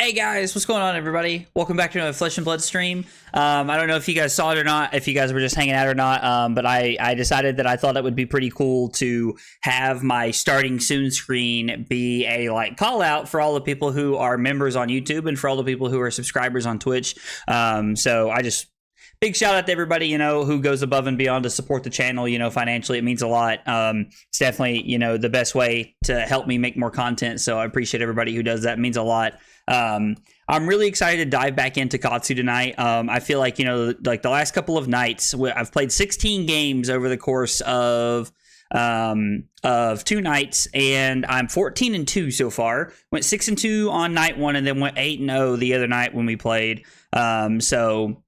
Hey guys, what's going on, everybody? Welcome back to another Flesh and Blood stream. I don't know if you guys saw it or not, if you guys were just hanging out or not, but I decided that I thought it would be pretty cool to have my starting soon screen be a call out for all the people who are members on YouTube and for all the people who are subscribers on Twitch. So I just big shout out to everybody, who goes above and beyond to support the channel, financially. It means a lot. It's definitely, the best way to help me make more content. So I appreciate everybody who does that. It means a lot. I'm really excited to dive back into Katsu tonight. I feel like, the last couple of nights, I've played 16 games over the course of 2 nights, and I'm 14-2 so far. Went 6-2 on night 1 and then went 8-0 the other night when we played. So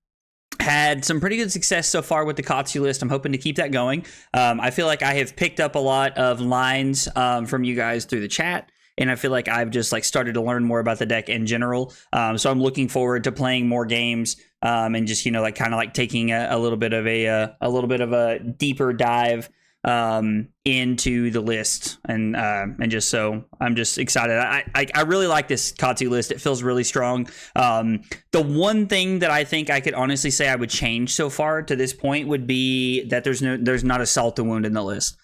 had some pretty good success so far with the Katsu list. I'm hoping to keep that going. I feel like I have picked up a lot of lines from you guys through the chat, and I feel like I've just started to learn more about the deck in general. So I'm looking forward to playing more games and just taking a little bit of a deeper dive into the list, and just so I'm just excited. I really like this Katsu list. It feels really strong. The one thing that I think I could honestly say I would change so far to this point would be that there's not a Salt and Wound in the list.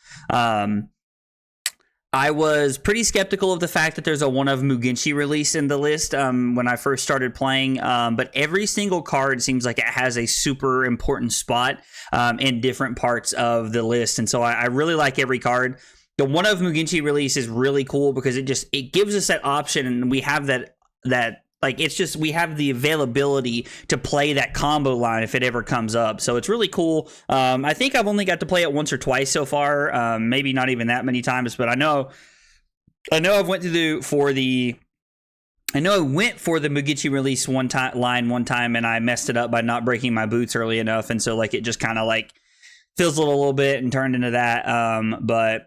I was pretty skeptical of the fact that there's a one of Mugenshi release in the list when I first started playing, but every single card seems like it has a super important spot in different parts of the list, and so I really like every card. The one of Mugenshi release is really cool because it gives us that option, and we have that we have the availability to play that combo line if it ever comes up. So it's really cool. I think I've only got to play it once or twice so far. Maybe not even that many times, but I know I went for the Mugenshi release one time, and I messed it up by not breaking my boots early enough. And so it just kind of fizzled a little bit and turned into that. But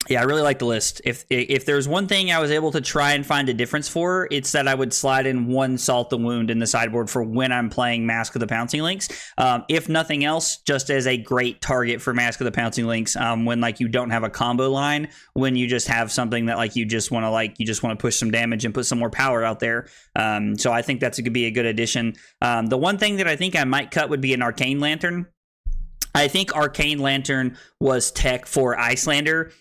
yeah, I really like the list. If there's one thing I was able to try and find a difference for, it's that I would slide in one Salt the Wound in the sideboard for when I'm playing Mask of the Pouncing Lynx. If nothing else, just as a great target for Mask of the Pouncing Lynx, when you don't have a combo line, when you just have something that you just want to push some damage and put some more power out there. So I think could be a good addition. The one thing that I think I might cut would be an Arcane Lantern. I think Arcane Lantern was tech for Icelander.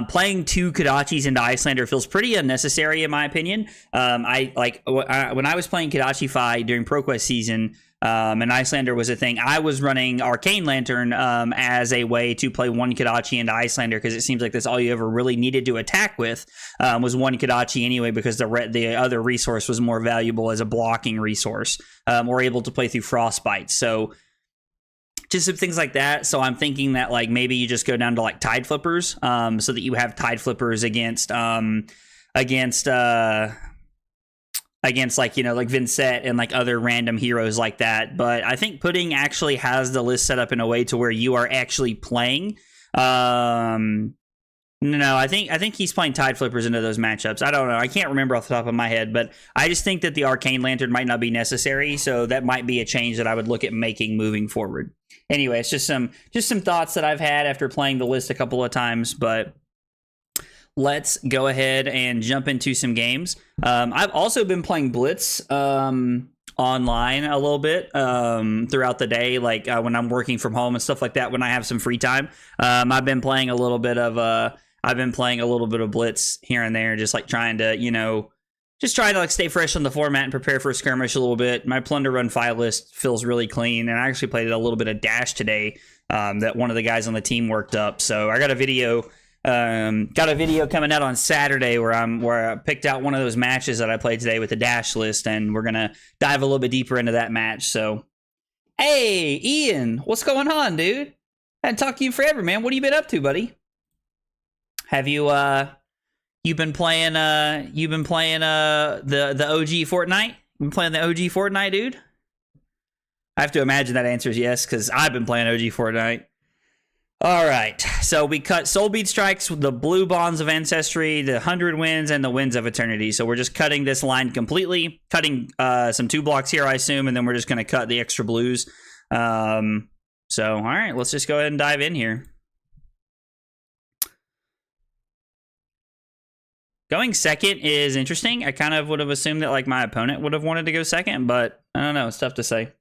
Playing 2 Kodachis into Icelander feels pretty unnecessary, in my opinion. When I was playing Kodachi Fi during ProQuest season, and Icelander was a thing, I was running Arcane Lantern as a way to play 1 Kodachi into Icelander, because it seems like that's all you ever really needed to attack with was 1 Kodachi anyway, because the other resource was more valuable as a blocking resource, or able to play through Frostbite. So just some things like that. So I'm thinking that maybe you just go down to Tide Flippers, so that you have Tide Flippers against Vincent and other random heroes like that. But I think Pudding actually has the list set up in a way to where you are actually playing. No, I think he's playing Tide Flippers into those matchups. I don't know. I can't remember off the top of my head, but I just think that the Arcane Lantern might not be necessary, so that might be a change that I would look at making moving forward. Anyway, it's just some thoughts that I've had after playing the list a couple of times, but let's go ahead and jump into some games. I've also been playing Blitz online a little bit throughout the day, when I'm working from home and stuff like that. When I have some free time, I've been playing a little bit of Blitz here and there, just trying to stay fresh on the format and prepare for a skirmish a little bit. My Plunder Run file list feels really clean, and I actually played a little bit of Dash today that one of the guys on the team worked up. So I got a video coming out on Saturday where I picked out one of those matches that I played today with the Dash list, and we're gonna dive a little bit deeper into that match. So, hey, Ian, what's going on, dude? Hadn't talked to you forever, man. What have you been up to, buddy? Have you you've been playing the OG Fortnite? You been playing the OG Fortnite, dude? I have to imagine that answer is yes, because I've been playing OG Fortnite. All right, so we cut Soul Bead Strikes, the Blue Bonds of Ancestry, the 100 Winds, and the Winds of Eternity. So we're just cutting this line completely, cutting some 2 blocks here, I assume, and then we're just going to cut the extra blues. So, all right, let's just go ahead and dive in here. Going second is interesting. I kind of would have assumed that like my opponent would have wanted to go second, but I don't know. It's tough to say.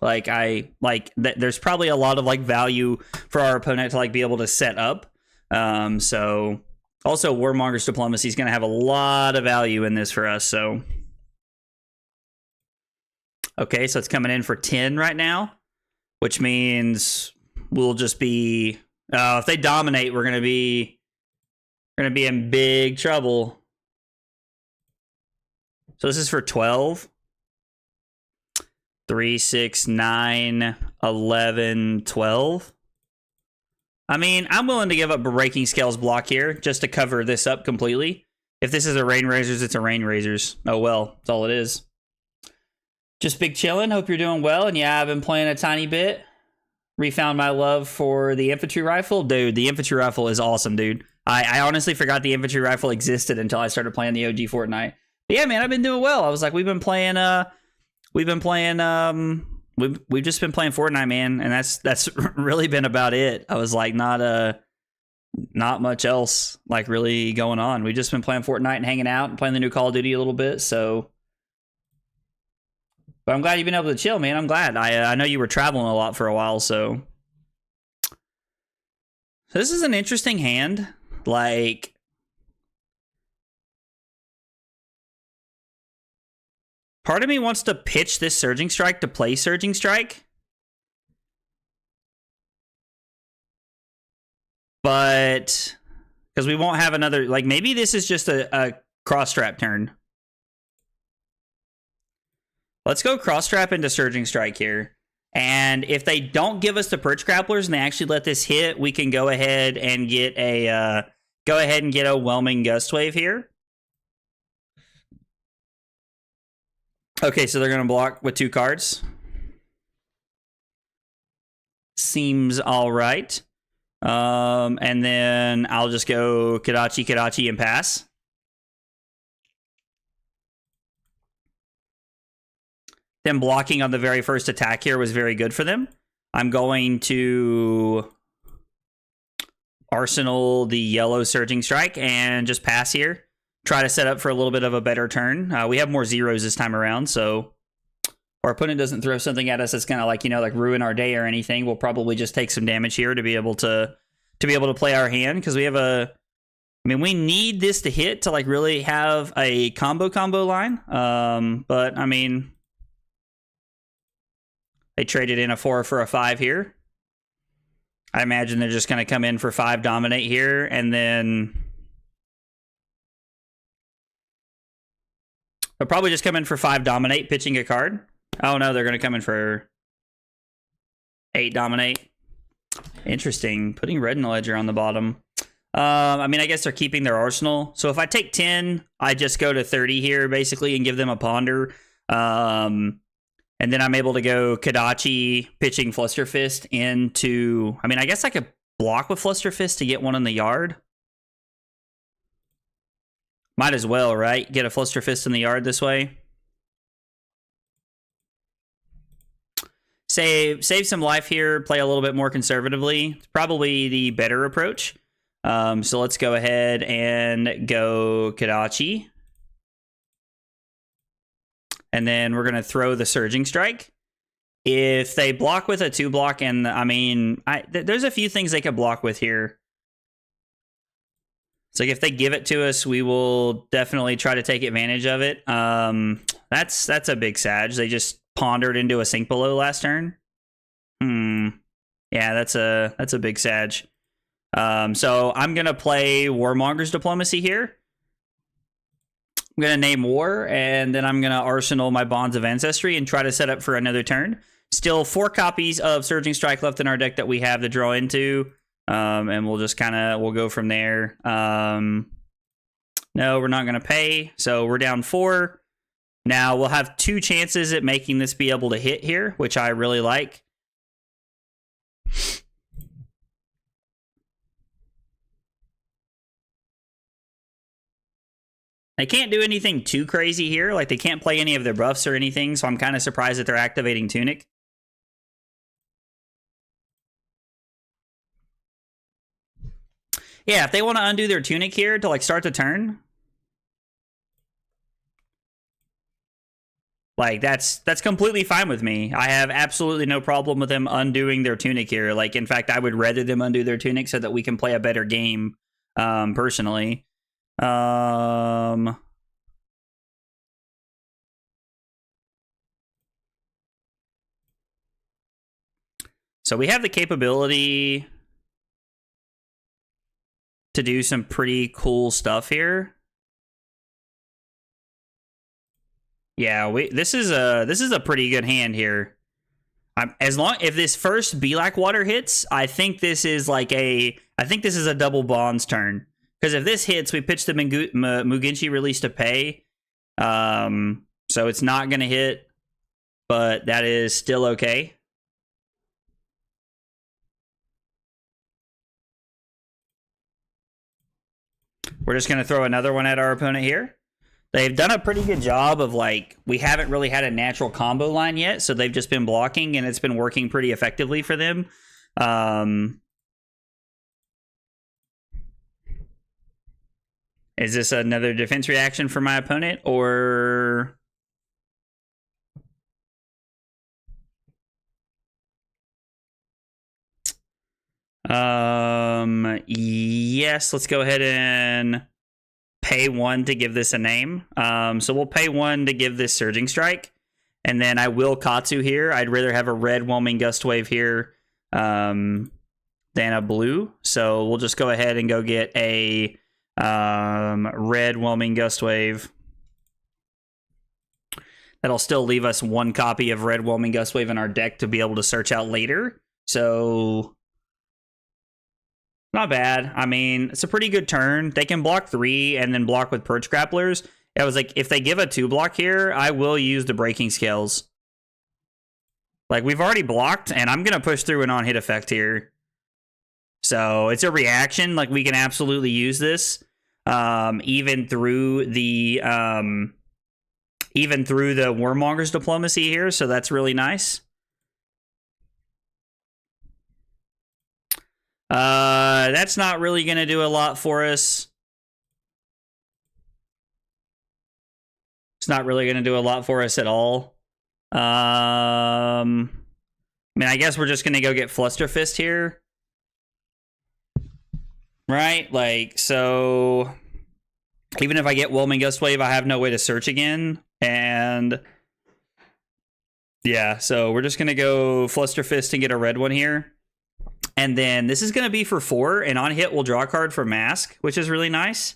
Like there's probably a lot of like value for our opponent to like be able to set up. So also Warmonger's Diplomacy is going to have a lot of value in this for us. So okay, so it's coming in for 10 right now, which means we'll just be if they dominate, we're going to be in big trouble. So this is for 12. 3, 6, 9, 11, 12. I mean, I'm willing to give up a Breaking Scales block here just to cover this up completely. If this is a Rain Razors, it's a Rain Razors. Oh well, that's all it is. Just big chillin'. Hope you're doing well. And yeah, I've been playing a tiny bit. Refound my love for the infantry rifle. Dude, the infantry rifle is awesome, dude. I honestly forgot the infantry rifle existed until I started playing the OG Fortnite. But yeah, man, I've been doing well. I was like, we've just been playing Fortnite, man, and that's really been about it. I was like, not much else like really going on. We've just been playing Fortnite and hanging out and playing the new Call of Duty a little bit. So, but I'm glad you've been able to chill, man. I'm glad. I know you were traveling a lot for a while, so this is an interesting hand. Like, part of me wants to pitch this Surging Strike to play Surging Strike. But because we won't have another, like maybe this is just a cross strap turn. Let's go cross strap into Surging Strike here. And if they don't give us the Perch Grapplers and they actually let this hit, we can go ahead and get a Whelming Gust Wave here. Okay, so they're going to block with 2 cards. Seems all right. And then I'll just go Kadachi, and pass. Them blocking on the very first attack here was very good for them. I'm going to Arsenal the yellow Surging Strike and just pass here. Try to set up for a little bit of a better turn. We have more zeros this time around, so our opponent doesn't throw something at us that's gonna like ruin our day or anything. We'll probably just take some damage here to be able to play our hand, because we have we need this to hit to like really have a combo line. But I mean, they traded in a 4 for a 5 here. I imagine they're just gonna come in for 5 dominate here, and then they'll probably just come in for 5 dominate, pitching a card. Oh no, they're going to come in for 8 dominate. Interesting. Putting Red and Ledger on the bottom. I mean, I guess they're keeping their arsenal. So if I take 10, I just go to 30 here, basically, and give them a ponder. And then I'm able to go Kadachi, pitching Flusterfist into... I mean, I guess I could block with Flusterfist to get one in the yard. Might as well, right? Get a Flusterfist in the yard this way. Save some life here. Play a little bit more conservatively. It's probably the better approach. So let's go ahead and go Kadachi. And then we're going to throw the Surging Strike. If they block with a 2-block, and I mean, there's a few things they could block with here. It's like if they give it to us, we will definitely try to take advantage of it. That's a big sag. They just pondered into a Sink Below last turn. Yeah, that's a big sag. So I'm gonna play Warmonger's Diplomacy here. I'm gonna name War, and then I'm gonna arsenal my Bonds of Ancestry and try to set up for another turn. Still 4 copies of Surging Strike left in our deck that we have to draw into. And we'll just we'll go from there. No, we're not going to pay. So we're down 4. Now we'll have 2 chances at making this be able to hit here, which I really like. They can't do anything too crazy here. Like, they can't play any of their buffs or anything, so I'm kind of surprised that they're activating Tunic. Yeah, if they want to undo their Tunic here to, like, start the turn, Like, that's completely fine with me. I have absolutely no problem with them undoing their tunic here. Like, in fact, I would rather them undo their tunic so that we can play a better game, personally. So we have the capability to do some pretty cool stuff here. Yeah, this is a pretty good hand here. If this first Blackwater hits, I think this is a double bonds turn. Because if this hits, we pitch the Mugenshi release to pay. So it's not gonna hit, but that is still okay. We're just gonna throw another one at our opponent here. They've done a pretty good job of, like, we haven't really had a natural combo line yet, so they've just been blocking, and it's been working pretty effectively for them. Is this another defense reaction for my opponent, or... Yes, let's go ahead and pay 1 to give this a name. So we'll pay 1 to give this Surging Strike. And then I will Katsu here. I'd rather have a red Whelming Gust Wave here than a blue. So we'll just go ahead and go get a red Whelming Gust Wave. That'll still leave us 1 copy of red Whelming Gust Wave in our deck to be able to search out later. So... not bad. I mean, it's a pretty good turn. They can block 3 and then block with Perch Grapplers. I was like, if they give a 2 block here, I will use the Breaking Scales. Like, we've already blocked, and I'm going to push through an on-hit effect here. So, it's a reaction. Like, we can absolutely use this. Even through the Wormmonger's Diplomacy here, so that's really nice. That's not really going to do a lot for us. It's not really going to do a lot for us at all. I mean, I guess we're just going to go get Flusterfist here. Right? Like, so... even if I get Whelming Gust Wave, I have no way to search again. And... yeah, so we're just going to go Flusterfist and get a red one here. And then this is going to be for 4, and on hit we'll draw a card for Mask, which is really nice.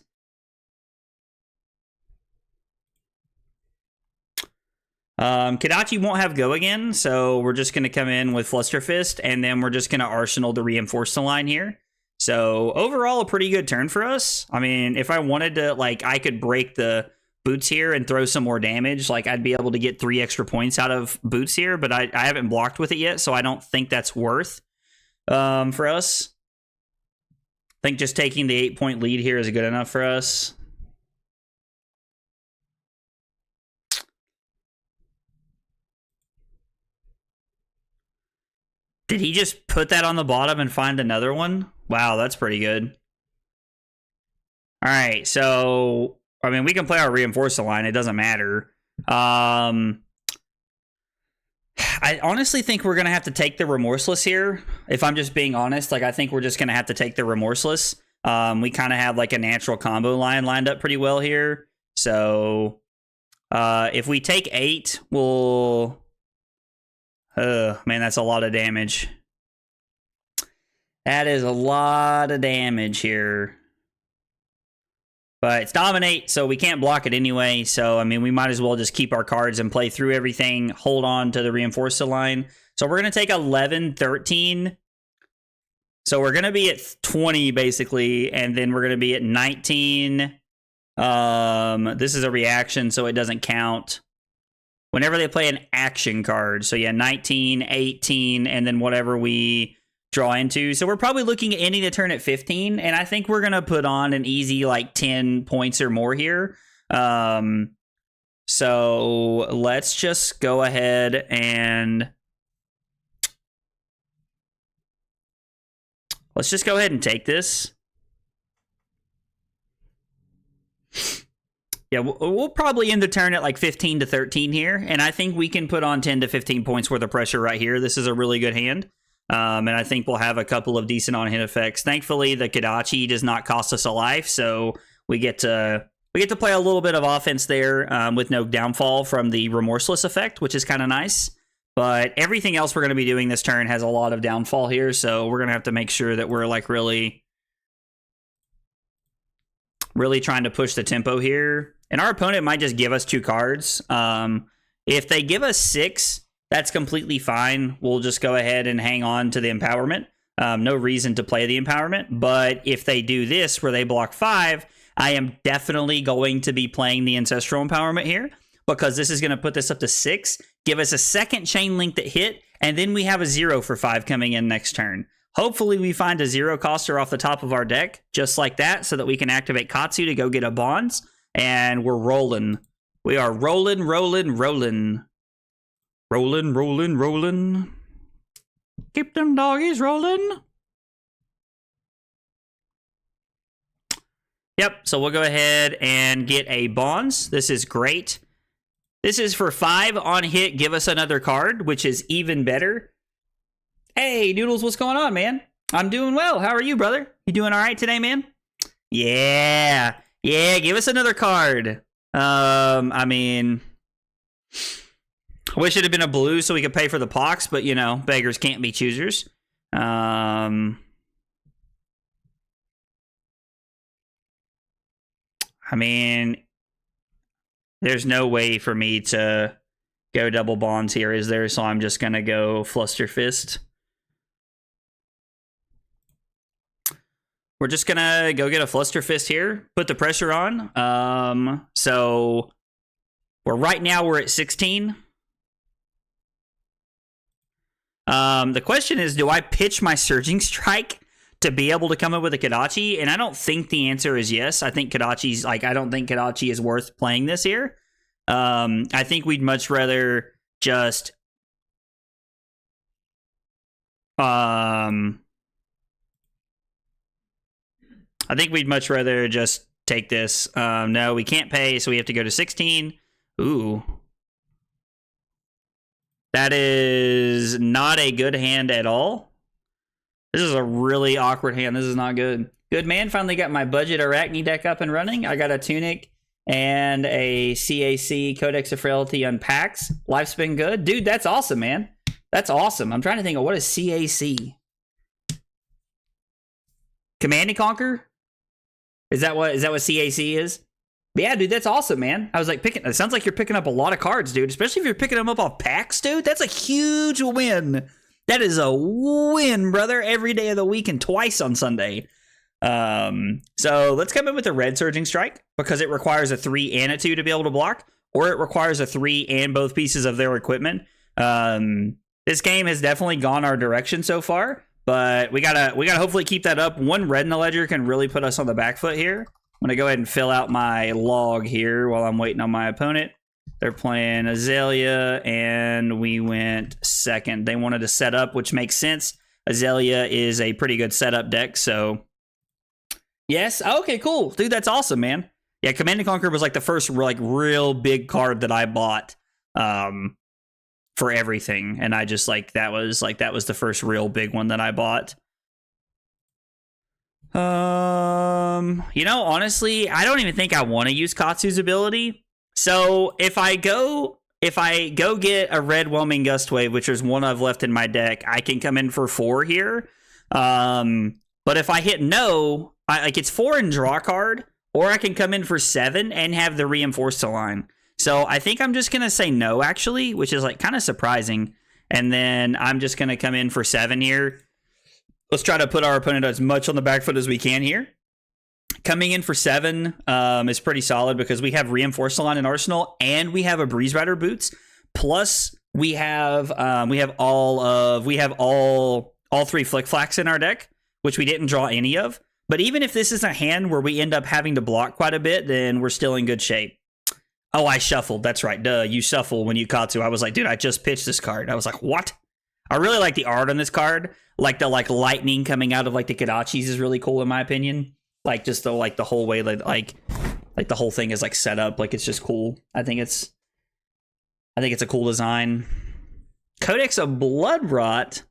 Kadachi won't have go again, so we're just going to come in with Flusterfist, and then we're just going to Arsenal to reinforce the line here. So overall, a pretty good turn for us. I mean, if I wanted to, like, I could break the Boots here and throw some more damage. Like, I'd be able to get 3 extra points out of Boots here, but I haven't blocked with it yet, so I don't think that's worth for us. I think just taking the 8-point lead here is good enough for us. Did he just put that on the bottom and find another one? Wow, that's pretty good. All right, so, I mean, we can play our Reinforce line. It doesn't matter. I honestly think we're going to have to take the Remorseless here. If I'm just being honest, like, I think we're just going to have to take the Remorseless. We kind of have, like, a natural combo line lined up pretty well here. So, if we take 8, we'll... man, that's a lot of damage. That is a lot of damage here. But it's Dominate, so we can't block it anyway. So, I mean, we might as well just keep our cards and play through everything. Hold on to the Reinforce the line. So we're going to take 11, 13. So we're going to be at 20, basically. And then we're going to be at 19. This is a reaction, so it doesn't count. Whenever they play an action card. So, yeah, 19, 18, and then whatever we draw into. So we're probably looking at ending the turn at 15, and I think we're going to put on an easy, like, 10 points or more here. So let's just go ahead and... let's just go ahead and take this. Yeah, we'll probably end the turn at like 15 to 13 here, and I think we can put on 10 to 15 points worth of pressure right here. This is a really good hand, and I think we'll have a couple of decent on-hit effects. Thankfully, the Kodachi does not cost us a life, so we get to play a little bit of offense there with no downfall from the Remorseless effect, which is kind of nice. But everything else we're going to be doing this turn has a lot of downfall here, so we're going to have to make sure that we're like really trying to push the tempo here. And our opponent might just give us 2 cards. If they give us 6, that's completely fine. We'll just go ahead and hang on to the empowerment. No reason to play the empowerment. But if they do this where they block 5, I am definitely going to be playing the Ancestral Empowerment here, because this is going to put this up to 6, give us a second Chain Link that hit, and then we have a 0 for 5 coming in next turn. Hopefully we find a 0 coster off the top of our deck, just like that, so that we can activate Katsu to go get a Bonds. And we're rolling. We are rolling, rolling, rolling. Rolling, rolling, rolling. Keep them doggies rolling. Yep, so we'll go ahead and get a Bonds. This is great. This is for 5 on hit. Give us another card, which is even better. Hey, Noodles, what's going on, man? I'm doing well. How are you, brother? You doing all right today, man? Yeah. Yeah, give us another card. I mean, I wish it had been a blue so we could pay for the Pox, but, you know, beggars can't be choosers. I mean, there's no way for me to go double Bonds here, is there? So I'm just going to go Fluster Fist. We're just going to go get a Fluster Fist here, put the pressure on. So right now we're at 16. The question is, do I pitch my Surging Strike to be able to come up with a Kodachi? And I don't think the answer is yes. I think Kodachi's like, I don't think Kodachi is worth playing this here. I think we'd much rather just I think we'd much rather just take this. No, we can't pay, so we have to go to 16. Ooh. That is not a good hand at all. This is a really awkward hand. This is not good. Good man, finally got my budget Arachne deck up and running. I got a Tunic and a CAC Codex of Frailty Unpacks. Life's been good. Dude, that's awesome, man. That's awesome. I'm trying to think of what is CAC. Command and Conquer? Is that what CAC is? But yeah, dude, that's awesome, man. I was like it sounds like you're picking up a lot of cards, dude. Especially if you're picking them up off packs, dude. That's a huge win. That is a win, brother. Every day of the week and twice on Sunday. So let's come in with a red Surging Strike, because it requires a 3 and a 2 to be able to block, or it requires a 3 and both pieces of their equipment. This game has definitely gone our direction so far, but we gotta hopefully keep that up. 1 red in the ledger can really put us on the back foot here. I'm gonna go ahead and fill out my log here while I'm waiting on my opponent. They're playing Azalea, and we went second. They wanted to set up, which makes sense. Azalea is a pretty good setup deck, so yes. Okay, cool, dude. That's awesome, man. Yeah, Command and Conquer was like the first real big card that I bought for everything, and I just that was the first real big one that I bought. You know, honestly, I don't even think I want to use Katsu's ability. So if I go get a red Whelming Gust Wave, which is one I've left in my deck, I can come in for 4 here. But if I hit no, it's 4 and draw a card, or I can come in for 7 and have the Reinforced Align. So I think I'm just gonna say no, actually, which is kind of surprising. And then I'm just gonna come in for 7 here. Let's try to put our opponent as much on the back foot as we can here. Coming in for 7 is pretty solid, because we have Reinforced Align in Arsenal, and we have a Breeze Rider Boots. Plus, we have all 3 Flick Flacks in our deck, which we didn't draw any of. But even if this is a hand where we end up having to block quite a bit, then we're still in good shape. Oh, I shuffled. That's right. Duh, you shuffle when you Katsu. I was like, dude, I just pitched this card. I was like, what? I really like the art on this card. Like the lightning coming out of the Kodachis is really cool in my opinion. Just the whole way Like the whole thing is like set up. Like it's just cool. I think it's a cool design. Codex of Blood Rot.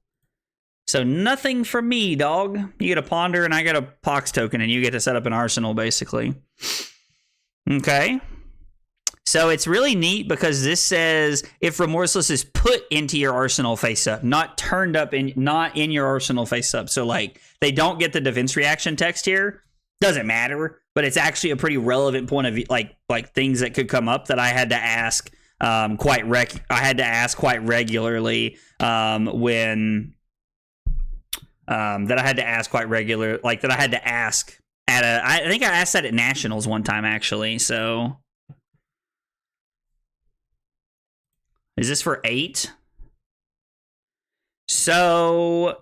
So nothing for me, dog. You get a Ponder and I get a Pox token and you get to set up an arsenal, basically. Okay. So it's really neat because this says if Remorseless is put into your arsenal face up, not turned up not in your arsenal face up. So like they don't get the defense reaction text here. Doesn't matter, but it's actually a pretty relevant point of view, like things that could come up that I had to ask quite regularly when that I had to ask quite regular, like that I had to ask at I think I asked that at Nationals one time actually. So is this for 8? So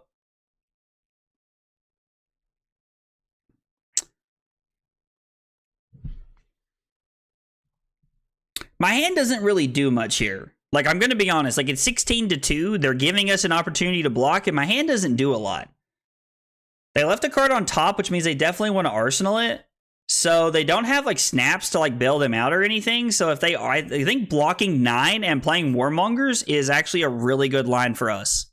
my hand doesn't really do much here. Like, I'm going to be honest. Like, it's 16-2. They're giving us an opportunity to block, and my hand doesn't do a lot. They left a card on top, which means they definitely want to arsenal it. So they don't have, like, snaps to, like, bail them out or anything. So if they are, I think blocking 9 and playing Warmongers is actually a really good line for us.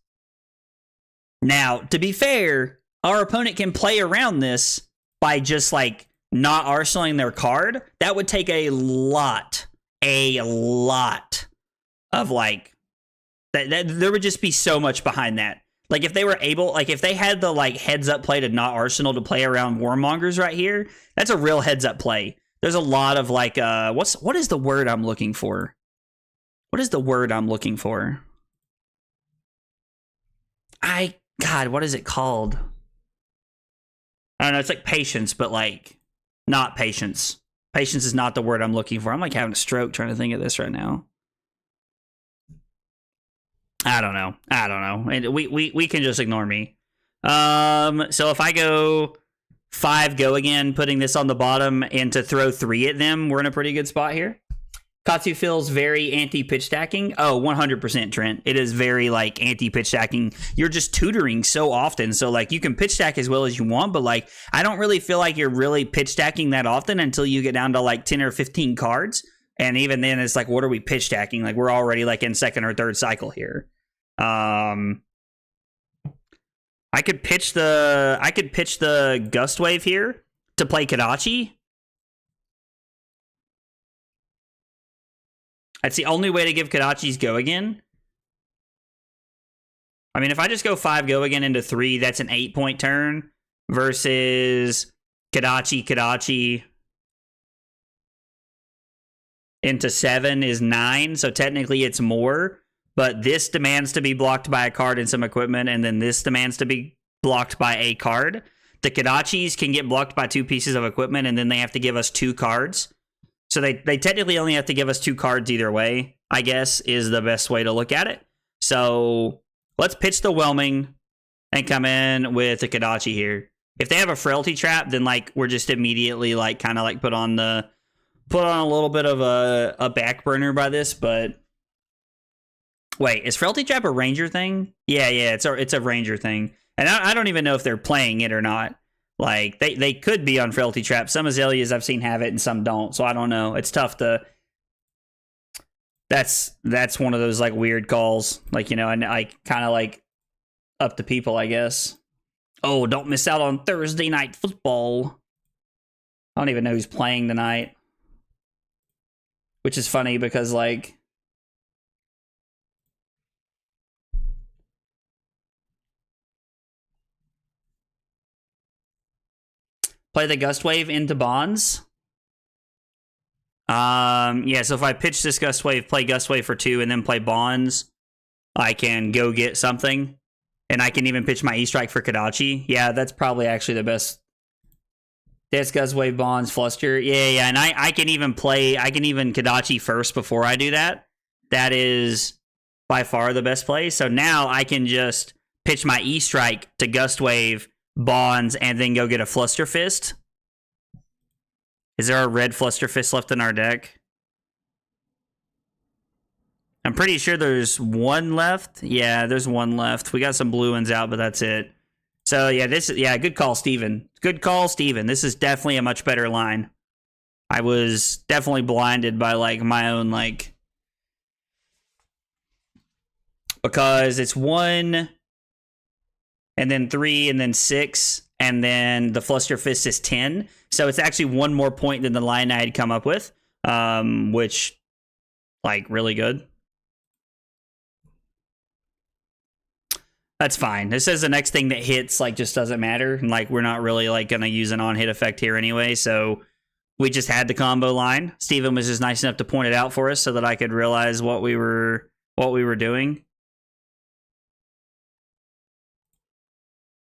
Now, to be fair, our opponent can play around this by just, like, not arsenaling their card. That would take a lot of like that there would just be so much behind that. Like if they were able, like if they had the like heads up play to not arsenal to play around Warmongers right here, that's a real heads up play. There's a lot of like what is the word I'm looking for? What is the word I'm looking for? God, what is it called? I don't know, it's like patience, but like not patience. Patience is not the word I'm looking for. I'm like having a stroke trying to think of this right now. I don't know. And we can just ignore me. So if I go 5 go again, putting this on the bottom and to throw 3 at them, we're in a pretty good spot here. Katsu feels very anti-pitch stacking. Oh, 100% Trent. It is very like anti-pitch stacking. You're just tutoring so often. So like you can pitch stack as well as you want, but like I don't really feel like you're really pitch stacking that often until you get down to like 10 or 15 cards. And even then it's like, what are we pitch stacking? Like we're already like in second or third cycle here. I could pitch the Gust Wave here to play Kadachi. That's the only way to give Kadachi's go again. I mean, if I just go 5 go again into 3, that's an 8-point turn versus Kadachi into 7 is 9. So technically it's more, but this demands to be blocked by a card and some equipment, and then this demands to be blocked by a card. The Kadachis can get blocked by 2 pieces of equipment, and then they have to give us 2 cards. So they technically only have to give us 2 cards either way, I guess, is the best way to look at it. So let's pitch the Whelming and come in with a Kadachi here. If they have a Frailty Trap, then like we're just immediately like kind of like put on a little bit of a back burner by this. But wait, is Frailty Trap a Ranger thing? Yeah, it's a Ranger thing, and I don't even know if they're playing it or not. Like, they could be on Frailty Trap. Some Azaleas I've seen have it and some don't, so I don't know. It's tough to... That's one of those, like, weird calls. Like, you know, and I kind of, like, up to people, I guess. Oh, don't miss out on Thursday Night Football. I don't even know who's playing tonight. Which is funny because, like... Play the Gust Wave into Bonds. Yeah, so if I pitch this Gust Wave, play Gust Wave for 2, and then play Bonds, I can go get something. And I can even pitch my E-Strike for Kadachi. Yeah, that's probably actually the best. That's Gust Wave, Bonds, Fluster. Yeah, and I can even Kadachi first before I do that. That is by far the best play. So now I can just pitch my E-Strike to Gust Wave, Bonds, and then go get a Fluster Fist. Is there a red Fluster Fist left in our deck? I'm pretty sure there's 1 left. Yeah, there's 1 left. We got some blue ones out, but that's it. So yeah, good call, Steven. Good call, Steven. This is definitely a much better line. I was definitely blinded by like my own like, because it's 1 and then 3 and then 6 and then the Fluster Fist is 10. So it's actually 1 more point than the line I had come up with, which like really good. That's fine. This says the next thing that hits like just doesn't matter, and like we're not really like gonna use an on-hit effect here anyway, so we just had the combo line. Steven was just nice enough to point it out for us so that I could realize what we were doing.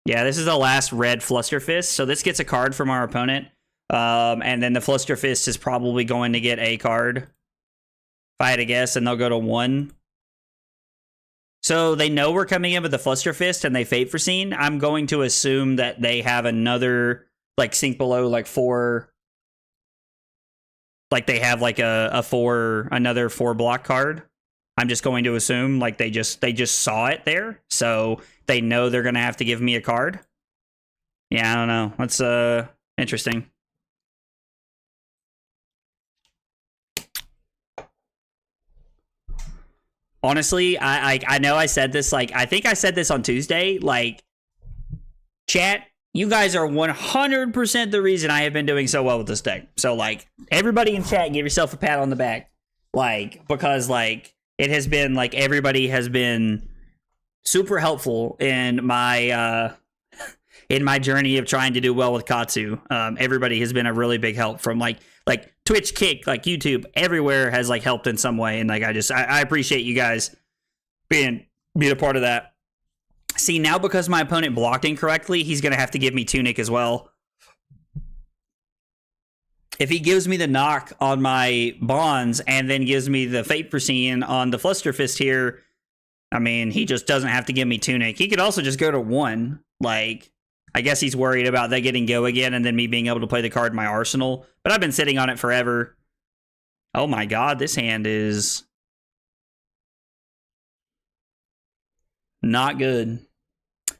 Yeah, this is the last red Fluster Fist, so this gets a card from our opponent, and then the Fluster Fist is probably going to get a card, if I had to guess, and they'll go to 1. So they know we're coming in with the Fluster Fist and they Fate Foreseen. I'm going to assume that they have another, like, sink below, like, 4. Like, they have, like, another 4 block card. I'm just going to assume, like, they just saw it there. So they know they're going to have to give me a card. Yeah, I don't know. That's, interesting. Honestly, I know I said this, like, I think I said this on Tuesday, like, chat, you guys are 100% the reason I have been doing so well with this deck. So, like, everybody in chat, give yourself a pat on the back. Like, because, like, it has been, like, everybody has been super helpful in my journey of trying to do well with Katsu. Everybody has been a really big help from, like Twitch, Kick, like YouTube, everywhere has like helped in some way, and like I appreciate you guys being a part of that. See, now because my opponent blocked incorrectly, he's gonna have to give me Tunic as well. If he gives me the knock on my Bonds and then gives me the Fate Foreseen on the Fluster Fist here, I mean, he just doesn't have to give me Tunic. He could also just go to 1. Like, I guess he's worried about that getting go again and then me being able to play the card in my arsenal. But I've been sitting on it forever. Oh my god, this hand is not good.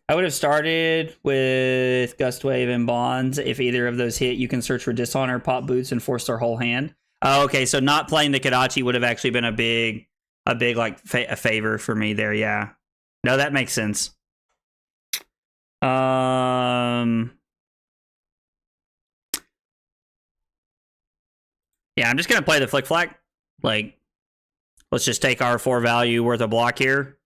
I would have started with Gust Wave and Bonds. If either of those hit, you can search for Dishonor, Pop Boots, and force their whole hand. Oh, okay, so not playing the Kadachi would have actually been a big like a favor for me there. Yeah, no, that makes sense. Yeah, I'm just gonna play the Flick Flack. Like, let's just take our 4 value worth of block here.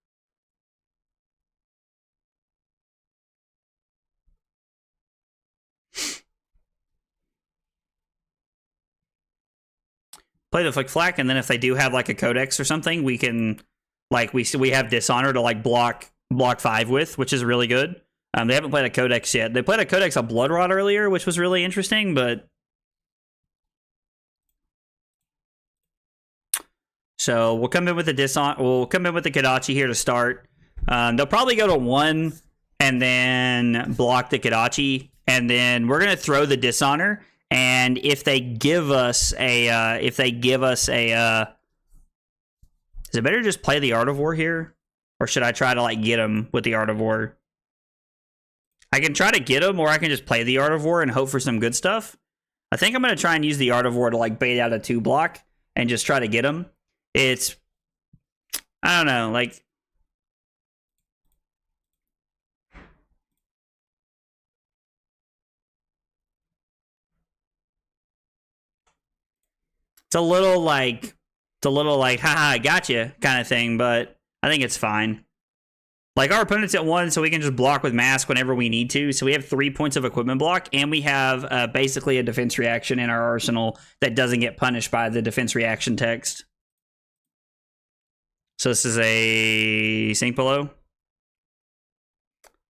Play the Flick Flack, and then if they do have like a Codex or something, we can, like, we have Dishonor to like block 5 with, which is really good. They haven't played a Codex yet. They played a Codex of Blood Rot earlier, which was really interesting, but so we'll come in with the we'll come in with the Kadachi here to start. They'll probably go to 1 and then block the Kadachi, and then we're gonna throw the Dishonor. And if they give us a, is it better to just play the Art of War here, or should I try to like get him with the Art of War? I can try to get him, or I can just play the Art of War and hope for some good stuff. I think I'm gonna try and use the Art of War to like bait out a 2 block and just try to get him. It's, I don't know, like, it's a little like, haha, I gotcha kind of thing, but I think it's fine. Like, our opponent's at 1, so we can just block with Mask whenever we need to. So we have 3 points of equipment block, and we have basically a defense reaction in our arsenal that doesn't get punished by the defense reaction text. So this is a sink below.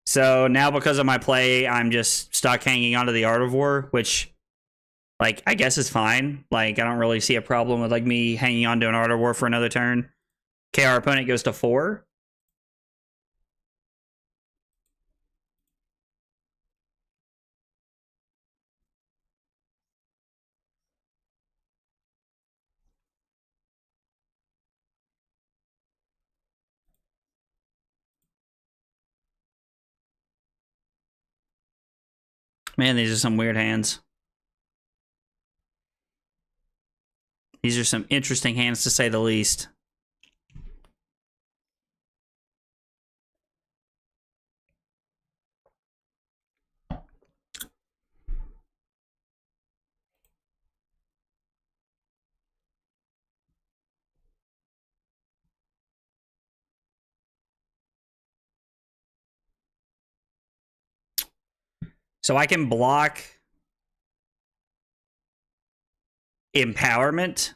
So now because of my play, I'm just stuck hanging onto the Art of War, which, like, I guess is fine. Like, I don't really see a problem with like me hanging on to an Art of War for another turn. Okay, our opponent goes to 4. Man, these are some weird hands. These are some interesting hands to say the least. So I can block Empowerment.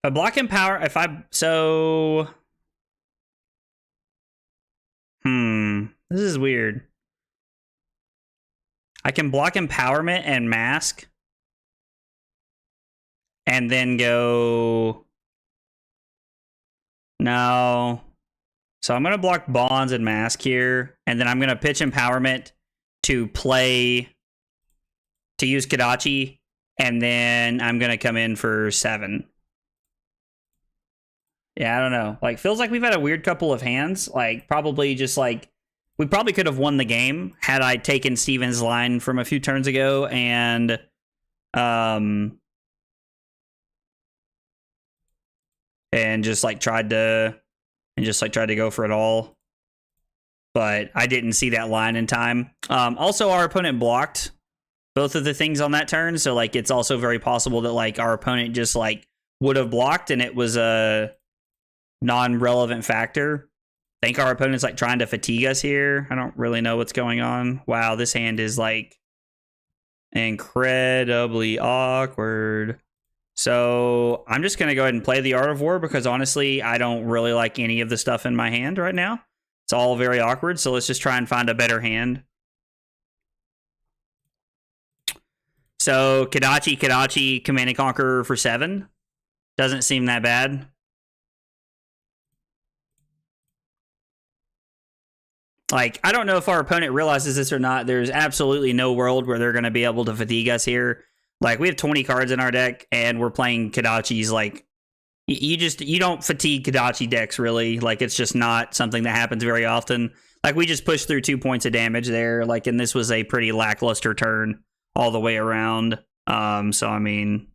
I block Empower, if I, so... This is weird. I can block Empowerment and Mask. And then go... No. So I'm going to block Bonds and Mask here. And then I'm going to pitch Empowerment to play... to use Kodachi. And then I'm going to come in for 7. Yeah, I don't know. Like, feels like we've had a weird couple of hands. Like, probably just like... We probably could have won the game had I taken Steven's line from a few turns ago and... and just tried to go for it all, but I didn't see that line in time. Also, our opponent blocked both of the things on that turn, so like it's also very possible that like our opponent just like would have blocked and it was a non-relevant factor. I think our opponent's like trying to fatigue us here. I don't really know what's going on. Wow, this hand is like incredibly awkward. So I'm just going to go ahead and play the Art of War because honestly, I don't really like any of the stuff in my hand right now. It's all very awkward. So let's just try and find a better hand. So Kodachi, Command and Conquer for 7. Doesn't seem that bad. Like, I don't know if our opponent realizes this or not. There's absolutely no world where they're going to be able to fatigue us here. Like, we have 20 cards in our deck, and we're playing Kodachi's, like... You don't fatigue Kodachi decks, really. Like, it's just not something that happens very often. Like, we just pushed through 2 points of damage there. Like, and this was a pretty lackluster turn all the way around. So, I mean...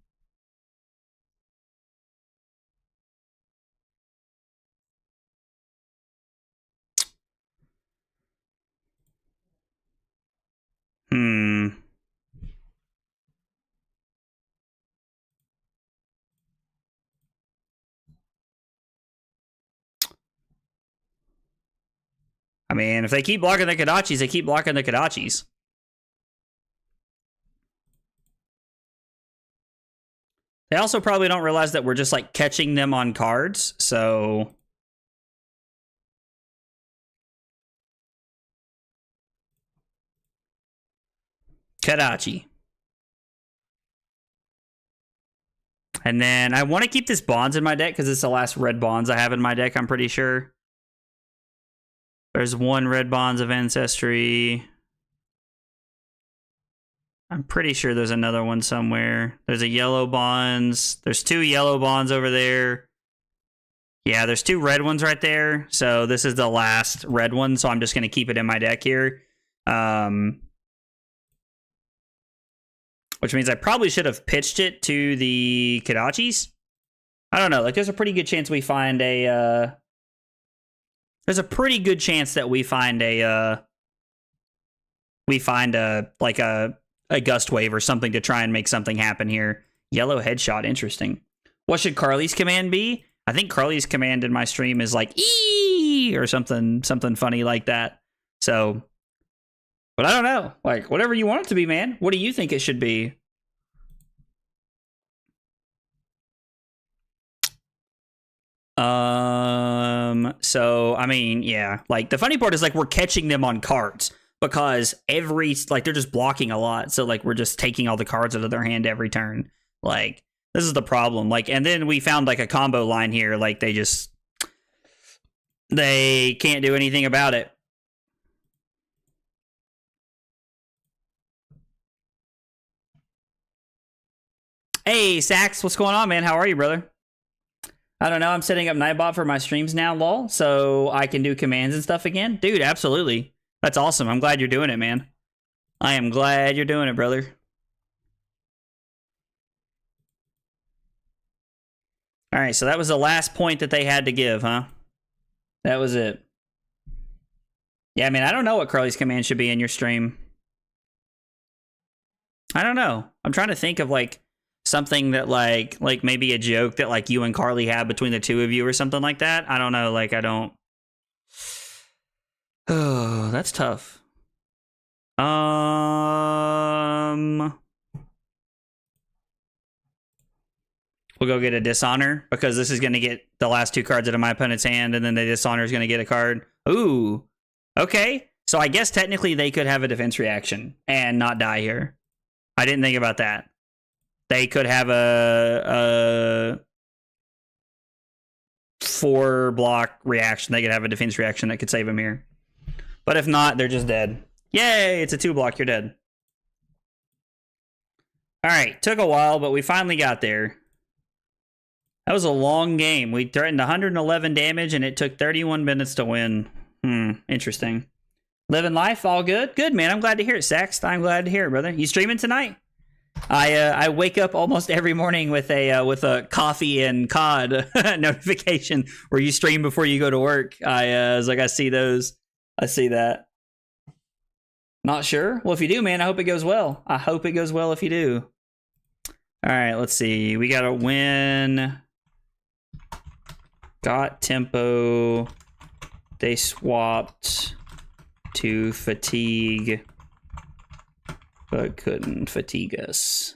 I mean, if they keep blocking the Kodachis, they keep blocking the Kodachis. They also probably don't realize that we're just, like, catching them on cards, so... Kodachi. And then I want to keep this Bonds in my deck because it's the last red Bonds I have in my deck, I'm pretty sure. There's 1 red Bonds of Ancestry. I'm pretty sure there's another one somewhere. There's a yellow Bonds. There's 2 yellow Bonds over there. Yeah, there's 2 red ones right there. So this is the last red one, so I'm just going to keep it in my deck here. Which means I probably should have pitched it to the Kodachis. I don't know. Like, there's a pretty good chance we find a... There's a pretty good chance that we find a... like a Gust Wave or something to try and make something happen here. Yellow Headshot. Interesting. What should Carly's command be? I think Carly's command in my stream is like, "Eee!" or something funny like that. So... But I don't know. Like, whatever you want it to be, man. What do you think it should be? So, I mean, yeah. Like, the funny part is, like, we're catching them on cards. Because like, they're just blocking a lot. So, like, we're just taking all the cards out of their hand every turn. Like, this is the problem. Like, and then we found, like, a combo line here. Like, they can't do anything about it. Hey, Sax, what's going on, man? How are you, brother? I don't know. I'm setting up Nightbot for my streams now, lol, so I can do commands and stuff again. Dude, absolutely. That's awesome. I'm glad you're doing it, man. I am glad you're doing it, brother. All right, so that was the last point that they had to give, huh? That was it. Yeah, I mean, I don't know what Carly's command should be in your stream. I don't know. I'm trying to think of, like, something that, like maybe a joke that, like, you and Carly have between the two of you or something like that. I don't know. Like, I don't... Oh, that's tough. We'll go get a Dishonor, because this is going to get the last 2 cards out of my opponent's hand, and then the Dishonor is going to get a card. Ooh. Okay. So I guess technically they could have a defense reaction and not die here. I didn't think about that. They could have a 4-block reaction. They could have a defense reaction that could save them here. But if not, they're just dead. Yay, it's a 2-block. You're dead. All right. Took a while, but we finally got there. That was a long game. We threatened 111 damage, and it took 31 minutes to win. Interesting. Living life, all good? Good, man. I'm glad to hear it, Sax. I'm glad to hear it, brother. You streaming tonight? I wake up almost every morning with a coffee and COD notification where you stream before you go to work. I was like, I see those. I see that. Not sure? Well, if you do, man, I hope it goes well. I hope it goes well if you do. All right, let's see. We got to win. Got tempo. They swapped to fatigue, but couldn't fatigue us.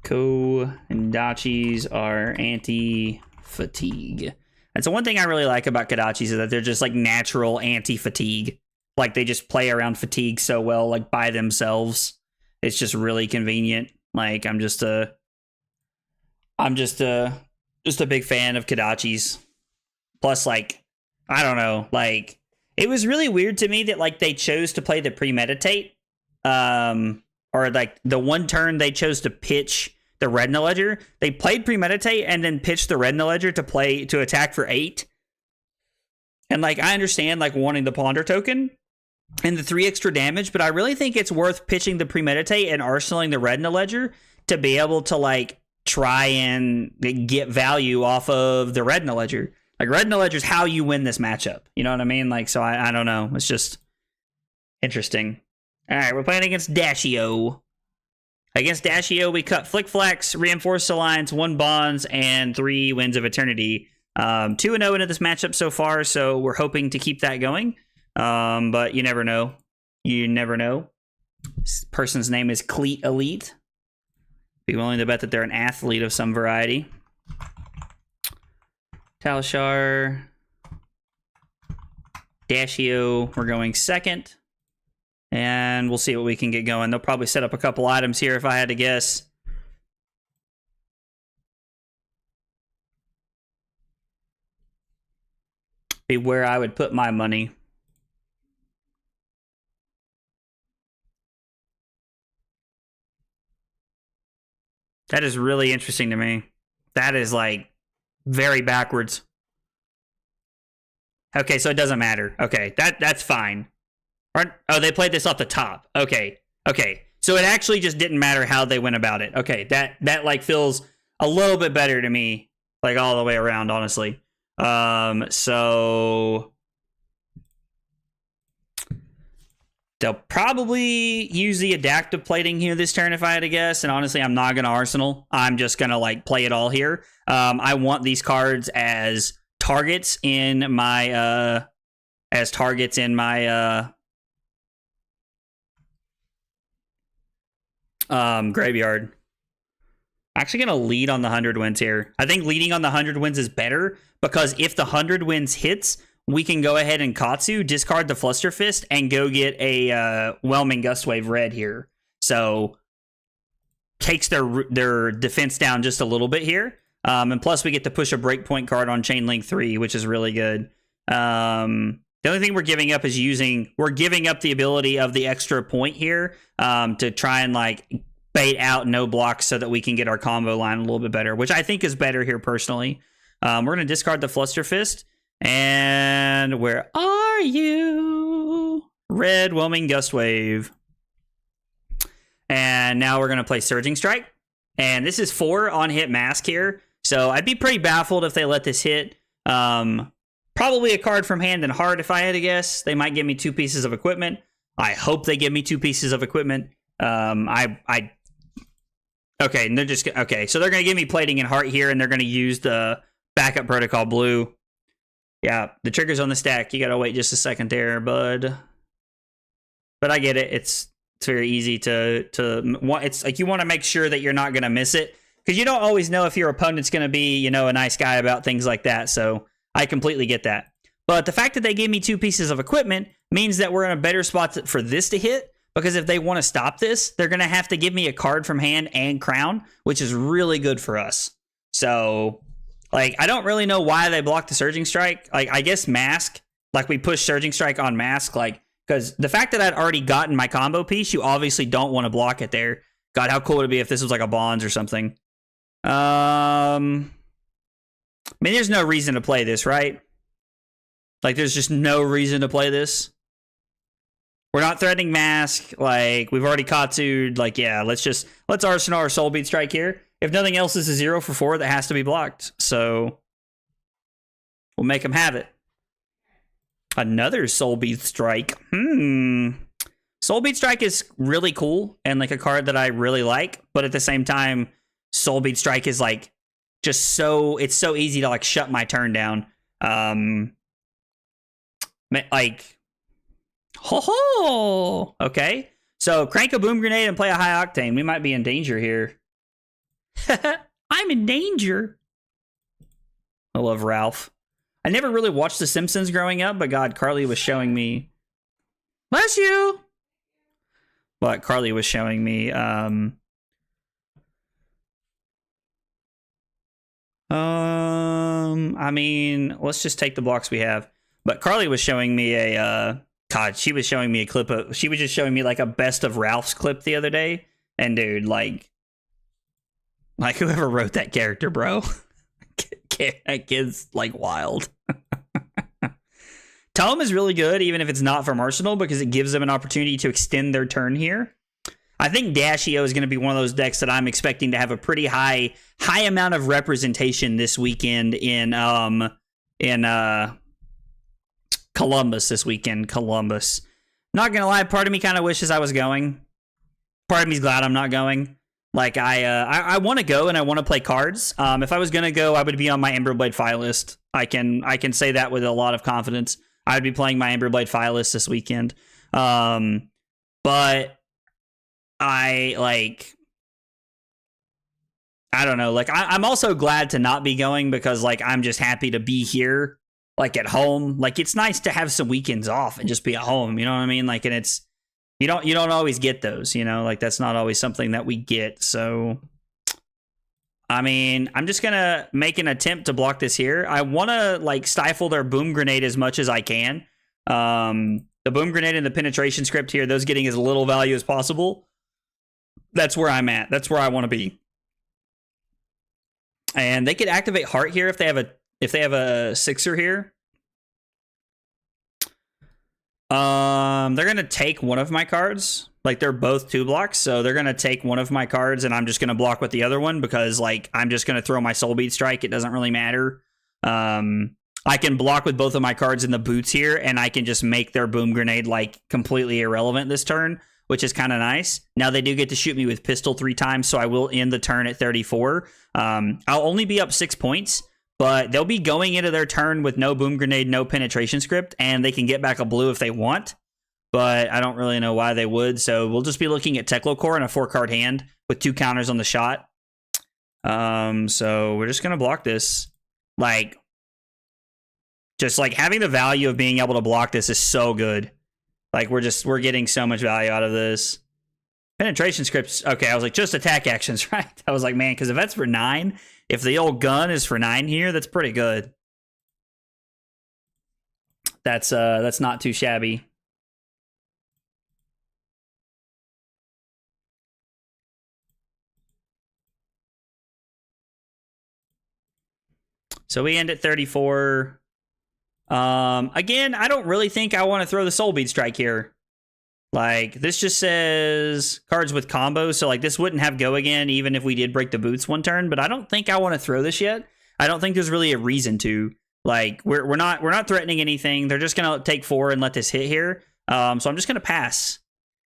Ko and Dachis are anti-fatigue. And so one thing I really like about Kodachis is that they're just like natural anti-fatigue. Like they just play around fatigue so well, like by themselves. It's just really convenient. Like I'm just a big fan of Kodachis. Plus, like, I don't know, like it was really weird to me that like they chose to play the premeditate, or like the one turn they chose to pitch the Retina Ledger. They played premeditate and then pitched the Retina Ledger to attack for 8. And like I understand like wanting the Ponder token and the 3 extra damage, but I really think it's worth pitching the premeditate and arsenaling the Retina Ledger to be able to like try and get value off of the Retina Ledger. Like Retina Ledger is how you win this matchup. You know what I mean? Like, so I don't know. It's just interesting. All right, we're playing against Dashio. Against Dashio, we cut Flick Flax, Reinforced Alliance, 1 Bonds, and 3 Winds of Eternity. 2-0 into this matchup so far, so we're hoping to keep that going. But you never know. You never know. This person's name is Cleat Elite. Be willing to bet that they're an athlete of some variety. Talshar. Dashio, we're going second. And we'll see what we can get going. They'll probably set up a couple items here if I had to guess. Be where I would put my money. That is really interesting to me. That is like very backwards. Okay, so it doesn't matter. Okay, that's fine. Oh, they played this off the top. Okay. So it actually just didn't matter how they went about it. Okay, that like feels a little bit better to me, like all the way around, honestly. So they'll probably use the adaptive plating here this turn if I had to guess. And honestly, I'm not going to Arsenal. I'm just going to like play it all here. I want these cards as targets in my graveyard. I'm actually going to lead on the 100 wins here. I think leading on the 100 wins is better because if the 100 wins hits, we can go ahead and Katsu, discard the Fluster Fist, and go get a Whelming Gustwave red here. So takes their defense down just a little bit here. And plus we get to push a Breakpoint card on Chainlink 3, which is really good. The only thing we're giving up is we're giving up the ability of the extra point here to try and like bait out no blocks so that we can get our combo line a little bit better, which I think is better here personally. We're going to discard the Fluster Fist. And where are you? Red Whelming Gust Wave. And now we're going to play Surging Strike. And this is 4 on hit mask here. So I'd be pretty baffled if they let this hit. Probably a card from hand and heart if I had to guess. They might give me 2 pieces of equipment. I hope they give me 2 pieces of equipment. Okay, and they're just okay. So they're gonna give me plating and heart here, and they're gonna use the backup protocol blue. Yeah, the trigger's on the stack. You gotta wait just a second there, bud. But I get it. It's very easy to it's like you want to make sure that you're not gonna miss it because you don't always know if your opponent's gonna be, you know, a nice guy about things like that. So I completely get that. But the fact that they gave me 2 pieces of equipment means that we're in a better spot for this to hit. Because if they want to stop this, they're going to have to give me a card from hand and crown, which is really good for us. So, like, I don't really know why they blocked the Surging Strike. Like, I guess Mask, like, we push Surging Strike on Mask, like, because the fact that I'd already gotten my combo piece, you obviously don't want to block it there. God, how cool would it be if this was like a Bonds or something? I mean, there's no reason to play this, right? Like, there's just no reason to play this. We're not threatening Mask. Like, we've already Katsu'd. Like, yeah, let's Arsenal our Soul Beat Strike here. If nothing else, is a 0 for 4 that has to be blocked. So, we'll make them have it. Another Soul Beat Strike. Soul Beat Strike is really cool and, like, a card that I really like. But at the same time, Soul Beat Strike is, like, just so... It's so easy to, like, shut my turn down. Like... Ho ho! Okay. So crank a Boom Grenade and play a High Octane. We might be in danger here. I'm in danger. I love Ralph. I never really watched The Simpsons growing up, but God, Carly was showing me. Bless you! But Carly was showing me. I mean, let's just take the blocks we have. But Carly was showing me a. God, she was showing me a clip of... She was just showing me, like, a best of Ralph's clip the other day. And, dude, like whoever wrote that character, bro. That kid's, like, wild. Tome is really good, even if it's not from Arsenal, because it gives them an opportunity to extend their turn here. I think Dashio is going to be one of those decks that I'm expecting to have a pretty high amount of representation this weekend in Columbus this weekend. Columbus. Not gonna lie, part of me kind of wishes I was going. Part of me's glad I'm not going. Like, I want to go and I want to play cards. If I was gonna go, I would be on my Emberblade Fire list. I can say that with a lot of confidence. I'd be playing my Emberblade Fire list this weekend. But I don't know. Like, I'm also glad to not be going because, like, I'm just happy to be here. Like, at home. Like, it's nice to have some weekends off and just be at home, you know what I mean? Like, and it's you don't always get those, you know, like that's not always something that we get. So I mean, I'm just gonna make an attempt to block this here. I want to like stifle their Boom Grenade as much as I can. The Boom Grenade and the penetration script here, those getting as little value as possible. That's where I'm at. That's where I want to be. And they could activate Heart here if they have a 6er here. They're gonna take one of my cards. Like, they're both 2 blocks, so they're gonna take one of my cards, and I'm just gonna block with the other one because, like, I'm just gonna throw my Soul Beat Strike. It doesn't really matter. I can block with both of my cards in the boots here, and I can just make their Boom Grenade, like, completely irrelevant this turn, which is kind of nice. Now they do get to shoot me with pistol 3 times, so I will end the turn at 34. I'll only be up 6 points, but they'll be going into their turn with no Boom Grenade, no penetration script, and they can get back a blue if they want. But I don't really know why they would, so we'll just be looking at Teklo-Core and a 4-card hand with 2 counters on the shot. So we're just going to block this. Like, just like having the value of being able to block this is so good. Like, we're getting so much value out of this. Penetration scripts. Okay, I was like, just attack actions, right? I was like, man, because if that's for 9, if the old gun is for 9 here, that's pretty good. That's not too shabby. So we end at 34. Again, I don't really think I want to throw the Soul Bead Strike here. Like, this just says cards with combos, so like this wouldn't have go again even if we did break the boots one turn, but I don't think I want to throw this yet. I don't think there's really a reason to. Like, we're not threatening anything. They're just gonna take 4 and let this hit here. So I'm just gonna pass.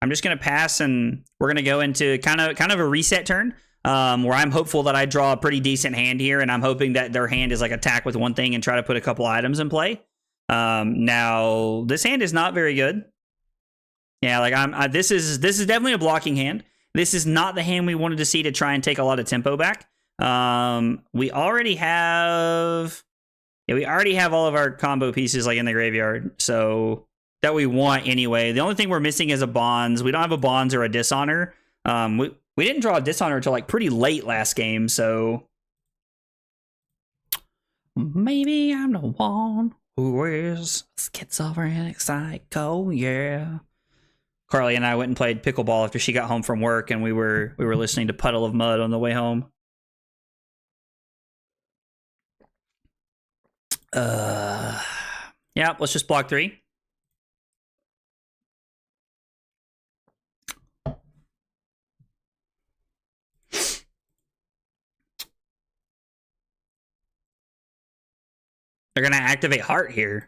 I'm just gonna pass, and we're gonna go into kind of a reset turn. Where I'm hopeful that I draw a pretty decent hand here, and I'm hoping that their hand is like attack with one thing and try to put a couple items in play. Now this hand is not very good. Yeah, like this is definitely a blocking hand. This is not the hand we wanted to see to try and take a lot of tempo back. We already have all of our combo pieces like in the graveyard, so that we want anyway. The only thing we're missing is a bonds. We don't have a bonds or a dishonor. We didn't draw a dishonor until like pretty late last game, so maybe I'm the one who is schizophrenic psycho. Yeah. Carly and I went and played pickleball after she got home from work, and we were listening to Puddle of Mud on the way home. Yeah, let's just block 3. They're gonna activate Heart here.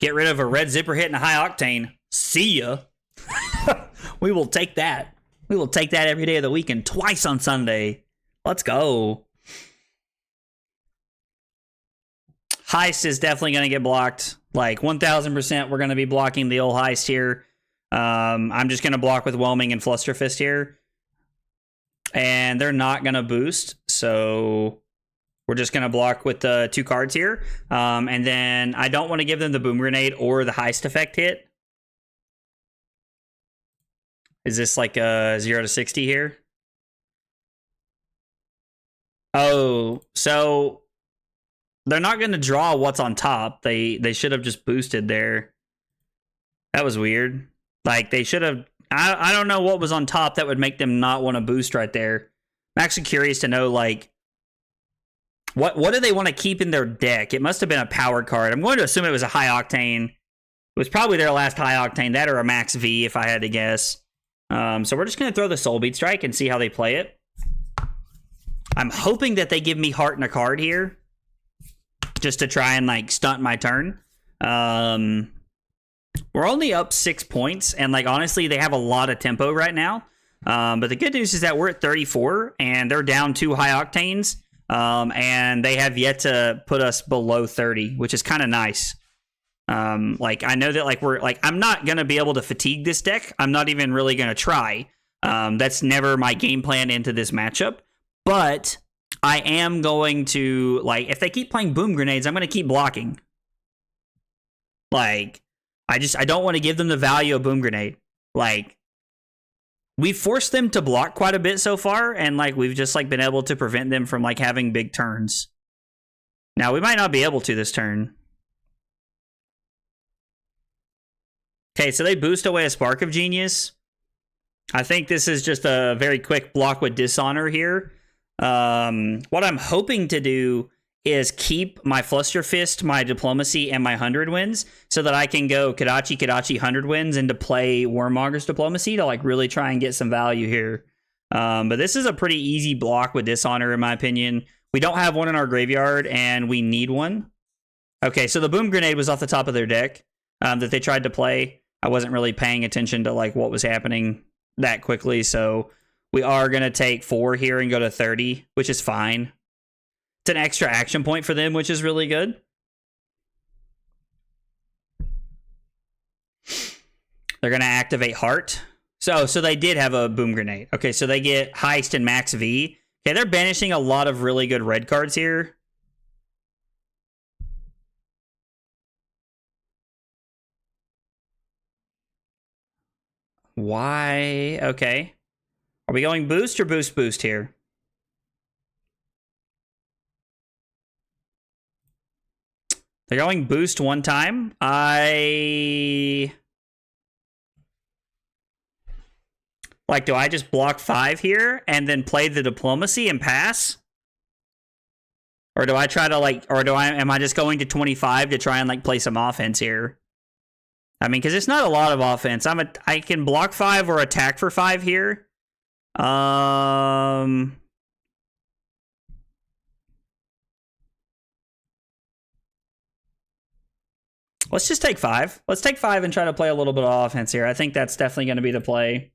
Get rid of a red zipper hit and a high octane. See ya. We will take that. We will take that every day of the week and twice on Sunday. Let's go. Heist is definitely going to get blocked. Like 1000% we're going to be blocking the old Heist here. I'm just going to block with Whelming and Flusterfist here. And they're not going to boost. So we're just going to block with the 2 cards here. And then I don't want to give them the Boom Grenade or the Heist effect hit. Is this like a 0 to 60 here? Oh, so they're not going to draw what's on top. They should have just boosted there. That was weird. Like, they should have... I don't know what was on top that would make them not want to boost right there. I'm actually curious to know, like, what do they want to keep in their deck? It must have been a power card. I'm going to assume it was a high octane. It was probably their last high octane. That or a max V, if I had to guess. So we're just going to throw the Soul Bead Strike and see how they play it. I'm hoping that they give me Heart and a card here, just to try and like stunt my turn. We're only up 6 points, and like honestly, they have a lot of tempo right now. But the good news is that we're at 34, and they're down 2 high octanes. And they have yet to put us below 30, which is kind of nice. Like, I know that, like, I'm not going to be able to fatigue this deck. I'm not even really going to try. That's never my game plan into this matchup. But I am going to, like, if they keep playing Boom Grenades, I'm going to keep blocking. Like, I don't want to give them the value of Boom Grenade. Like, we've forced them to block quite a bit so far, and like we've just like been able to prevent them from like having big turns. Now we might not be able to this turn. Okay, so they boost away a Spark of Genius. I think this is just a very quick block with Dishonor here. What I'm hoping to do is keep my Flusterfist, my Diplomacy, and my 100 wins so that I can go Kadachi 100 wins into play Wormmonger's Diplomacy to like really try and get some value here. But this is a pretty easy block with Dishonor in my opinion. We don't have one in our graveyard and we need one. Okay, so the Boom Grenade was off the top of their deck that they tried to play. I wasn't really paying attention to like what was happening that quickly, so we are going to take 4 here and go to 30, which is fine. It's an extra action point for them, which is really good. They're going to activate Heart. So they did have a Boom Grenade. Okay, so they get Heist and Max V. Okay, they're banishing a lot of really good red cards here. Why? Okay. Are we going boost or boost here? They're going boost one time. Like, do I just block 5 here and then play the Diplomacy and pass? Or do I try to like, am I just going to 25 to try and like play some offense here? I mean, because it's not a lot of offense. I can block 5 or attack for 5 here. Let's just take 5. Let's take 5 and try to play a little bit of offense here. I think that's definitely going to be the play.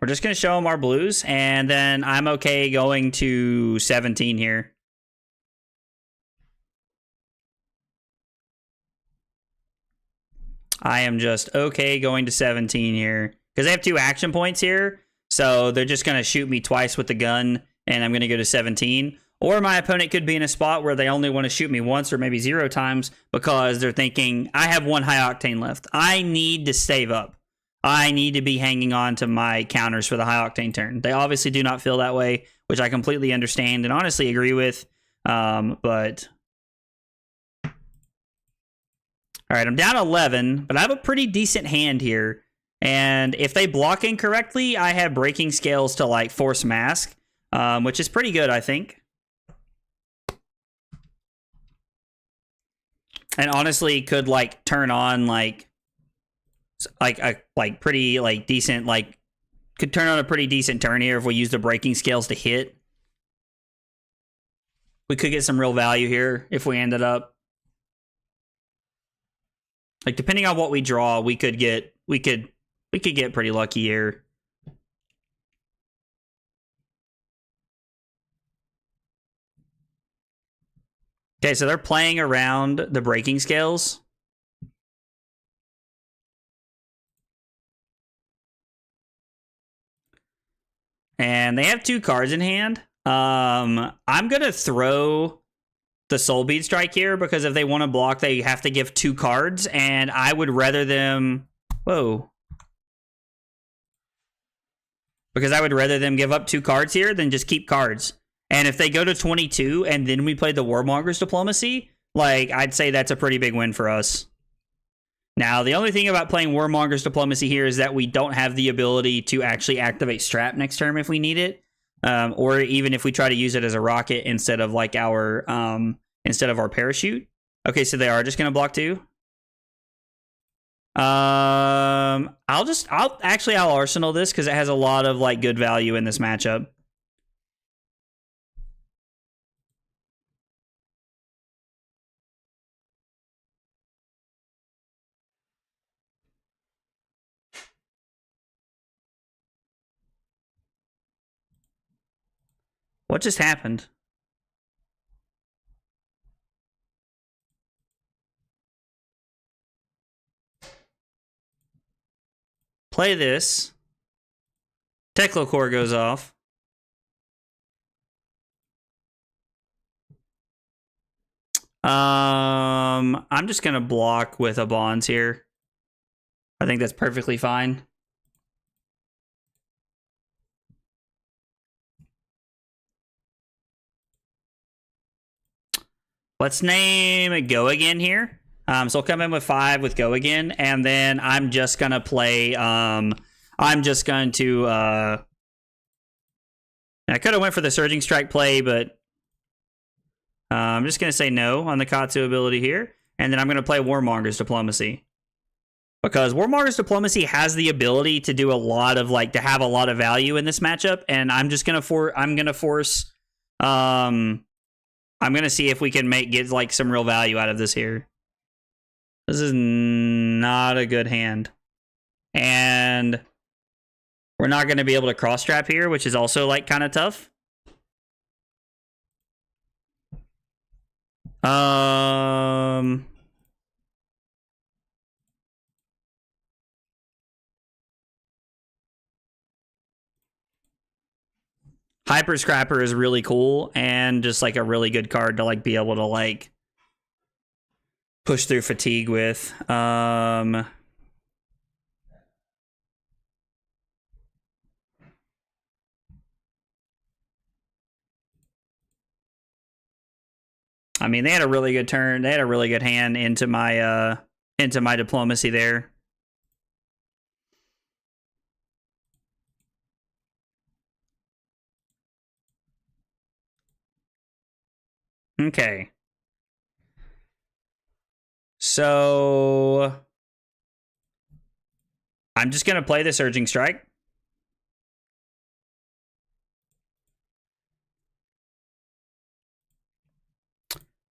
We're just going to show them our blues, and then I'm okay going to 17 here. I am just okay going to 17 here. Because they have 2 action points here, so they're just going to shoot me twice with the gun, and I'm going to go to 17. Or my opponent could be in a spot where they only want to shoot me once or maybe 0 times because they're thinking, I have 1 high octane left. I need to save up. I need to be hanging on to my counters for the high octane turn. They obviously do not feel that way, which I completely understand and honestly agree with. But all right, I'm down 11, but I have a pretty decent hand here. And if they block incorrectly, I have breaking scales to like force mask, which is pretty good, I think. And honestly, could like turn on like pretty like decent, like could turn on a pretty decent turn here if we use the breaking scales to hit. We could get some real value here if we ended up like, depending on what we draw, we could get pretty lucky here. Okay, so they're playing around the breaking scales. And they have 2 cards in hand. I'm going to throw the Soul Bead Strike here because if they want to block, they have to give 2 cards. And I would rather them... Whoa. Because I would rather them give up 2 cards here than just keep cards. And if they go to 22 and then we play the Warmonger's Diplomacy, like, I'd say that's a pretty big win for us. Now, the only thing about playing Warmonger's Diplomacy here is that we don't have the ability to actually activate Strap next turn if we need it. Or even if we try to use it as a rocket instead of like our parachute. Okay, so they are just going to block 2. I'll Arsenal this because it has a lot of like good value in this matchup. What just happened? Play this. Teclocore goes off. I'm just going to block with a Bonds here. I think that's perfectly fine. Let's name it Go Again here. So I'll come in with 5 with Go Again, and then I'm just gonna play. I could have went for the Surging Strike play, but I'm just gonna say no on the Katsu ability here, and then I'm gonna play Warmonger's Diplomacy because Warmonger's Diplomacy has the ability to do a lot of to have a lot of value in this matchup, and I'm just gonna force. I'm going to see if we can get like some real value out of this here. This is not a good hand. And we're not going to be able to cross trap here, which is also like kind of tough. Hyper Scrapper is really cool and just like a really good card to like be able to like push through fatigue with. I mean, they had a really good turn. They had a really good hand into my into my diplomacy there. Okay. So I'm just going to play the Surging Strike.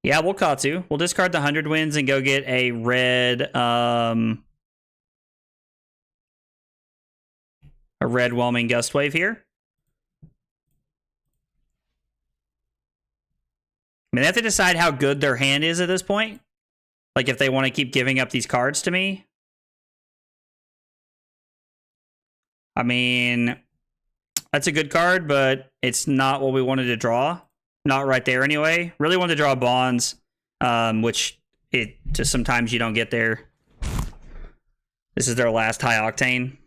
Yeah, we'll Katsu. We'll discard the 100 Winds and go get a red Whelming Gust Wave here. I mean, they have to decide how good their hand is at this point. Like, if they want to keep giving up these cards to me. I mean, that's a good card, but it's not what we wanted to draw. Not right there anyway. Really wanted to draw Bonds, which it just sometimes you don't get there. This is their last high octane.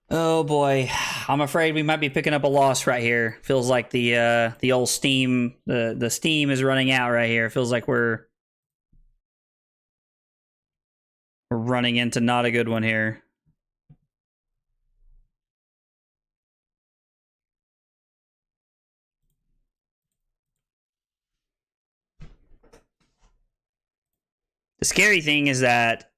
Oh boy, I'm afraid we might be picking up a loss right here. Feels like the old steam, the steam is running out right here. Feels like we're running into not a good one here. The scary thing is that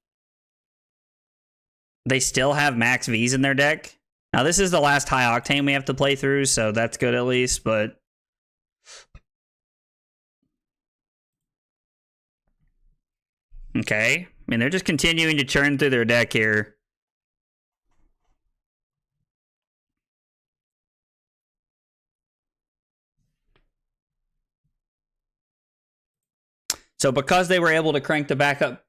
they still have max Vs in their deck. Now, this is the last high octane we have to play through, so that's good at least, but okay. I mean, they're just continuing to churn through their deck here. So because they were able to crank the backup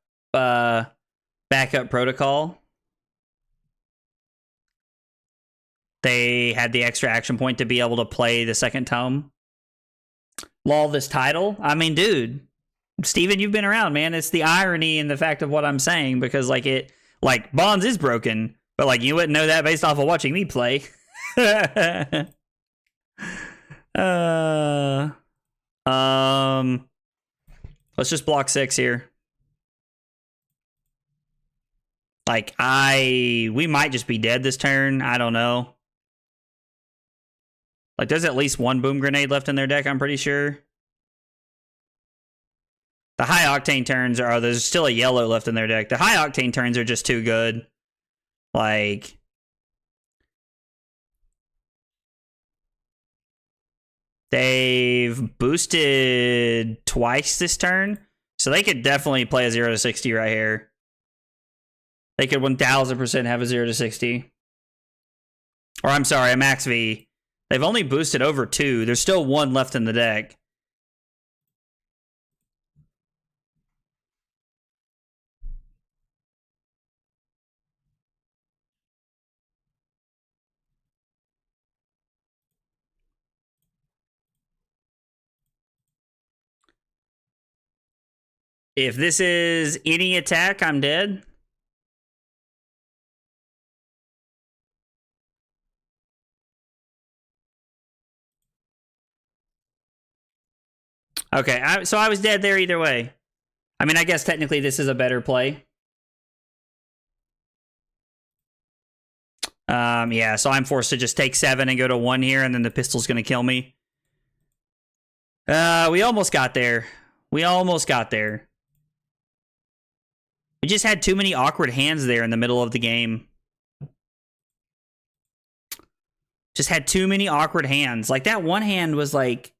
protocol, they had the extra action point to be able to play the second tome. Lull this title. I mean, dude, Steven, you've been around, man. It's the irony in the fact of what I'm saying, because like Bonds is broken, but like you wouldn't know that based off of watching me play. Let's just block 6 here. Like, we might just be dead this turn. I don't know. Like, there's at least one Boom Grenade left in their deck, I'm pretty sure. The high octane turns there's still a yellow left in their deck. The high octane turns are just too good. Like, they've boosted twice this turn, so they could definitely play a 0 to 60 right here. They could 1000% have a 0 to 60. Or I'm sorry, a max V. They've only boosted over 2. There's still 1 left in the deck. If this is any attack, I'm dead. Okay, so I was dead there either way. I mean, I guess technically this is a better play. Yeah, so I'm forced to just take 7 and go to 1 here, and then the pistol's going to kill me. We almost got there. We almost got there. We just had too many awkward hands there in the middle of the game. Just had too many awkward hands. Like, that one hand was like,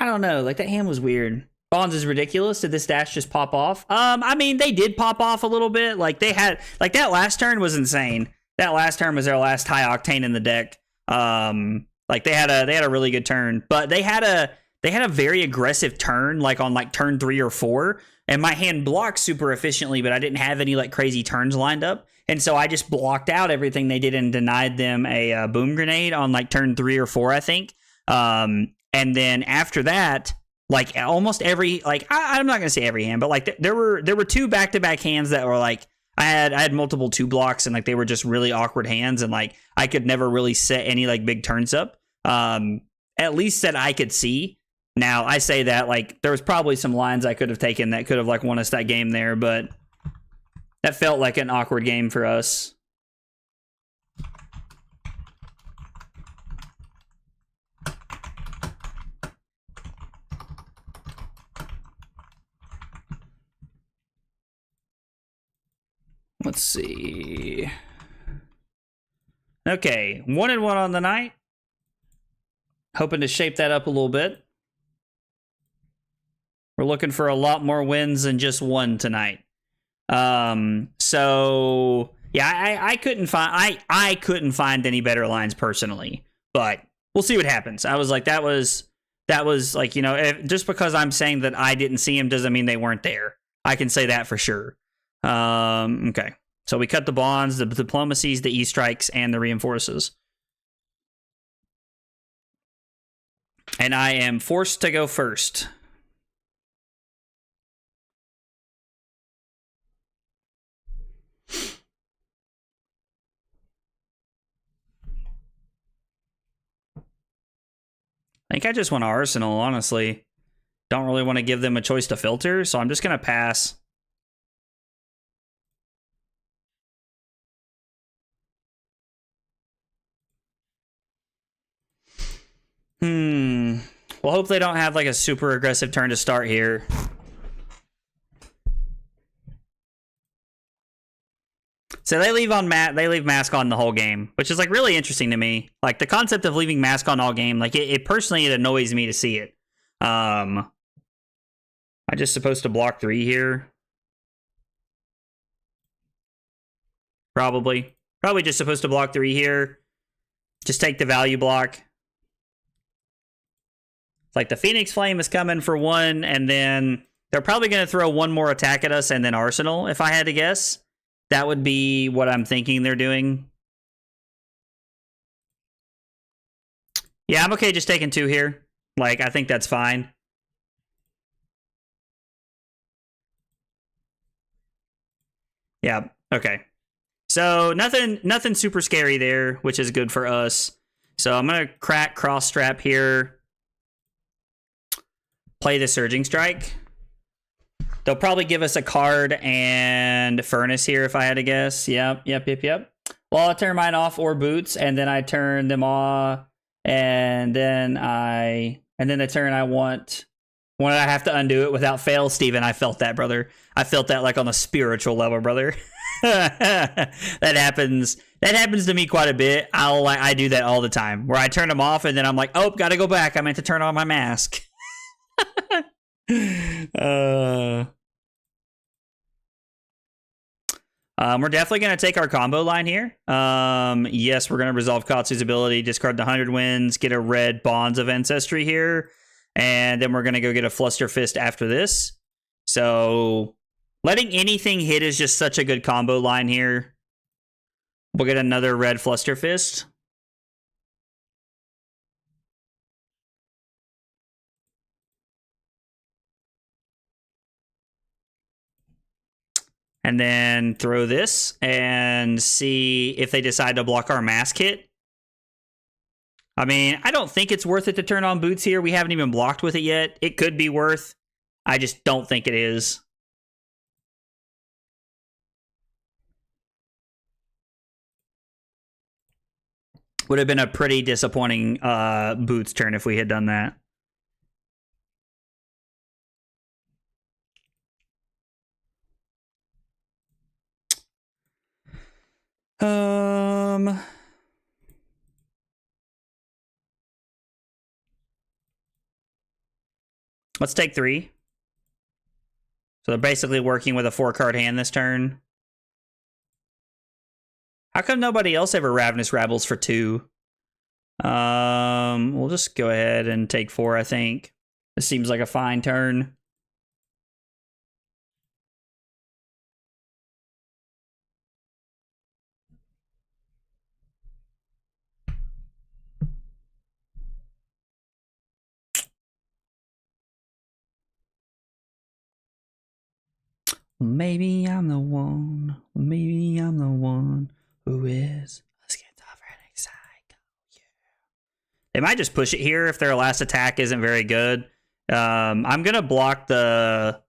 I don't know. Like, that hand was weird. Bonds is ridiculous. Did this dash just pop off? I mean, they did pop off a little bit. Like, they had, like, that last turn was insane. That last turn was their last high octane in the deck. Like, they had a really good turn, but they had a very aggressive turn, like on like turn 3 or 4. And my hand blocked super efficiently, but I didn't have any like crazy turns lined up. And so I just blocked out everything they did and denied them a boom grenade on like turn 3 or 4, I think. And then after that, like almost every, like I'm not gonna say every hand, but like there were 2 back-to-back hands that were like I had multiple 2 blocks, and like they were just really awkward hands, and like I could never really set any like big turns up. at least that I could see. Now, I say that, like, there was probably some lines I could have taken that could have, like, won us that game there, but that felt like an awkward game for us. Let's see. Okay, 1-1 on the night. Hoping to shape that up a little bit. We're looking for a lot more wins than just one tonight. So yeah, I couldn't find I couldn't find any better lines personally, but we'll see what happens. I was like, that was like, you know, just because I'm saying that I didn't see him doesn't mean they weren't there. I can say that for sure. Okay. So we cut the bonds, the diplomacies, the E-strikes, and the reinforces. And I am forced to go first. I think I just want to Arsenal, honestly. Don't really want to give them a choice to filter, so I'm just going to pass. Well, hope they don't have like a super aggressive turn to start here. So they leave mask on the whole game, which is like really interesting to me. Like the concept of leaving mask on all game, like it personally, it annoys me to see it. I just supposed to block 3 here. Probably just supposed to block 3 here. Just take the value block. Like the Phoenix Flame is coming for 1, and then they're probably going to throw 1 more attack at us and then Arsenal, if I had to guess. That would be what I'm thinking they're doing. Yeah, I'm okay just taking 2 here. Like, I think that's fine. Yeah, okay. So nothing super scary there, which is good for us. So I'm going to crack cross strap here. Play the Surging Strike. They'll probably give us a card and Furnace here if I had to guess. Yep. Well, I'll turn mine off or Boots, and then I turn them off, and then the turn I want, when I have to undo it without fail. Steven, I felt that, brother. I felt that like on a spiritual level, brother. That happens to me quite a bit. I do that all the time, where I turn them off and then I'm like, oh, gotta go back. I meant to turn on my mask. We're definitely going to take our combo line here. Yes, we're going to resolve Katsu's ability, discard the 100 wins, get a red Bonds of Ancestry here, and then we're going to go get a Fluster Fist after this. So letting anything hit is just such a good combo line here. We'll get another red Fluster Fist. And then throw this and see if they decide to block our mask hit. I mean, I don't think it's worth it to turn on Boots here. We haven't even blocked with it yet. It could be worth. I just don't think it is. Would have been a pretty disappointing Boots turn if we had done that. Let's take 3. So they're basically working with a 4-card hand this turn. How come nobody else ever Ravenous Rabbles for 2? We'll just go ahead and take 4, I think. This seems like a fine turn. Maybe I'm the one. Maybe I'm the one who is a schizophrenic psycho. Yeah. They might just push it here if their last attack isn't very good. I'm gonna block the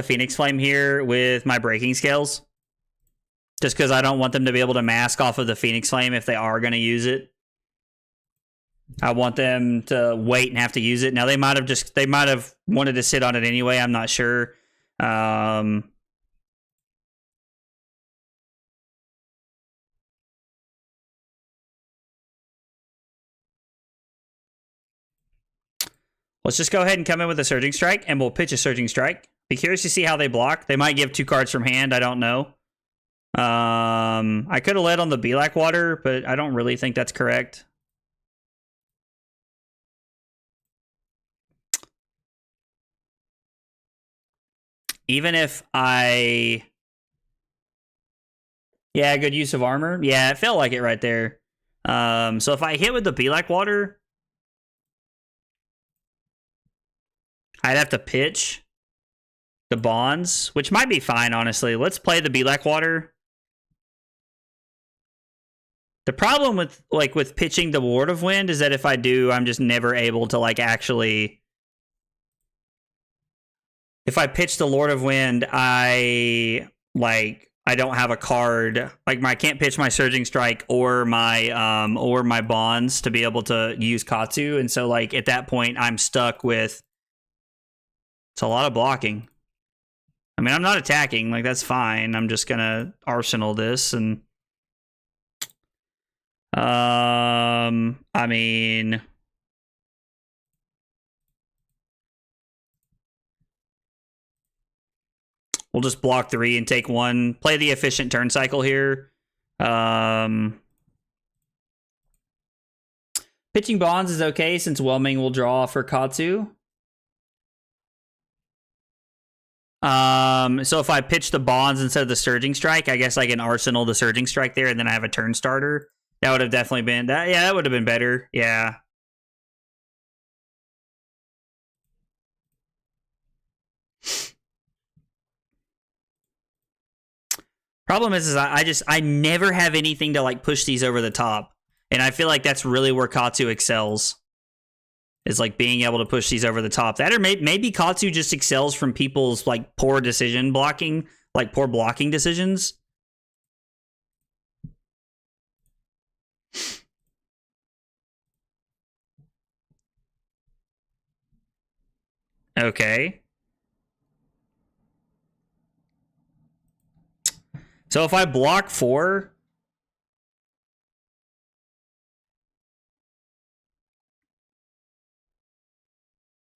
Phoenix Flame here with my Breaking Scales. Just because I don't want them to be able to mask off of the Phoenix Flame if they are going to use it. I want them to wait and have to use it. Now they might have wanted to sit on it anyway. I'm not sure. Let's just go ahead and come in with a Surging Strike, and we'll pitch a Surging Strike. Be curious to see how they block. They might give 2 cards from hand. I don't know. I could have led on the Blackwater, but I don't really think that's correct. Even if I... Yeah, good use of armor. Yeah, it felt like it right there. So if I hit with the Blackwater, I'd have to pitch the Bonds, which might be fine, honestly. Let's play the Blackwater. The problem with pitching the Ward of Wind is that if I do, I'm just never able to actually... If I pitch the Lord of Wind, I don't have a card. I can't pitch my Surging Strike or my Bonds to be able to use Katsu, and so at that point I'm stuck with... It's a lot of blocking. I mean, I'm not attacking. That's fine. I'm just gonna Arsenal this and... I mean... We'll just block 3 and take 1. Play the efficient turn cycle here. Pitching Bonds is okay since Whelming will draw for Katsu. So if I pitch the Bonds instead of the Surging Strike, I guess I can Arsenal the Surging Strike there, and then I have a turn starter. That would have definitely been... that would have been better. Yeah. Problem is I never have anything to push these over the top. And I feel like that's really where Katsu excels. Is being able to push these over the top. That or maybe Katsu just excels from people's poor decision blocking, poor blocking decisions. Okay. So if I block 4,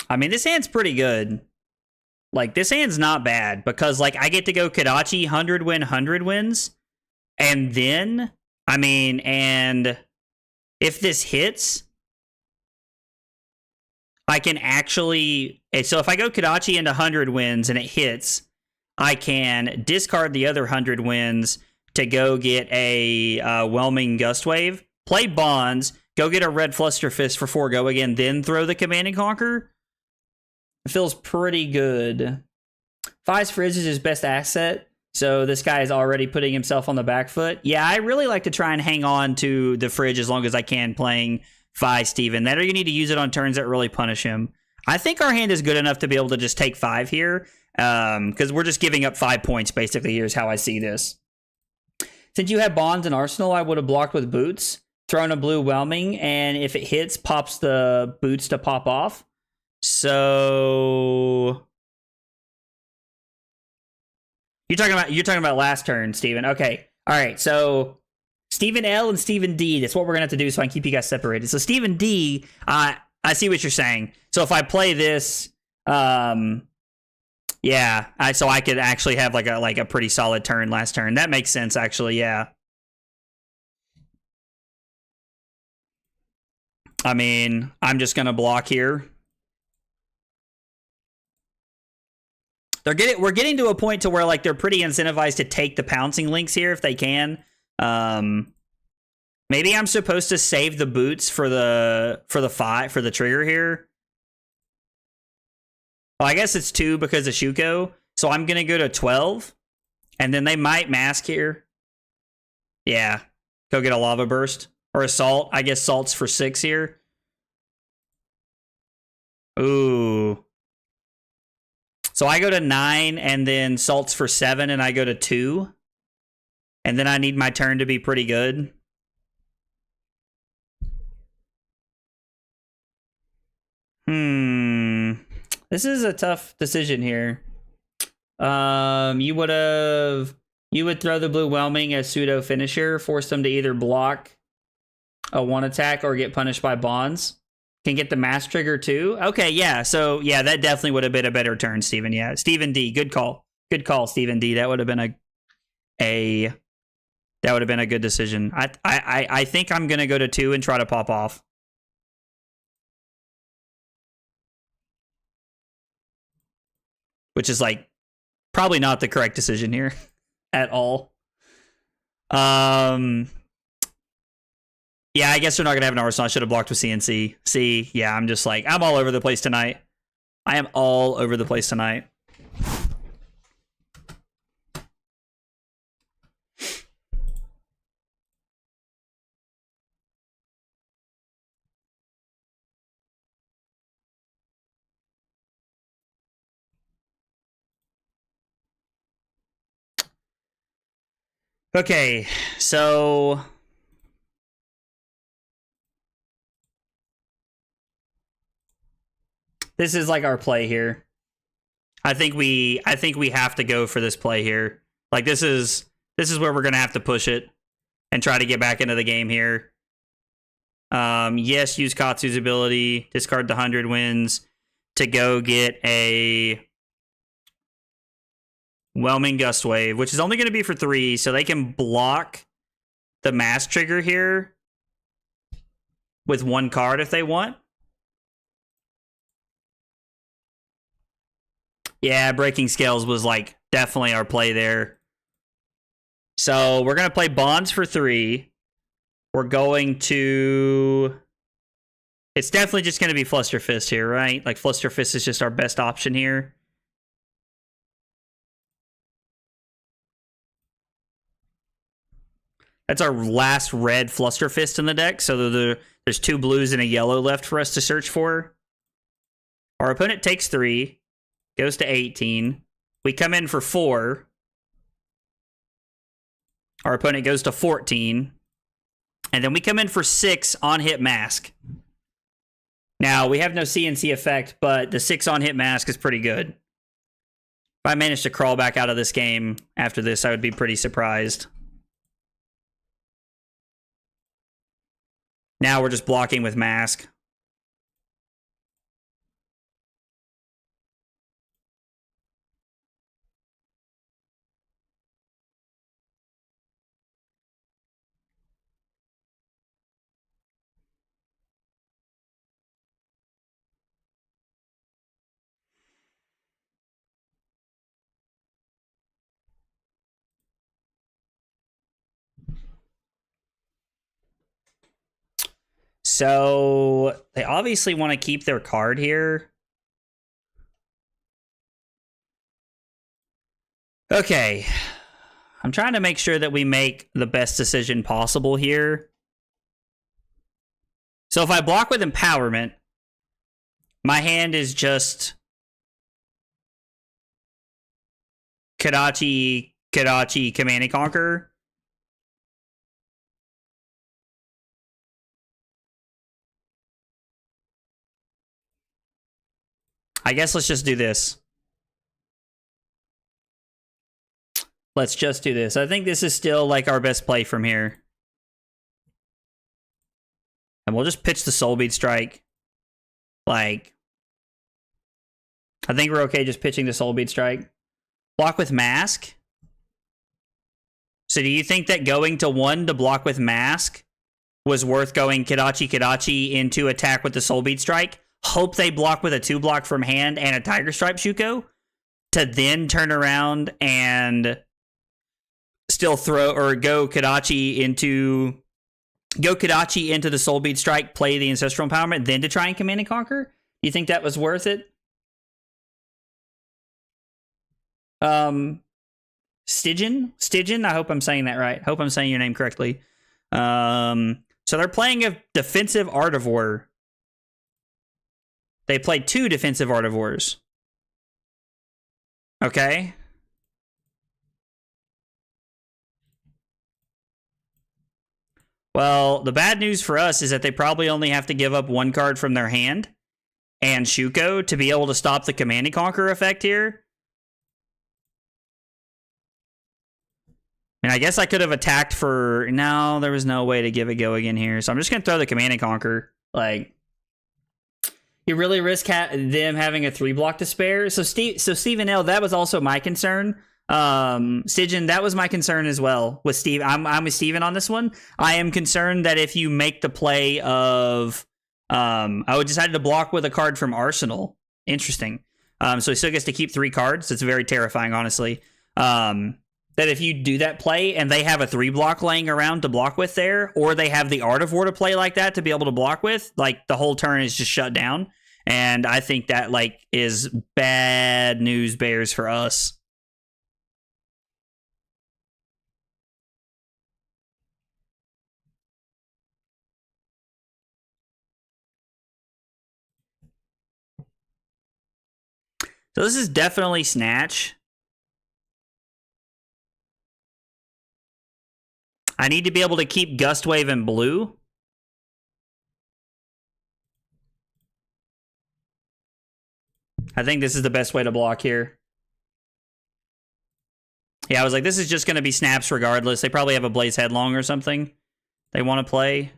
I mean, this hand's pretty good. This hand's not bad because I get to go Kodachi 100 win, 100 wins. And then, I mean, and if this hits, I can actually... So if I go Kodachi into 100 wins and it hits, I can discard the other 100 wins to go get a Whelming Gust Wave, play Bonds, go get a Red Fluster Fist for 4 go again, then throw the Command and Conquer. It feels pretty good. Fi's Frizz is his best asset, so this guy is already putting himself on the back foot. Yeah, I really like to try and hang on to the Fridge as long as I can playing Fi Steven. That or you need to use it on turns that really punish him. I think our hand is good enough to be able to just take 5 here. Because we're just giving up 5 points, basically. Here's how I see this. Since you have Bonds and Arsenal, I would have blocked with Boots, thrown a blue Whelming, and if it hits, pops the Boots to pop off. So... You're talking about last turn, Steven. Okay. Alright, so Stephen L and Stephen D, that's what we're gonna have to do so I can keep you guys separated. So Stephen D, I see what you're saying. So if I play this, yeah, so I could actually have a pretty solid turn last turn. That makes sense, actually, yeah. I mean, I'm just going to block here. We're getting to a point to where they're pretty incentivized to take the pouncing links here if they can. Maybe I'm supposed to save the Boots for the trigger here. Well, I guess it's 2 because of Shuko. So I'm going to go to 12. And then they might mask here. Yeah. Go get a Lava Burst. Or assault. I guess salt's for 6 here. Ooh. So I go to 9, and then salt's for 7, and I go to 2. And then I need my turn to be pretty good. This is a tough decision here. You would throw the blue whelming as pseudo finisher, force them to either block a 1 attack or get punished by bonds. Can get the mass trigger too. Okay, yeah. So yeah, that definitely would have been a better turn, Steven. Yeah, Steven D. Good call. Good call, Steven D. That would have been a good decision. I think I'm gonna go to 2 and try to pop off. Which is like probably not the correct decision here at all. Yeah, I guess they're not gonna have an arsenal. I should have blocked with CNC. See, yeah, I'm just like, I'm all over the place tonight. I am all over the place tonight. Okay, so this is like our play here. I think we have to go for this play here. Like this is where we're gonna have to push it and try to get back into the game here. Yes, use Katsu's ability, discard the 100 wins to go get a Whelming Gust Wave, which is only going to be for 3, so they can block the mass trigger here with 1 card if they want. Yeah, Breaking Scales was like definitely our play there. So we're going to play Bonds for 3. We're going to... It's definitely just going to be Fluster Fist here, right? Like Fluster Fist is just our best option here. That's our last red Fluster Fist in the deck, so there's 2 blues and a yellow left for us to search for. Our opponent takes 3, goes to 18. We come in for 4. Our opponent goes to 14. And then we come in for 6 on hit mask. Now, we have no CNC effect, but the 6 on hit mask is pretty good. If I manage to crawl back out of this game after this, I would be pretty surprised. Now we're just blocking with mask. So they obviously want to keep their card here. Okay. I'm trying to make sure that we make the best decision possible here. So if I block with Empowerment, my hand is just Kadachi, Command and Conquer. I guess let's just do this. Let's just do this. I think this is still like our best play from here. And we'll just pitch the Soul Bead Strike. Like, I think we're okay just pitching the Soul Bead Strike. Block with Mask. So do you think that going to 1 to block with Mask was worth going Kadachi into attack with the Soul Bead Strike? Hope they block with a 2-block from hand and a Tiger Stripe Shuko to then turn around and still throw or go Kadachi into the Soul Bead Strike, play the Ancestral Empowerment, then to try and Command and Conquer? You think that was worth it? Stygian, I hope I'm saying that right. Hope I'm saying your name correctly. So they're playing a defensive Artivore. They played 2 defensive Artivores. Okay. Well, the bad news for us is that they probably only have to give up 1 card from their hand and Shuko to be able to stop the Command and Conquer effect here. And I guess I could have attacked for... No, there was no way to give it go again here. So I'm just going to throw the Command and Conquer. Like, you really risk them having a 3-block to spare. So Stephen L., that was also my concern. Sigyn, that was my concern as well with Steve. I'm with Steven on this one. I am concerned that if you make the play of I would decided to block with a card from Arsenal. Interesting. So he still gets to keep 3 cards. It's very terrifying, honestly. That if you do that play and they have a 3-block laying around to block with there, or they have the Artivore to play like that to be able to block with, like the whole turn is just shut down. And I think that like is bad news bears for us. So this is definitely Snatch. I need to be able to keep Gust Wave in blue. I think this is the best way to block here. Yeah, I was like, this is just going to be snaps regardless. They probably have a Blaze Headlong or something they want to play.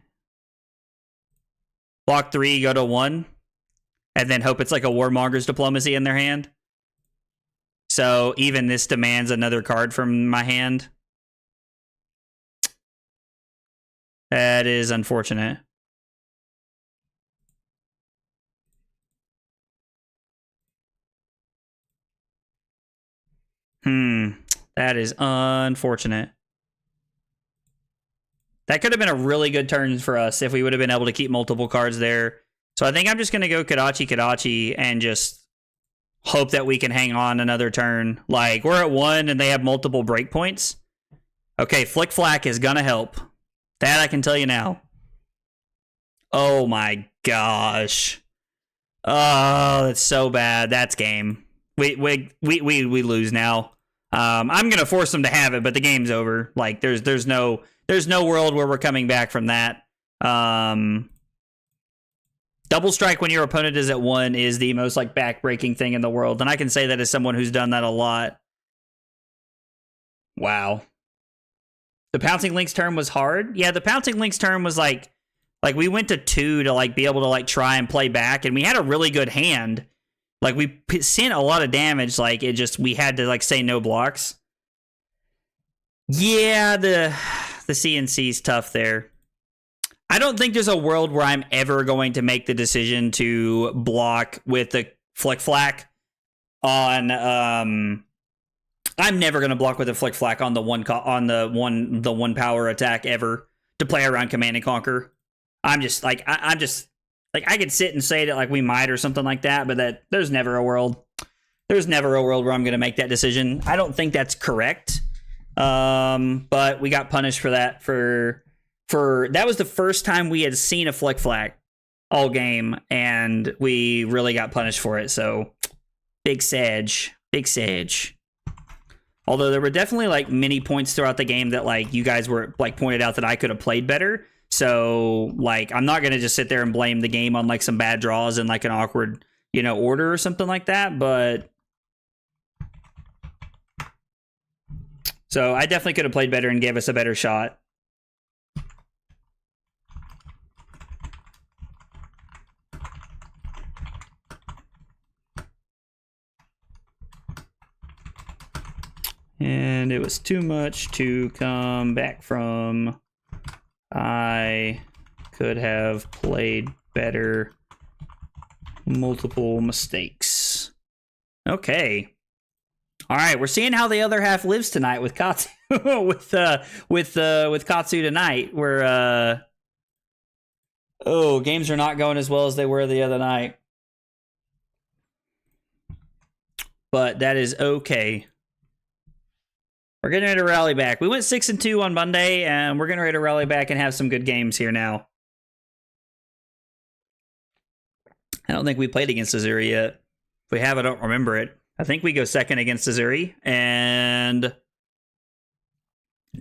Block 3, go to 1. And then hope it's like a Warmonger's Diplomacy in their hand. So even this demands another card from my hand. That is unfortunate. That is unfortunate. That could have been a really good turn for us if we would have been able to keep multiple cards there. So I think I'm just going to go Kadachi and just hope that we can hang on another turn. Like, we're at 1 and they have multiple breakpoints. Okay, Flick Flack is going to help. That I can tell you now. Oh my gosh. Oh, that's so bad. That's game. We lose now. I'm gonna force them to have it, but the game's over. Like there's no world where we're coming back from that. Double strike when your opponent is at 1 is the most like back-breaking thing in the world, and I can say that as someone who's done that a lot. Wow. The Pouncing Link's turn was hard. Yeah, the Pouncing Link's turn was like we went to 2 to like be able to like try and play back, and we had a really good hand. Like we sent a lot of damage. Like it just we had to like say no blocks. Yeah, the CNC's tough there. I don't think there's a world where I'm ever going to make the decision to block with the Flick Flack on. I'm never going to block with a Flick Flack on the one power attack ever to play around Command and Conquer. I'm just like I could sit and say that like we might or something like that, but that there's never a world where I'm going to make that decision. I don't think that's correct. But we got punished for that for that was the first time we had seen a Flick Flack all game, and we really got punished for it. So big Sage. Although there were definitely like many points throughout the game that like you guys were like pointed out that I could have played better. So like I'm not gonna just sit there and blame the game on like some bad draws and like an awkward, order or something like that. But so I definitely could have played better and gave us a better shot. And it was too much to come back from. I could have played better. Multiple mistakes. Okay. All right, we're seeing how the other half lives tonight with Katsu. with Katsu tonight. We're games are not going as well as they were the other night. But that is okay. We're getting ready to rally back. We went 6-2 on Monday, and we're getting ready to rally back and have some good games here now. I don't think we played against Azuri yet. If we have, I don't remember it. I think we go second against Azuri, and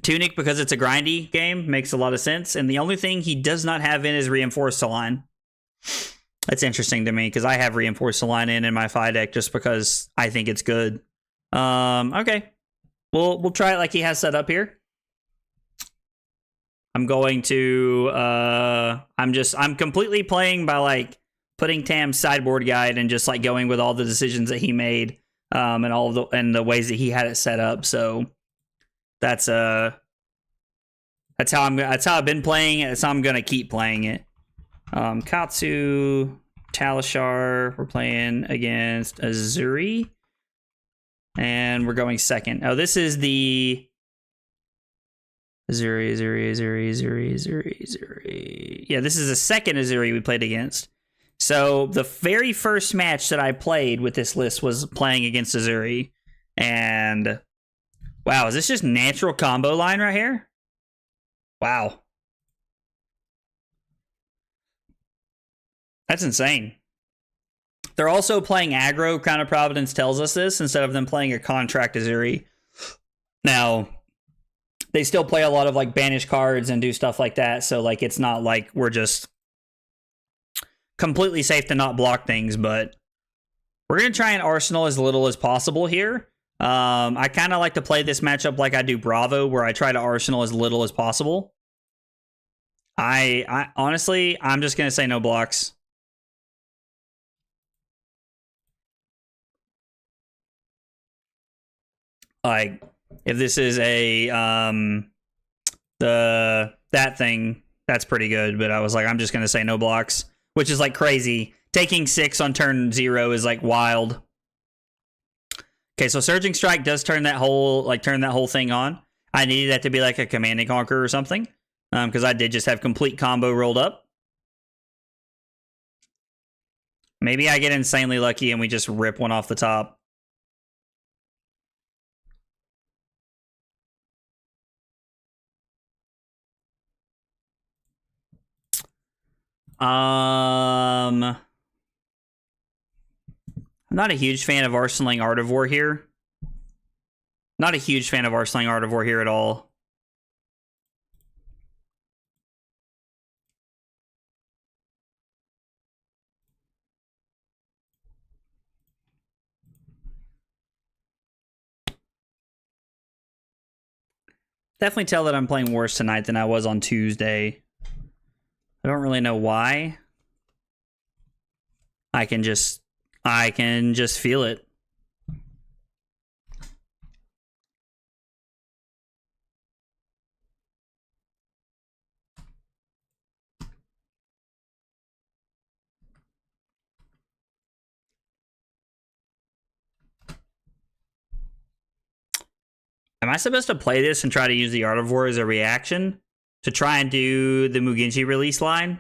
Tunic, because it's a grindy game, makes a lot of sense. And the only thing he does not have in is Reinforced Saline. That's interesting to me, because I have Reinforced Saline in my Fi deck just because I think it's good. Okay. We'll try it like he has set up here. I'm going to I'm completely playing by like putting Tam's sideboard guide and just like going with all the decisions that he made, and all of the ways that he had it set up. So that's how I've been playing it. That's how I'm gonna keep playing it. Katsu, Talishar, we're playing against Azuri. And we're going second. Oh, this is the Azuri. Yeah, this is the second Azuri we played against. So the very first match that I played with this list was playing against Azuri. And wow, is this just natural combo line right here? Wow. That's insane. They're also playing aggro. Crown of Providence tells us this instead of them playing a contract Azuri. Now, they still play a lot of like banish cards and do stuff like that. So like it's not like we're just completely safe to not block things, but we're gonna try and arsenal as little as possible here. I kind of like to play this matchup like I do Bravo, where I try to arsenal as little as possible. I honestly, I'm just gonna say no blocks. Like, if this is a that thing, that's pretty good. But I was like, I'm just gonna say no blocks, which is like crazy. Taking 6 on turn 0 is like wild. Okay, so Surging Strike does turn that whole thing on. I needed that to be like a Command and Conquer or something, because I did just have complete combo rolled up. Maybe I get insanely lucky and we just rip one off the top. I'm not a huge fan of arsenaling Artivore here. Not a huge fan of arsenaling Artivore here at all. Definitely tell that I'm playing worse tonight than I was on Tuesday. I don't really know why. I can just feel it. Am I supposed to play this and try to use the Artivore as a reaction to try and do the Mugenji release line?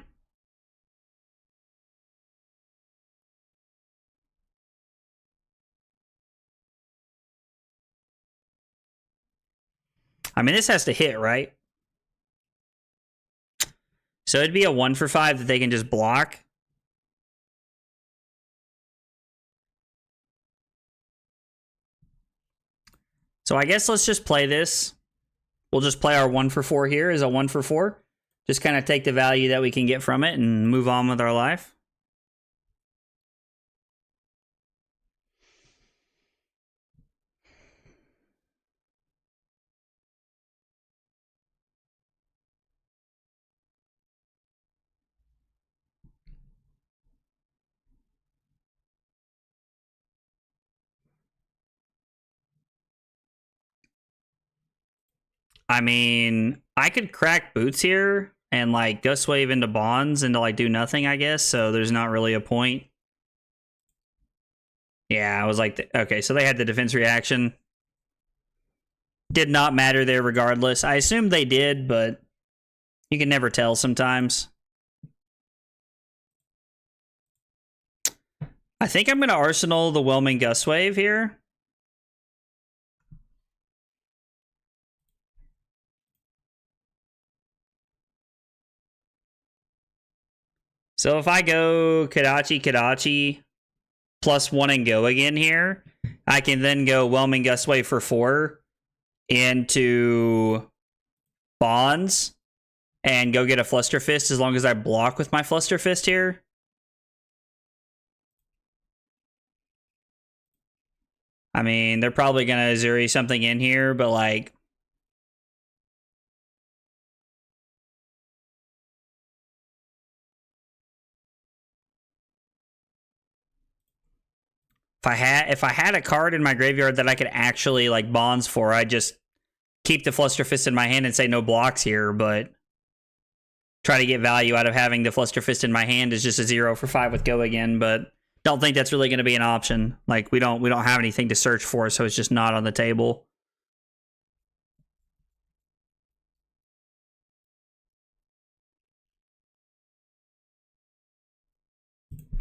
I mean, this has to hit, right? So it'd be a 1-for-5 that they can just block. So I guess let's just play this. We'll just play our 1-for-4 here as a 1-for-4. Just kind of take the value that we can get from it and move on with our life. I mean, I could crack boots here and like Gust Wave into bonds and to like do nothing, I guess. So there's not really a point. Yeah, I was like, okay, so they had the defense reaction. Did not matter there regardless. I assumed they did, but you can never tell sometimes. I think I'm going to arsenal the Whelming Gust Wave here. So if I go Kadachi, +1 and go again here, I can then go Whelming Gustwave for 4 into Bonds and go get a Fluster Fist as long as I block with my Fluster Fist here. I mean, they're probably going to Azuri something in here, but like... If I had a card in my graveyard that I could actually like Bonds for, I'd just keep the Fluster Fist in my hand and say no blocks here, but try to get value out of having the Fluster Fist in my hand is just a 0 for 5 with go again, but don't think that's really going to be an option. Like we don't have anything to search for, so it's just not on the table.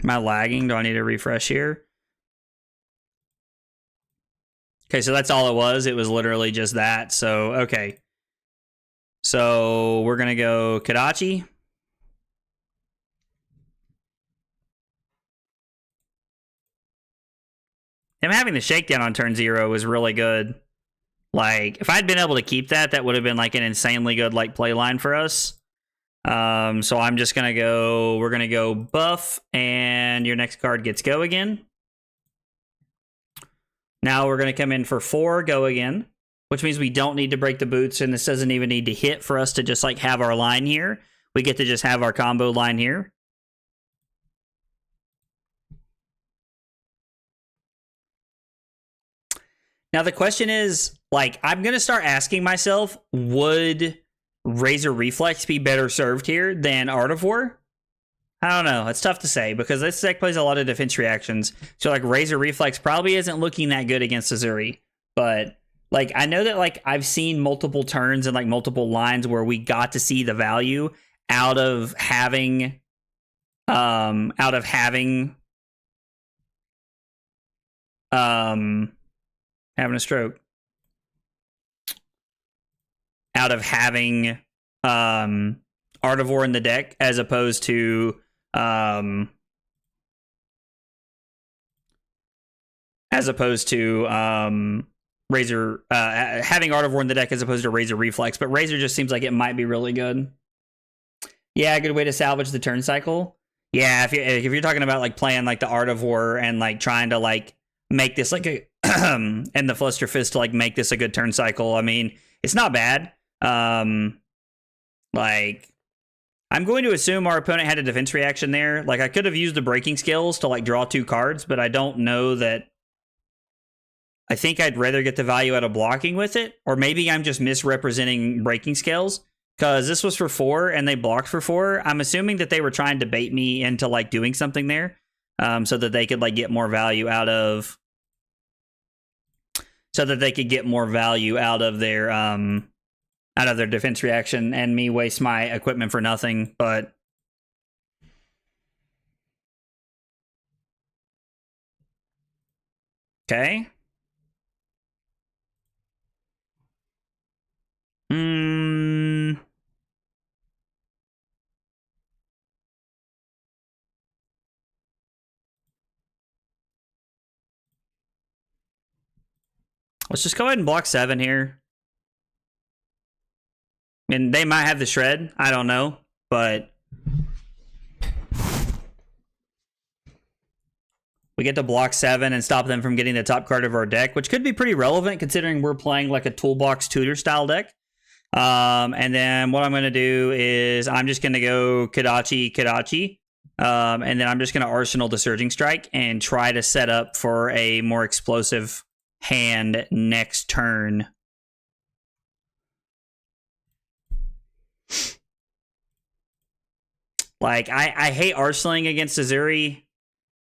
Am I lagging? Do I need to refresh here? Okay, so that's all it was. It was literally just that. So, okay. So, we're going to go Kadachi. Him having the shakedown on turn 0 was really good. Like, if I'd been able to keep that, that would have been like an insanely good like play line for us. So I'm just going to go, we're going to go buff, and your next card gets go again. Now we're going to come in for 4, go again, which means we don't need to break the boots, and this doesn't even need to hit for us to just like have our line here. We get to just have our combo line here. Now the question is, like, I'm going to start asking myself, would Razor Reflex be better served here than Art of War? I don't know. It's tough to say because this deck plays a lot of defense reactions. So like Razor Reflex probably isn't looking that good against Azuri. But like I know that like I've seen multiple turns and like multiple lines where we got to see the value out of having having a stroke. Out of having Art of War in the deck as opposed to Razor having Art of War in the deck as opposed to Razor Reflex, but Razor just seems like it might be really good. Yeah, a good way to salvage the turn cycle. Yeah, if you're talking about like playing like the Art of War and like trying to like make this like a and the Fluster Fist to like make this a good turn cycle, I mean, it's not bad. Like I'm going to assume our opponent had a defense reaction there. Like I could have used the breaking skills to like draw 2 cards, but I don't know that. I think I'd rather get the value out of blocking with it, or maybe I'm just misrepresenting breaking skills because this was for 4 and they blocked for 4. I'm assuming that they were trying to bait me into like doing something there, so that they could like get more value out of, their defense reaction and me waste my equipment for nothing, but okay. Let's just go ahead and block 7 here. And they might have the shred. I don't know. But we get to block 7 and stop them from getting the top card of our deck, which could be pretty relevant considering we're playing like a toolbox tutor style deck. And then what I'm going to do is I'm just going to go Kadachi. And then I'm just going to Arsenal the Surging Strike and try to set up for a more explosive hand next turn. Like, I hate arsenaling against Azuri,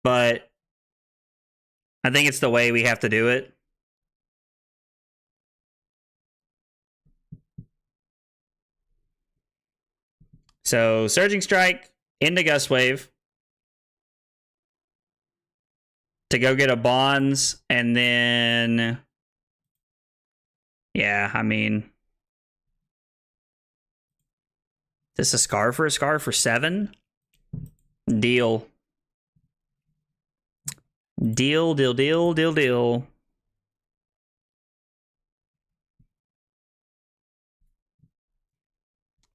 but I think it's the way we have to do it. So, Surging Strike into Gustwave to go get a Bonds, and then... Yeah, I mean... Is this a Scar for 7? Deal. Deal, deal, deal, deal, deal.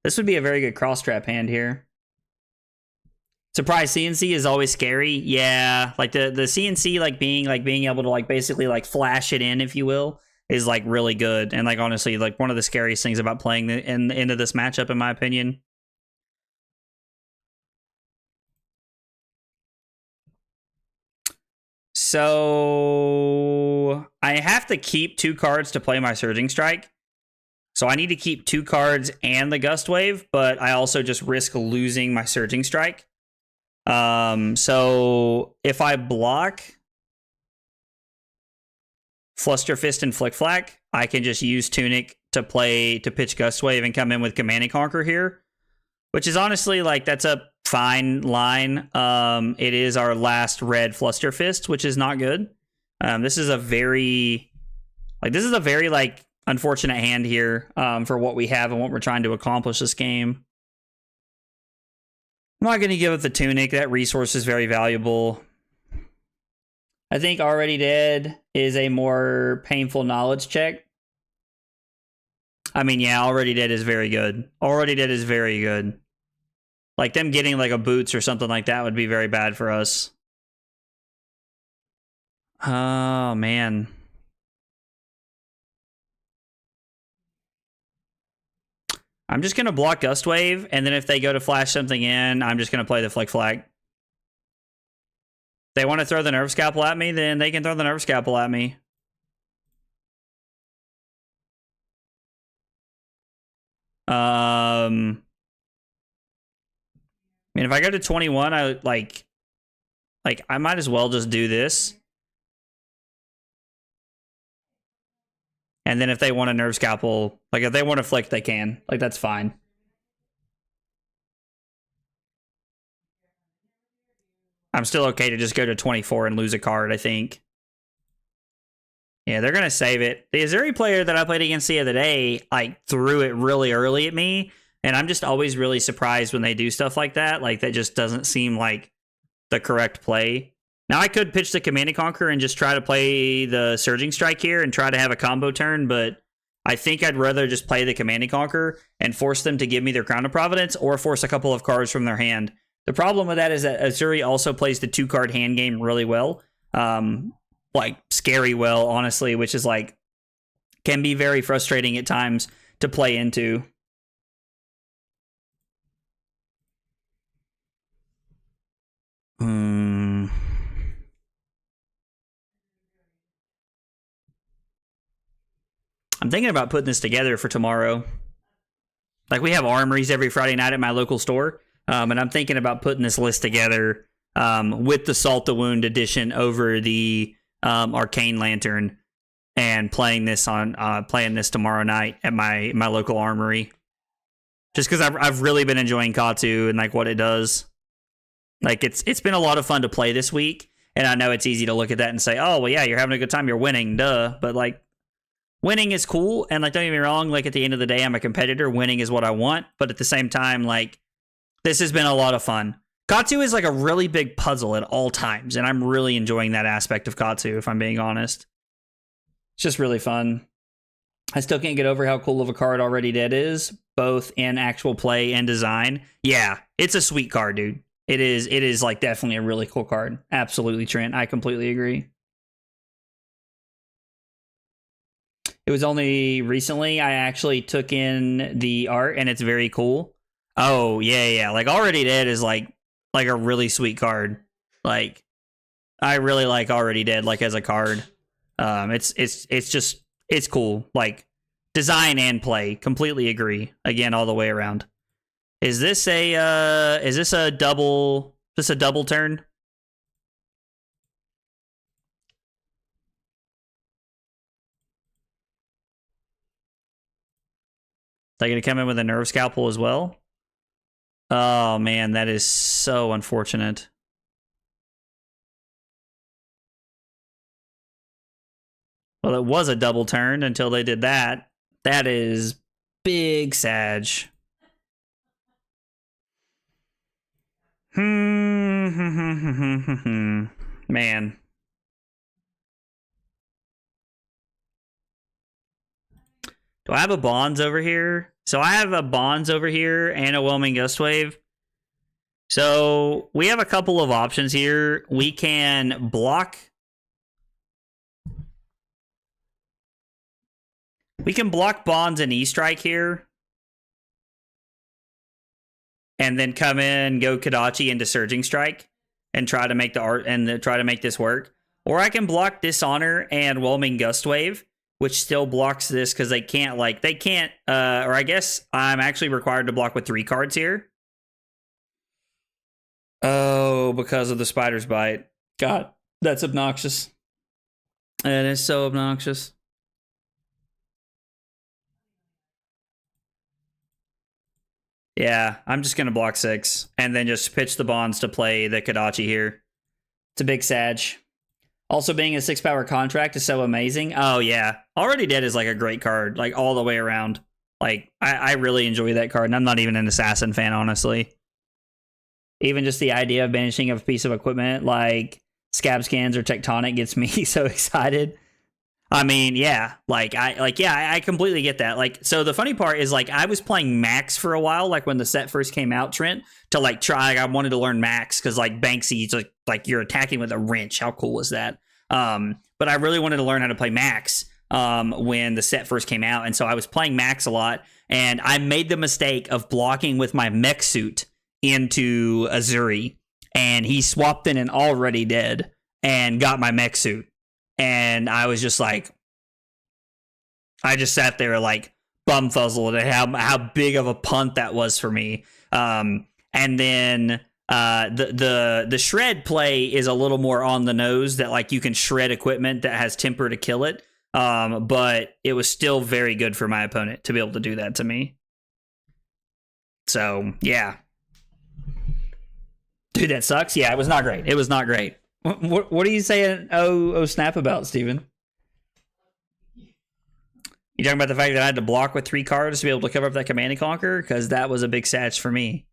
This would be a very good cross trap hand here. Surprise CNC is always scary. Yeah, like the CNC like being able to like basically like flash it in, if you will, is like really good. And like honestly, like one of the scariest things about playing into this matchup, in my opinion. So I have to keep 2 cards to play my Surging Strike. So I need to keep 2 cards and the Gust Wave, but I also just risk losing my Surging Strike. So if I block Fluster Fist and Flick Flack, I can just use Tunic to pitch Gust Wave and come in with Command and Conquer here, which is honestly like that's a fine line. It is our last red Fluster Fist, which is not good. This is a very like unfortunate hand here for what we have and what we're trying to accomplish this game. I'm not going to give up the Tunic. That resource is very valuable. I think Already Dead is a more painful knowledge check. I mean, yeah, Already Dead is very good. Already Dead is very good. Like, them getting, like, a Boots or something like that would be very bad for us. Oh, man. I'm just going to block Gust Wave, and then if they go to flash something in, I'm just going to play the Flick Flag. They want to throw the Nerve Scalpel at me, then they can throw the Nerve Scalpel at me. I mean, if I go to 21, I I might as well just do this. And then if they want a Nerve Scalpel, like if they want to flick, they can. Like, that's fine. I'm still okay to just go to 24 and lose a card, I think. Yeah, they're going to save it. The Azuri player that I played against the other day, like, threw it really early at me. And I'm just always really surprised when they do stuff like that. Like, that just doesn't seem like the correct play. Now, I could pitch the Command and Conquer and just try to play the Surging Strike here and try to have a combo turn, but I think I'd rather just play the Command and Conquer and force them to give me their Crown of Providence or force a couple of cards from their hand. The problem with that is that Azuri also plays the 2-card hand game really well. Like, scary well, honestly, which is, like, can be very frustrating at times to play into. I'm thinking about putting this together for tomorrow. Like, we have armories every Friday night at my local store, and I'm thinking about putting this list together with the Salt the Wound edition over the Arcane Lantern and playing this tomorrow night at my local armory. Just because I've really been enjoying Katu and like what it does. Like, it's been a lot of fun to play this week, and I know it's easy to look at that and say, oh well, yeah, you're having a good time, you're winning, duh. But like, winning is cool, and like, don't get me wrong, like at the end of the day, I'm a competitor. Winning is what I want, but at the same time, like, this has been a lot of fun. Katu is like a really big puzzle at all times, and I'm really enjoying that aspect of Katu, if I'm being honest. It's just really fun. I still can't get over how cool of a card Already Dead is, both in actual play and design. Yeah, it's a sweet card, dude. It is like definitely a really cool card. Absolutely, Trent. I completely agree. It was only recently I actually took in the art, and it's very cool. Oh, yeah. Like, Already Dead is like a really sweet card. Like, I really like Already Dead, like, as a card. It's cool. Like, design and play. Completely agree. Again, all the way around. Is this a double turn? They're going to come in with a Nerve Scalpel as well? Oh, man, that is so unfortunate. Well, it was a double turn until they did that. That is big Sag. Man. Do I have a Bonds over here? So I have a Bonds over here and a Whelming Gustwave. So we have a couple of options here. We can block. We can block Bonds and E-Strike here. And then come in, go Kodachi into Surging Strike and try to make the art and try to make this work. Or I can block Dishonor and Whelming Gustwave, which still blocks this because they can't, or I guess I'm actually required to block with 3 cards here. Oh, because of the Spider's Bite. God, that's obnoxious. It is so obnoxious. Yeah, I'm just going to block 6 and then just pitch the Bonds to play the Kodachi here. It's a big Sag. Also, being a 6-power contract is so amazing. Oh, yeah. Already Dead is like a great card, like all the way around. Like, I really enjoy that card, and I'm not even an Assassin fan, honestly. Even just the idea of banishing a piece of equipment like Scab Scans or Tectonic gets me so excited. I mean, yeah, I completely get that. Like, so the funny part is, like, I was playing Max for a while, like when the set first came out, Trent, to like try. I wanted to learn Max because like Banksy's like you're attacking with a wrench. How cool is that? But I really wanted to learn how to play Max when the set first came out, and so I was playing Max a lot, and I made the mistake of blocking with my mech suit into Azuri, and he swapped in an Already Dead and got my mech suit. And I was just like, I just sat there like bumfuzzled at how big of a punt that was for me. And then the shred play is a little more on the nose, that like you can shred equipment that has temper to kill it. But it was still very good for my opponent to be able to do that to me. So yeah, dude, that sucks. Yeah, it was not great. It was not great. What are you saying? Oh, snap about, Steven? You talking about the fact that I had to block with 3 cards to be able to cover up that Command and Conquer? Because that was a big satch for me.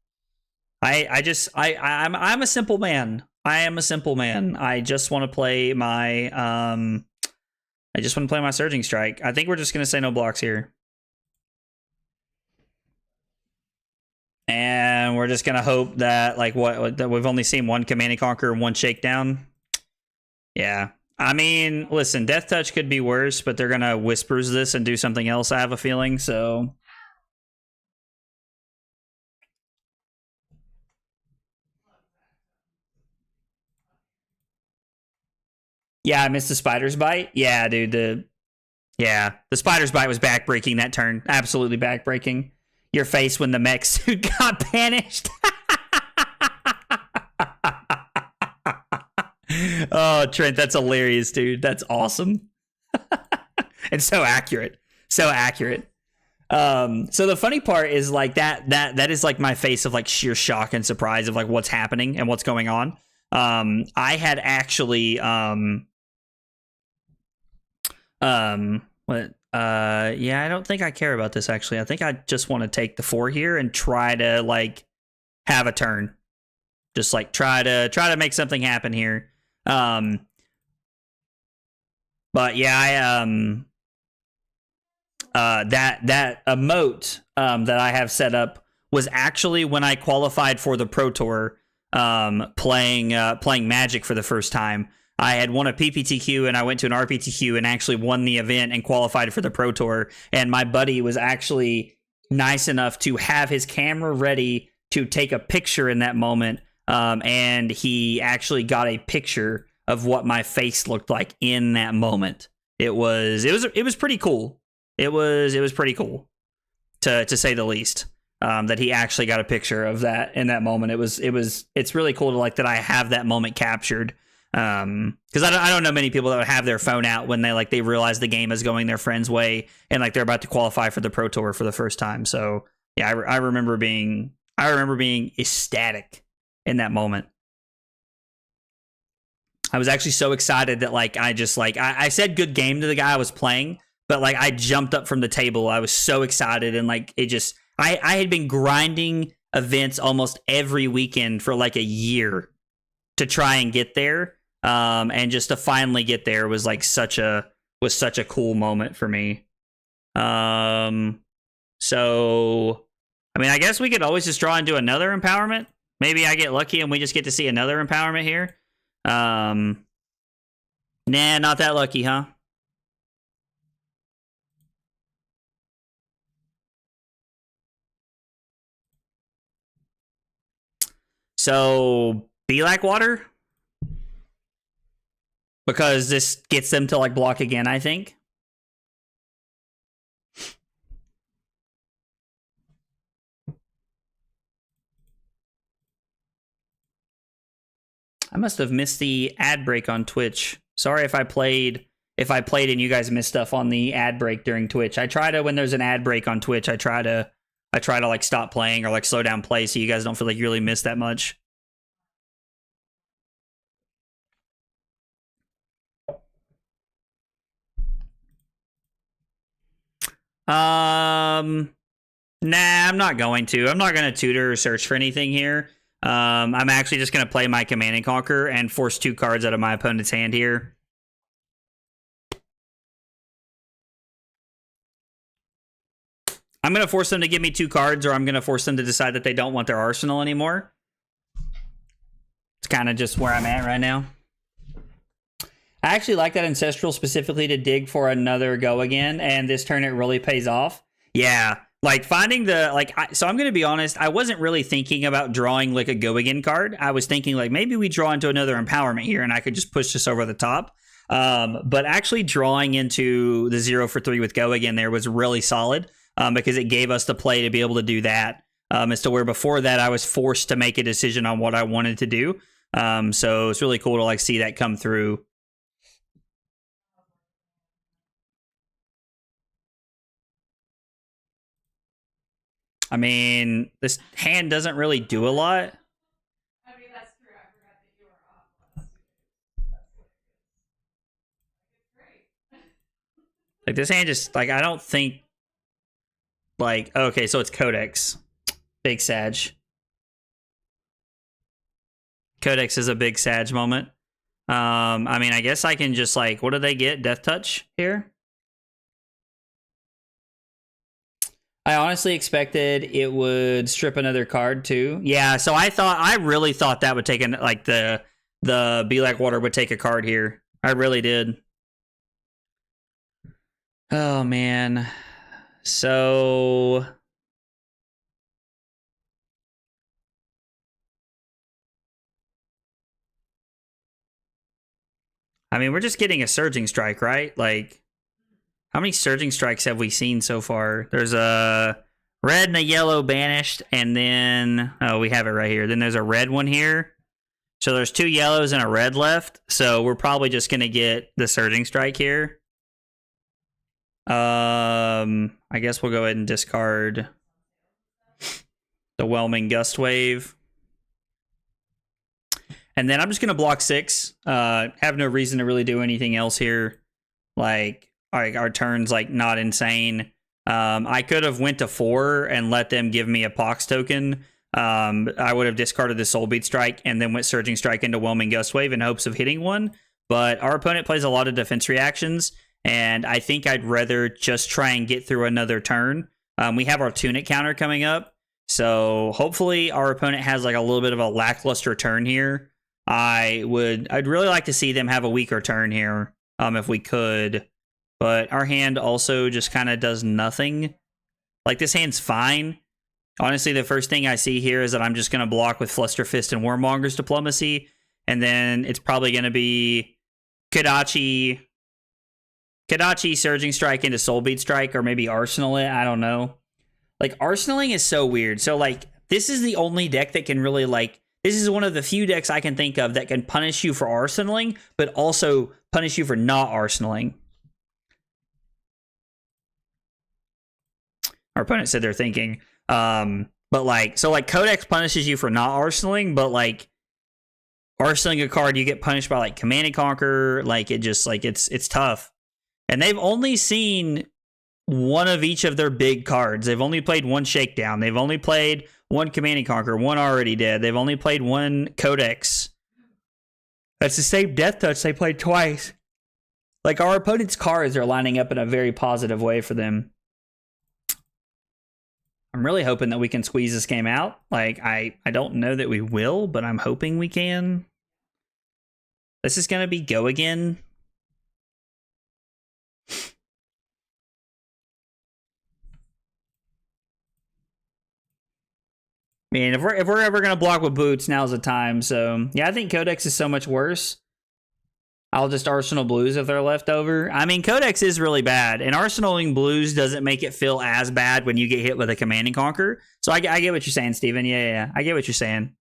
I'm a simple man. I am a simple man. I just want to play my Surging Strike. I think we're just gonna say no blocks here. And we're just gonna hope that that we've only seen 1 Command and Conquer and 1 Shakedown. Yeah, I mean, listen, Death Touch could be worse, but they're gonna Whispers this and do something else, I have a feeling. So yeah, I missed the Spider's Bite. Yeah, dude, the Spider's Bite was backbreaking that turn. Absolutely backbreaking. Your face when the mech suit got banished. Oh, Trent, that's hilarious, dude. That's awesome. And so accurate. So accurate. So the funny part is like that is like my face of like sheer shock and surprise of like what's happening and what's going on. I had actually yeah, I don't think I care about this actually. I think I just want to take the 4 here and try to like have a turn. Just like try to make something happen here. But yeah, that emote that I have set up was actually when I qualified for the Pro Tour, playing Magic for the first time. I had won a PPTQ and I went to an RPTQ and actually won the event and qualified for the Pro Tour. And my buddy was actually nice enough to have his camera ready to take a picture in that moment. And he actually got a picture of what my face looked like in that moment. It was pretty cool. It was pretty cool to say the least. That he actually got a picture of that in that moment. It's really cool to like that I have that moment captured. Because I don't know many people that would have their phone out when they realize the game is going their friend's way and like they're about to qualify for the Pro Tour for the first time. So yeah, I remember being ecstatic in that moment. I was actually so excited that like I said good game to the guy I was playing, but like I jumped up from the table. I was so excited and like it just I had been grinding events almost every weekend for like a year to try and get there. And just to finally get there was like such a cool moment for me. So I mean, I guess we could always just draw into another empowerment. Maybe I get lucky and we just get to see another empowerment here. Nah, not that lucky, huh? So, Black Water? Because this gets them to like block again, I think. I must have missed the ad break on Twitch. Sorry if I played and you guys missed stuff on the ad break during Twitch. I try to, when there's an ad break on Twitch, I try to like stop playing or like slow down play so you guys don't feel like you really missed that much. Nah, I'm not going to. I'm not going to tutor or search for anything here. I'm actually just going to play my Command and Conquer and force 2 cards out of my opponent's hand here. I'm going to force them to give me 2 cards, or I'm going to force them to decide that they don't want their arsenal anymore. It's kind of just where I'm at right now. I actually like that Ancestral specifically to dig for another go again, and this turn it really pays off. Yeah, like finding the, like, so I'm going to be honest, I wasn't really thinking about drawing like a go again card. I was thinking like maybe we draw into another empowerment here and I could just push this over the top. But actually drawing into the 0 for 3 with go again there was really solid because it gave us the play to be able to do that. As to where before that I was forced to make a decision on what I wanted to do. So it's really cool to like see that come through. I mean, this hand doesn't really do a lot. I mean, that's true. I forgot that you were off last 2 days. It's great. Like, this hand just, like, I don't think, like, okay, so it's Codex. Big Sag. Codex is a big Sag moment. I mean, I guess I can just, like, what do they get? Death Touch here? I honestly expected it would strip another card too. Yeah, so I really thought that would take an, like the Black Water would take a card here. I really did. Oh man. So I mean, we're just getting a Surging Strike, right? Like, how many Surging Strikes have we seen so far? There's a red and a yellow banished, and then, oh, we have it right here. Then there's a red one here. So there's 2 yellows and a red left. So we're probably just going to get the Surging Strike here. I guess we'll go ahead and discard the Whelming Gust Wave. And then I'm just going to block 6. Have no reason to really do anything else here. Like, our turn's like not insane. I could have went to 4 and let them give me a Pox token. I would have discarded the Soul Beat Strike and then went Surging Strike into Whelming Gust Wave in hopes of hitting one. But our opponent plays a lot of defense reactions, and I think I'd rather just try and get through another turn. We have our Tunic counter coming up, so hopefully our opponent has like a little bit of a lackluster turn here. I'd really like to see them have a weaker turn here, if we could. But our hand also just kind of does nothing. Like, this hand's fine. Honestly, the first thing I see here is that I'm just going to block with Fluster Fist and Warmonger's Diplomacy. And then it's probably going to be Kodachi, Surging Strike into Soul Beat Strike, or maybe Arsenal it. I don't know. Like, Arsenaling is so weird. So, like, this is the only deck that can really, like, this is one of the few decks I can think of that can punish you for Arsenaling, but also punish you for not Arsenaling. Our opponent said they're thinking. But like, so like Codex punishes you for not arsenaling, but like arsenaling a card, you get punished by like Command and Conquer. Like, it just, like, it's tough. And they've only seen one of each of their big cards. They've only played one Shakedown. They've only played one Command and Conquer, one already dead. They've only played one Codex. That's the same Death Touch they played twice. Like, our opponent's cards are lining up in a very positive way for them. I'm really hoping that we can squeeze this game out. Like, I don't know that we will, but I'm hoping we can. This is going to be go again. Man, if we're ever going to block with boots, now's the time. So, yeah, I think Codex is so much worse. I'll just Arsenal Blues if they're left over. I mean, Codex is really bad, and Arsenaling Blues doesn't make it feel as bad when you get hit with a Command and Conquer. So I get what you're saying, Steven. Yeah. I get what you're saying.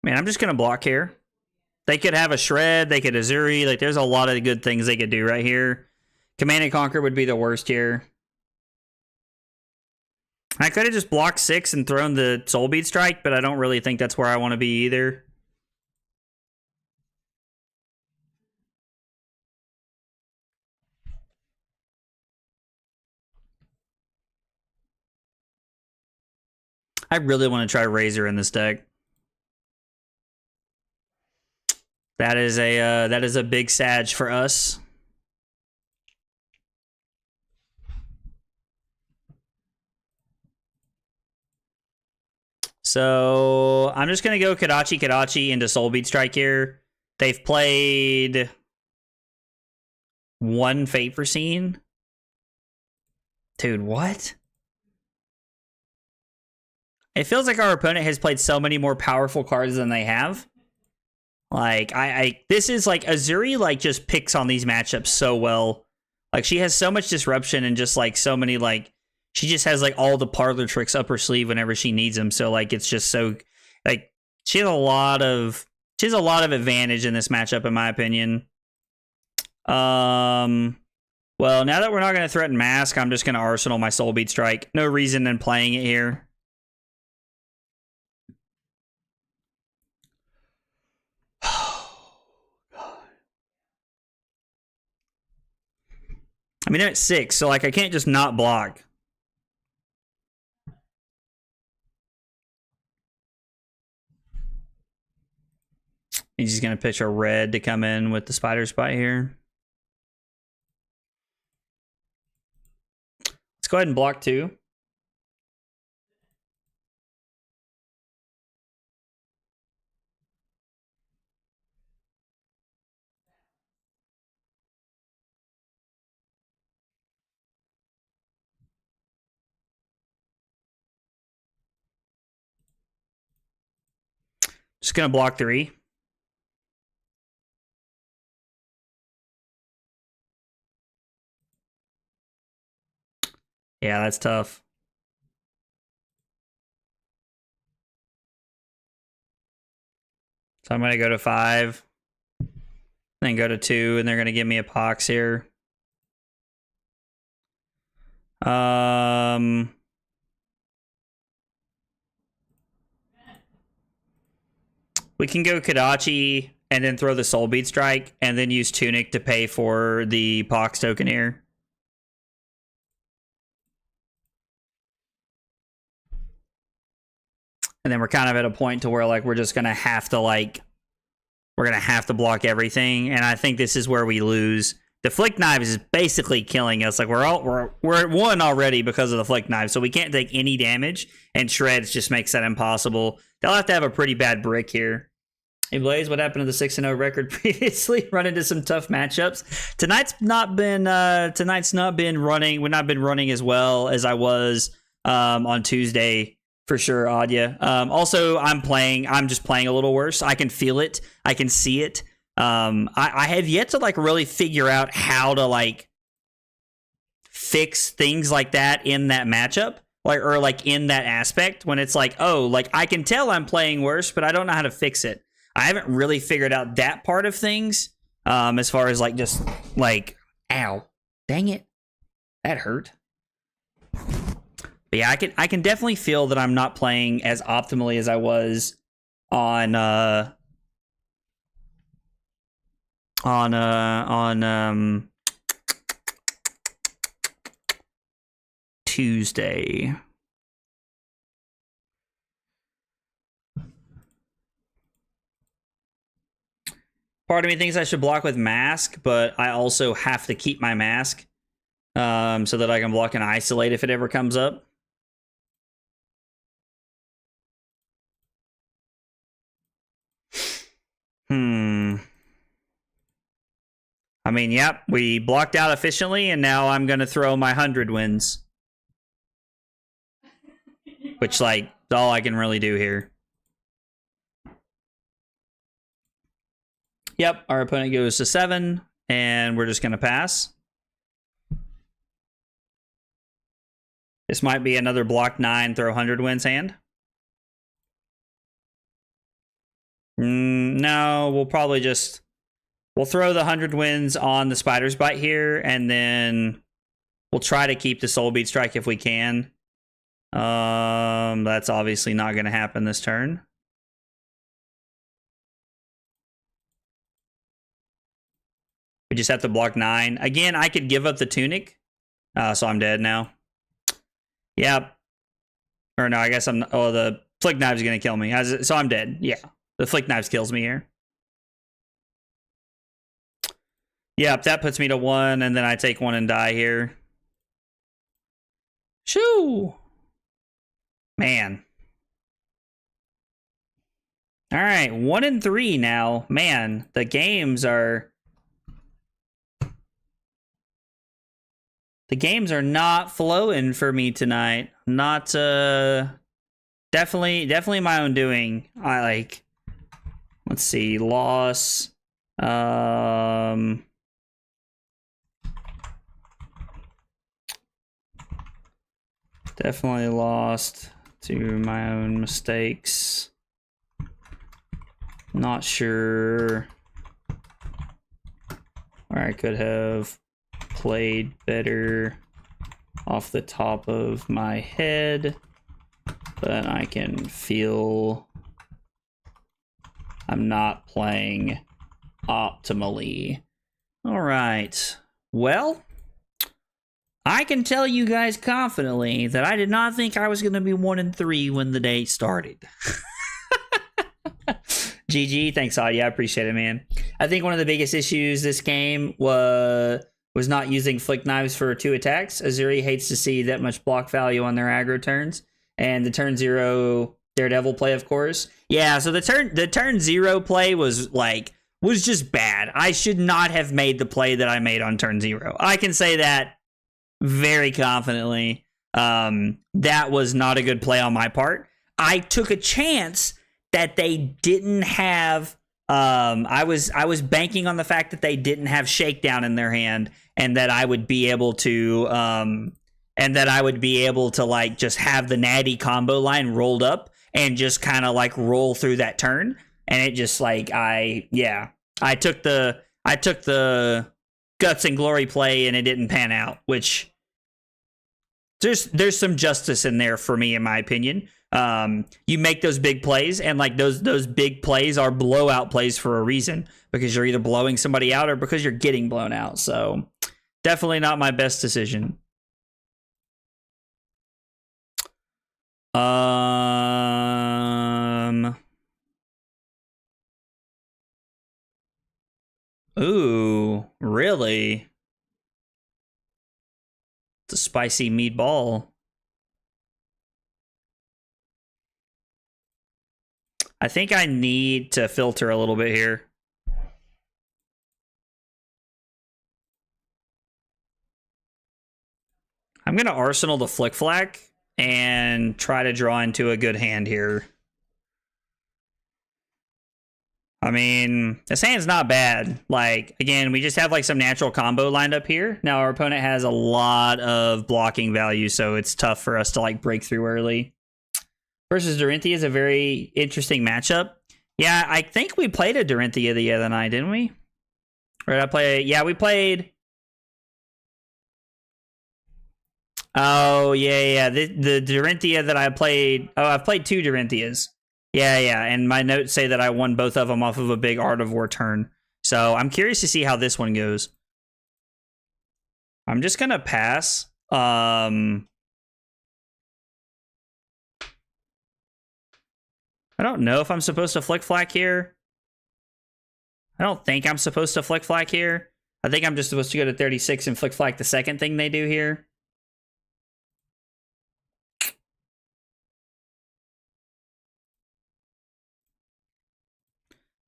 Man, I'm just going to block here. They could have a Shred. They could Azuri. Like, there's a lot of good things they could do right here. Command and Conquer would be the worst here. I could have just blocked 6 and thrown the Soul Bead Strike, but I don't really think that's where I want to be either. I really want to try Razor in this deck. That is a big Sag for us. So I'm just gonna go Kadachi into Soul Bead Strike here. They've played one Fate Foreseen. Dude, what? It feels like our opponent has played so many more powerful cards than they have. Like, this is like, Azuri, like, just picks on these matchups so well. Like, she has so much disruption and just, like, so many, like, she just has, like, all the parlor tricks up her sleeve whenever she needs them. So, like, it's just so, like, she has a lot of advantage in this matchup, in my opinion. Well, now that we're not going to threaten Mask, I'm just going to Arsenal my Soul Bead Strike. No reason in playing it here. I mean, they're at 6, so, like, I can't just not block. He's just going to pitch a red to come in with the Spider Spite here. Let's go ahead and block 2. Just going to block 3. Yeah, that's tough. So I'm going to go to 5. Then go to 2, and they're going to give me a Pox here. We can go Kadachi and then throw the Soul Bead Strike and then use Tunic to pay for the Pox token here. And then we're kind of at a point to where, like, we're just going to have to, like, we're going to have to block everything. And I think this is where we lose. The Flick Knives is basically killing us. Like, we're at 1 already because of the Flick Knives, so we can't take any damage, and Shreds just makes that impossible. They'll have to have a pretty bad brick here. Hey Blaze, what happened to the 6-0 record previously? Run into some tough matchups. Tonight's not been running. We've not been running as well as I was on Tuesday for sure, Adya. Also, I'm just playing a little worse. I can feel it. I can see it. I have yet to, like, really figure out how to, like, fix things like that in that matchup, or in that aspect when it's like, oh, like, I can tell I'm playing worse, but I don't know how to fix it. I haven't really figured out that part of things. As far as like just like, ow, dang it, that hurt. But yeah, I can definitely feel that I'm not playing as optimally as I was on Tuesday. Part of me thinks I should block with mask, but I also have to keep my mask so that I can block and isolate if it ever comes up. I mean, yep, we blocked out efficiently, and now I'm going to throw my 100 wins. Which, like, is all I can really do here. Yep, our opponent goes to 7, and we're just going to pass. This might be another block 9, throw 100 wins hand. No, we'll probably just... We'll throw the 100 wins on the Spider's Bite here, and then we'll try to keep the Soul Beat Strike if we can. That's obviously not going to happen this turn. We just have to block 9. Again, I could give up the Tunic, so I'm dead now. Yep. Or no, I guess I'm... Oh, the Flick Knives is going to kill me, so I'm dead. Yeah, the Flick Knives kills me here. Yep, that puts me to 1, and then I take 1 and die here. Shoo! Man. All right, 1 and 3 now. Man, the games are... The games are not flowing for me tonight. Not, definitely my own doing. I like... Let's see, loss... Definitely lost to my own mistakes. Not sure where I could have played better off the top of my head, but I can feel I'm not playing optimally. All right. Well, I can tell you guys confidently that I did not think I was going to be 1 and 3 when the day started. GG, thanks, Audio. I appreciate it, man. I think one of the biggest issues this game was not using Flick Knives for 2 attacks. Azuri hates to see that much block value on their aggro turns. And the turn 0 Daredevil play, of course. Yeah, so the turn 0 play was just bad. I should not have made the play that I made on turn 0. I can say that very confidently. That was not a good play on my part. I took a chance that they didn't have I was banking on the fact that they didn't have Shakedown in their hand, and that I would be able to like just have the natty combo line rolled up and just kind of like roll through that turn. And it just like I took the Guts and Glory play and it didn't pan out, which there's some justice in there for me, in my opinion. You make those big plays, and like those big plays are blowout plays for a reason, because you're either blowing somebody out or because you're getting blown out. So definitely not my best decision. Ooh, really? It's a spicy meatball. I think I need to filter a little bit here. I'm going to Arsenal the Flick Flack and try to draw into a good hand here. I mean, this hand's not bad. Like, again, we just have like some natural combo lined up here. Now our opponent has a lot of blocking value, so it's tough for us to like break through early. Versus Dorinthia is a very interesting matchup. Yeah, I think we played a Dorinthia the other night, didn't we? Or did I play? Yeah, we played. Oh, yeah. The Dorinthia that I played. Oh, I've played 2 Dorinthias. Yeah. And my notes say that I won both of them off of a big Art of War turn. So I'm curious to see how this one goes. I'm just going to pass. I don't know if I'm supposed to flick flack here. I don't think I'm supposed to flick flack here. I think I'm just supposed to go to 36 and flick flack the second thing they do here.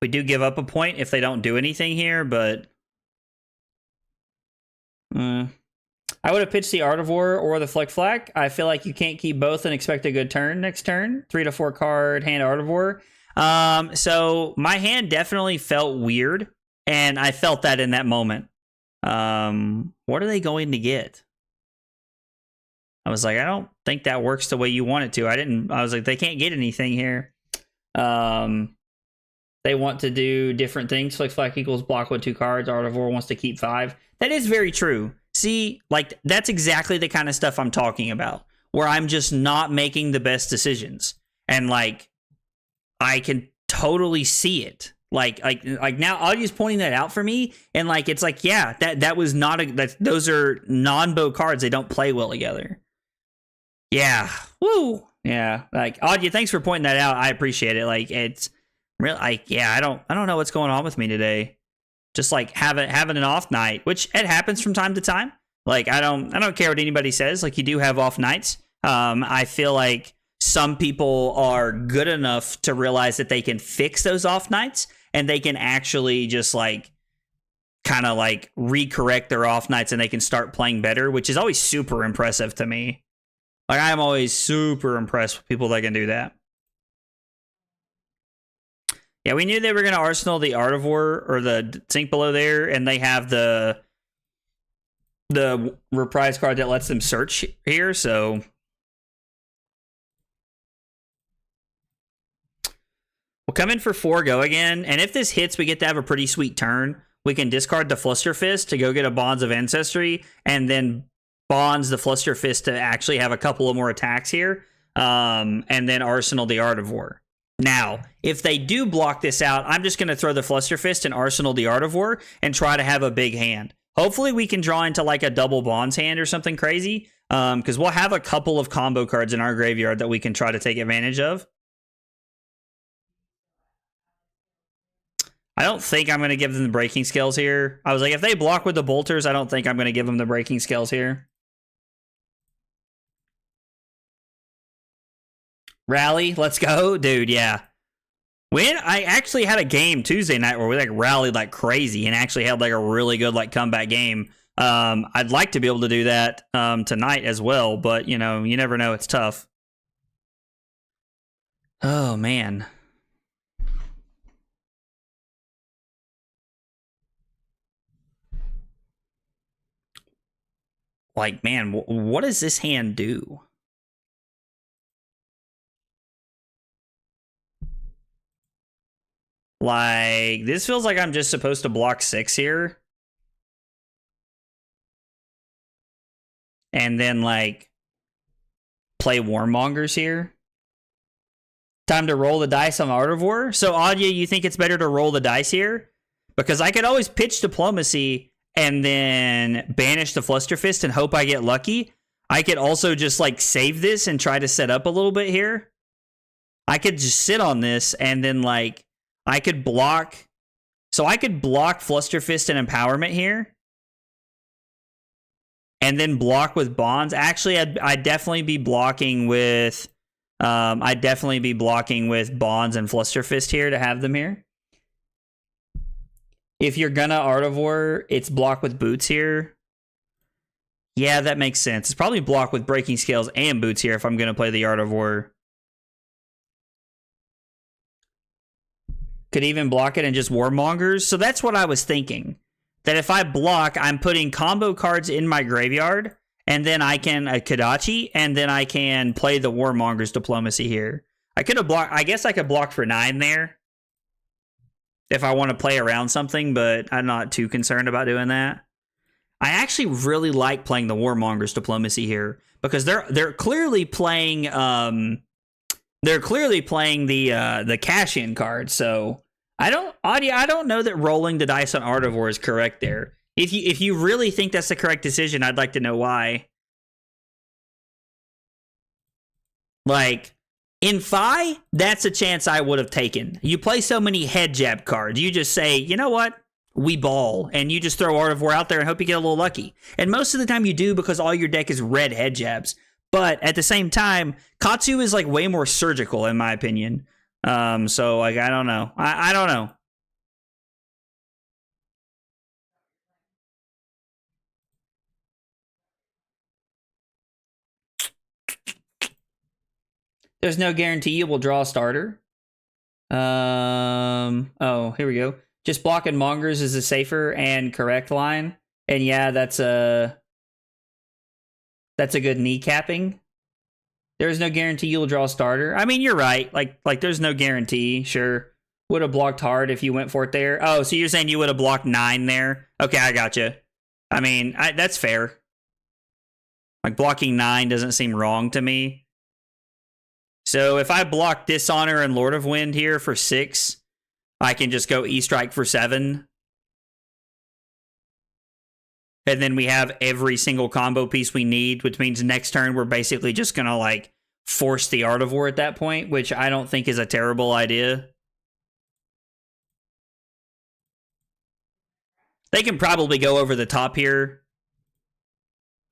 We do give up a point if they don't do anything here, but... I would have pitched the Art of War or the Flick Flack. I feel like you can't keep both and expect a good turn next turn. 3 to 4 card hand Art of War. So my hand definitely felt weird, and I felt that in that moment. What are they going to get? I was like, I don't think that works the way you want it to. I was like, they can't get anything here. They want to do different things. Flick Flack equals block with 2 cards. Art of War wants to keep 5. That is very true. See, like, that's exactly the kind of stuff I'm talking about, where I'm just not making the best decisions. And, like, I can totally see it. Like now, Audio's pointing that out for me, and, like, it's like, yeah, that was not those are non-bow cards. They don't play well together. Yeah. Woo. Yeah. Like, Audio, thanks for pointing that out. I appreciate it. Like, it's really, like, yeah, I don't know what's going on with me today. Just like having an off night, which it happens from time to time. Like, I don't care what anybody says. Like, you do have off nights. I feel like some people are good enough to realize that they can fix those off nights, and they can actually just like kind of like recorrect their off nights, and they can start playing better, which is always super impressive to me. Like, I'm always super impressed with people that can do that. Yeah, we knew they were going to Arsenal the Art of War, or the Sink Below there, and they have the reprise card that lets them search here, so... We'll come in for 4 go again, and if this hits, we get to have a pretty sweet turn. We can discard the Fluster Fist to go get a Bonds of Ancestry, and then Bonds the Fluster Fist to actually have a couple of more attacks here, and then Arsenal the Art of War. Now, if they do block this out, I'm just going to throw the Fluster Fist and Arsenal the Art of War and try to have a big hand. Hopefully we can draw into like a double Bonds hand or something crazy, because we'll have a couple of combo cards in our graveyard that we can try to take advantage of. I don't think I'm going to give them the Breaking Scales here. I was like, if they block with the Bolters, I don't think I'm going to give them the Breaking Scales here. Rally, let's go. Dude, yeah. I actually had a game Tuesday night where we like rallied like crazy and actually had like a really good like comeback game. I'd like to be able to do that tonight as well, but you know, you never know. It's tough. Oh, man. Like, man, what does this hand do? Like, this feels like I'm just supposed to block 6 here. And then, like, play Warmongers here. Time to roll the dice on Art of War. So, Audio, you think it's better to roll the dice here? Because I could always pitch Diplomacy and then banish the Fluster Fist and hope I get lucky. I could also just, like, save this and try to set up a little bit here. I could just sit on this and then, like, I could block. So I could block Fluster Fist and Empowerment here. And then block with Bonds. Actually, I'd definitely be blocking with... I'd definitely be blocking with Bonds and Fluster Fist here to have them here. If you're gonna Art of War, it's block with Boots here. Yeah, that makes sense. It's probably block with Breaking Scales and Boots here if I'm gonna play the Art of War. Could even block it and just Warmongers. So that's what I was thinking. That if I block, I'm putting combo cards in my graveyard, and then I can Kodachi, and then I can play the Warmongers Diplomacy here. I could have blocked. I guess I could block for 9 there. if I want to play around something, but I'm not too concerned about doing that. I actually really like playing the Warmonger's Diplomacy here because they're clearly playing the cash-in card. So I don't know that rolling the dice on Artivore is correct there. If you really think that's the correct decision, I'd like to know why. Like, in Fi, that's a chance I would have taken. You play so many head jab cards. You just say, you know what? We ball. And you just throw Artivore out there and hope you get a little lucky. And most of the time you do because all your deck is red head jabs. But at the same time, Katsu is like way more surgical in my opinion. So like, I don't know. I don't know. There's no guarantee you will draw a starter. Oh, here we go. Just blocking Mongers is a safer and correct line. And yeah, that's a good kneecapping. There's no guarantee you'll draw a starter. I mean, you're right. Like there's no guarantee. Sure. Would have blocked hard if you went for it there. Oh, so you're saying you would have blocked 9 there? Okay, I gotcha. I mean, that's fair. Like blocking 9 doesn't seem wrong to me. So if I block Dishonor and Lord of Wind here for 6, I can just go E-Strike for 7. And then we have every single combo piece we need, which means next turn we're basically just going to like force the Artivore at that point, which I don't think is a terrible idea. They can probably go over the top here.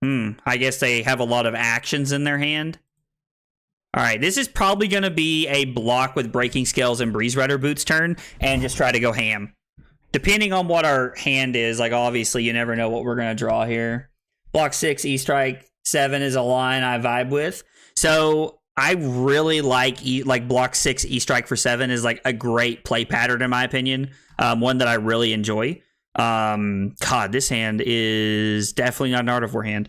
I guess they have a lot of actions in their hand. All right, this is probably going to be a block with Breaking Scales and Breeze Rider Boots turn, and just try to go ham. Depending on what our hand is, like obviously you never know what we're going to draw here. Block 6, E-Strike 7 is a line I vibe with. So I really like block 6, E-Strike for 7 is like a great play pattern in my opinion. One that I really enjoy. God, this hand is definitely not an Artivore hand.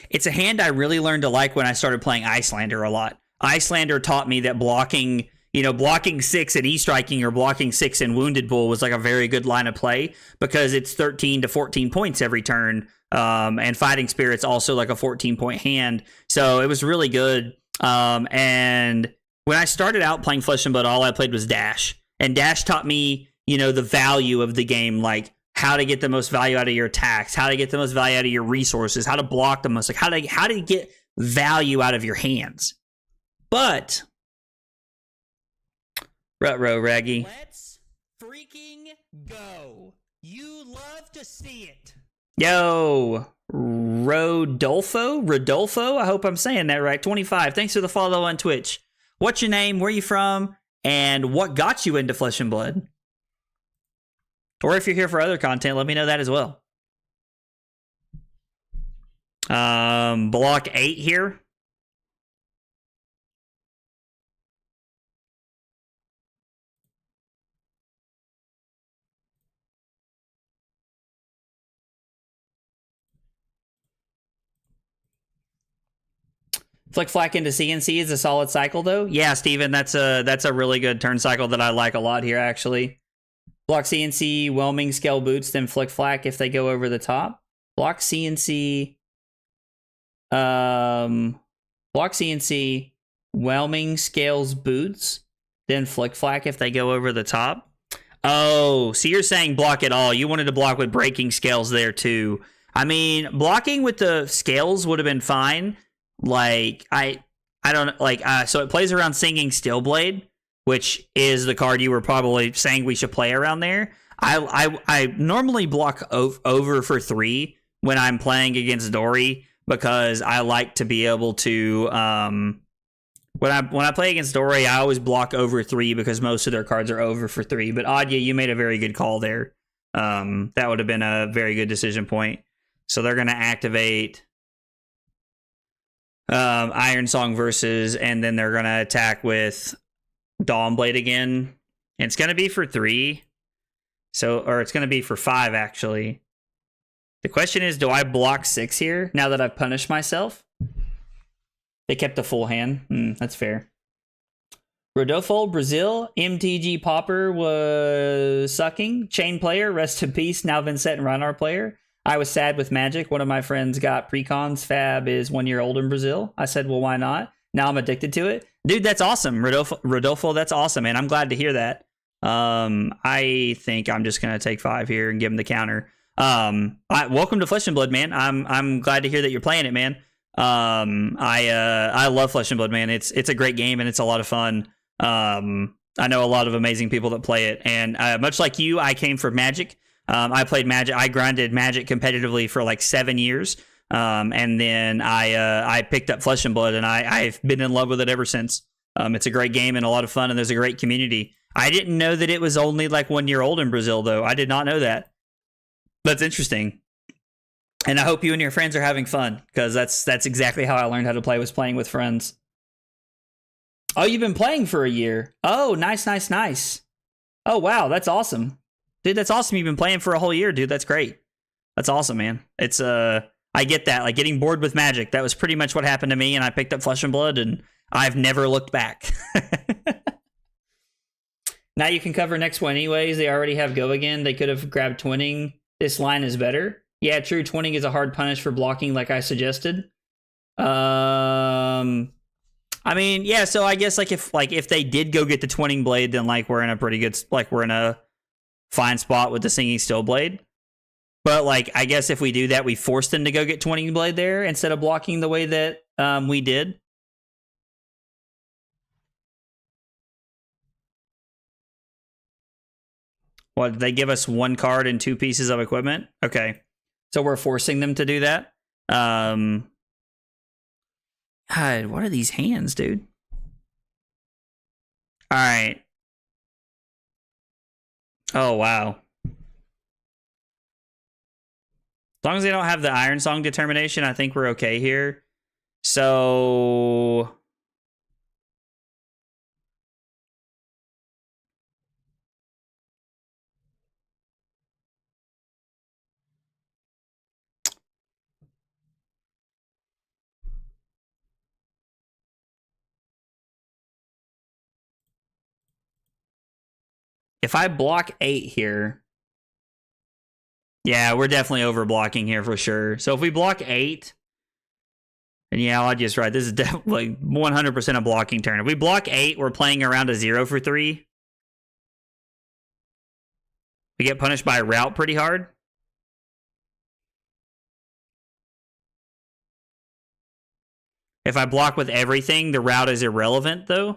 It's a hand I really learned to like when I started playing Icelander a lot. Icelander taught me that blocking 6 and E-striking or blocking 6 and Wounded Bull was like a very good line of play because it's 13 to 14 points every turn. And Fighting Spirit's also like a 14-point hand. So it was really good. And when I started out playing Flesh and Blood, all I played was Dash. And Dash taught me, the value of the game, like how to get the most value out of your attacks, how to get the most value out of your resources, how to block the most, like how to get value out of your hands. But Rutro Raggy, let's freaking go. You love to see it. Yo, Rodolfo, I hope I'm saying that right. 25. Thanks for the follow on Twitch. What's your name? Where you from? And what got you into Flesh and Blood? Or if you're here for other content, let me know that as well. Block 8 here. Flick Flack into CNC is a solid cycle, though. Yeah, Steven, that's a really good turn cycle that I like a lot here, actually. Block CNC, Whelming, Scale Boots, then Flick Flack if they go over the top. Block CNC, Whelming, Scales, Boots, then Flick Flack if they go over the top. Oh, so you're saying block it all. You wanted to block with Breaking Scales there, too. I mean, blocking with the Scales would have been fine. Like, I don't, like, so it plays around Singing Steelblade, which is the card you were probably saying we should play around there. I normally block over for 3 when I'm playing against Dory because I like to be able to when I play against Dory, I always block over 3 because most of their cards are over for 3. But Adya, you made a very good call there. That would have been a very good decision point. So they're going to activate Iron Song versus, and then they're going to attack with Dawnblade again. And it's going to be for 3. Or it's going to be for 5, actually. The question is, do I block 6 here now that I've punished myself? They kept the full hand. That's fair. Rodolfo, Brazil. MTG Popper was sucking. Chain player, rest in peace. Now Vincent and Reinar player. I was sad with Magic. One of my friends got precons. Fab is 1 year old in Brazil. I said, well, why not? Now I'm addicted to it. Dude, that's awesome. Rodolfo, that's awesome, man. I'm glad to hear that. I think I'm just going to take 5 here and give him the counter. Welcome to Flesh and Blood, man. I'm glad to hear that you're playing it, man. I love Flesh and Blood, man. It's a great game and it's a lot of fun. I know a lot of amazing people that play it, and much like you, I came from Magic. I played Magic. I grinded Magic competitively for like 7 years, and then I picked up Flesh and Blood, and I've been in love with it ever since. It's a great game and a lot of fun, and there's a great community. I didn't know that it was only like 1 year old in Brazil, though. I did not know that. That's interesting. And I hope you and your friends are having fun, because that's exactly how I learned how to play, was playing with friends. Oh, you've been playing for a year. Oh, nice, nice, nice. Oh, wow, that's awesome. Dude, that's awesome. You've been playing for a whole year, dude. That's great. That's awesome, man. It's I get that. Like, getting bored with Magic. That was pretty much what happened to me, and I picked up Flesh and Blood, and I've never looked back. Now you can cover next one anyways. They already have Go Again. They could have grabbed Twinning. This line is better. Yeah, true. Twinning is a hard punish for blocking, like I suggested. I mean, yeah. So I guess if they did go get the Twinning Blade, then like we're in a pretty good, like we're in a fine spot with the Singing Steel Blade. But like, I guess if we do that, we force them to go get Twinning Blade there instead of blocking the way that we did. What, they give us 1 card and 2 pieces of equipment? Okay. So we're forcing them to do that. God, what are these hands, dude? All right. Oh, wow. As long as they don't have the Iron Song determination, I think we're okay here. So if I block 8 here, yeah, we're definitely over blocking here for sure. So if we block 8, and yeah, I'll just write, this is definitely 100% a blocking turn. If we block 8, we're playing around a 0 for 3. We get punished by route pretty hard. If I block with everything, the route is irrelevant, though.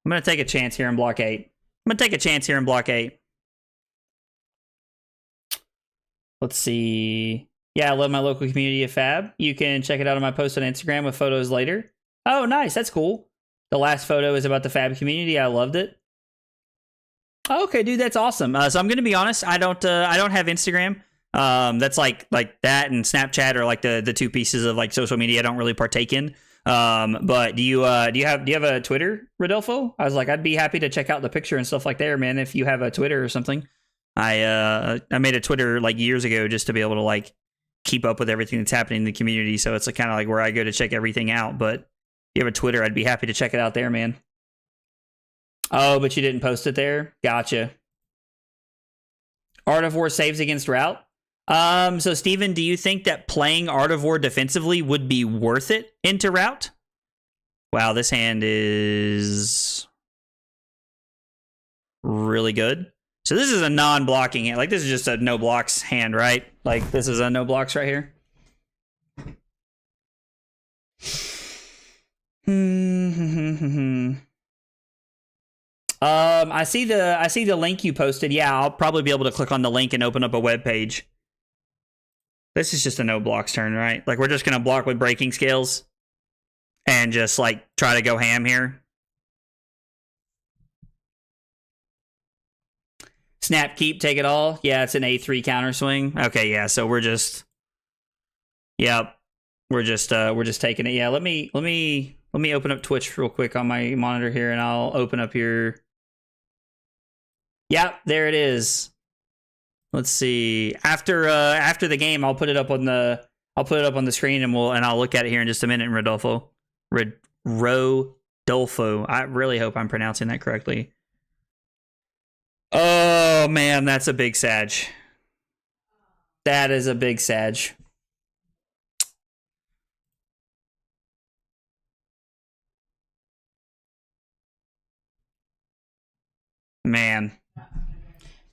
I'm going to take a chance here and block 8. I'm going to take a chance here and block 8. Let's see. Yeah, I love my local community of Fab. You can check it out on my post on Instagram with photos later. Oh, nice. That's cool. The last photo is about the Fab community. I loved it. Okay, dude, that's awesome. So I'm going to be honest. I don't have Instagram. That's like that and Snapchat are like the 2 pieces of like social media I don't really partake in. But do you have a Twitter, Rodolfo? I was like, I'd be happy to check out the picture and stuff like there, man. If you have a Twitter or something. I made a Twitter like years ago just to be able to like keep up with everything that's happening in the community. So it's kind of like where I go to check everything out. But if you have a Twitter, I'd be happy to check it out there, man. Oh, but you didn't post it there? Gotcha. Art of War saves against route. So Steven, do you think that playing Art of War defensively would be worth it into route? Wow, this hand is really good. So this is a non-blocking hand. Like, this is just a no blocks hand, right? Like, this is a no blocks right here. I see the link you posted. Yeah, I'll probably be able to click on the link and open up a web page. This is just a no blocks turn, right? Like, we're just gonna block with breaking scales and just like try to go ham here. Snap, keep, take it all. Yeah, it's an A3 counter swing. Okay, yeah, so we're just, yep, we're just taking it. Yeah, let me open up Twitch real quick on my monitor here, and I'll open up your. Yep, there it is. Let's see. After the game, I'll put it up on the I'll put it up on the screen and I'll look at it here in just a minute. Rodolfo. I really hope I'm pronouncing that correctly. Oh man, that's a big sag. That is a big sag. Man.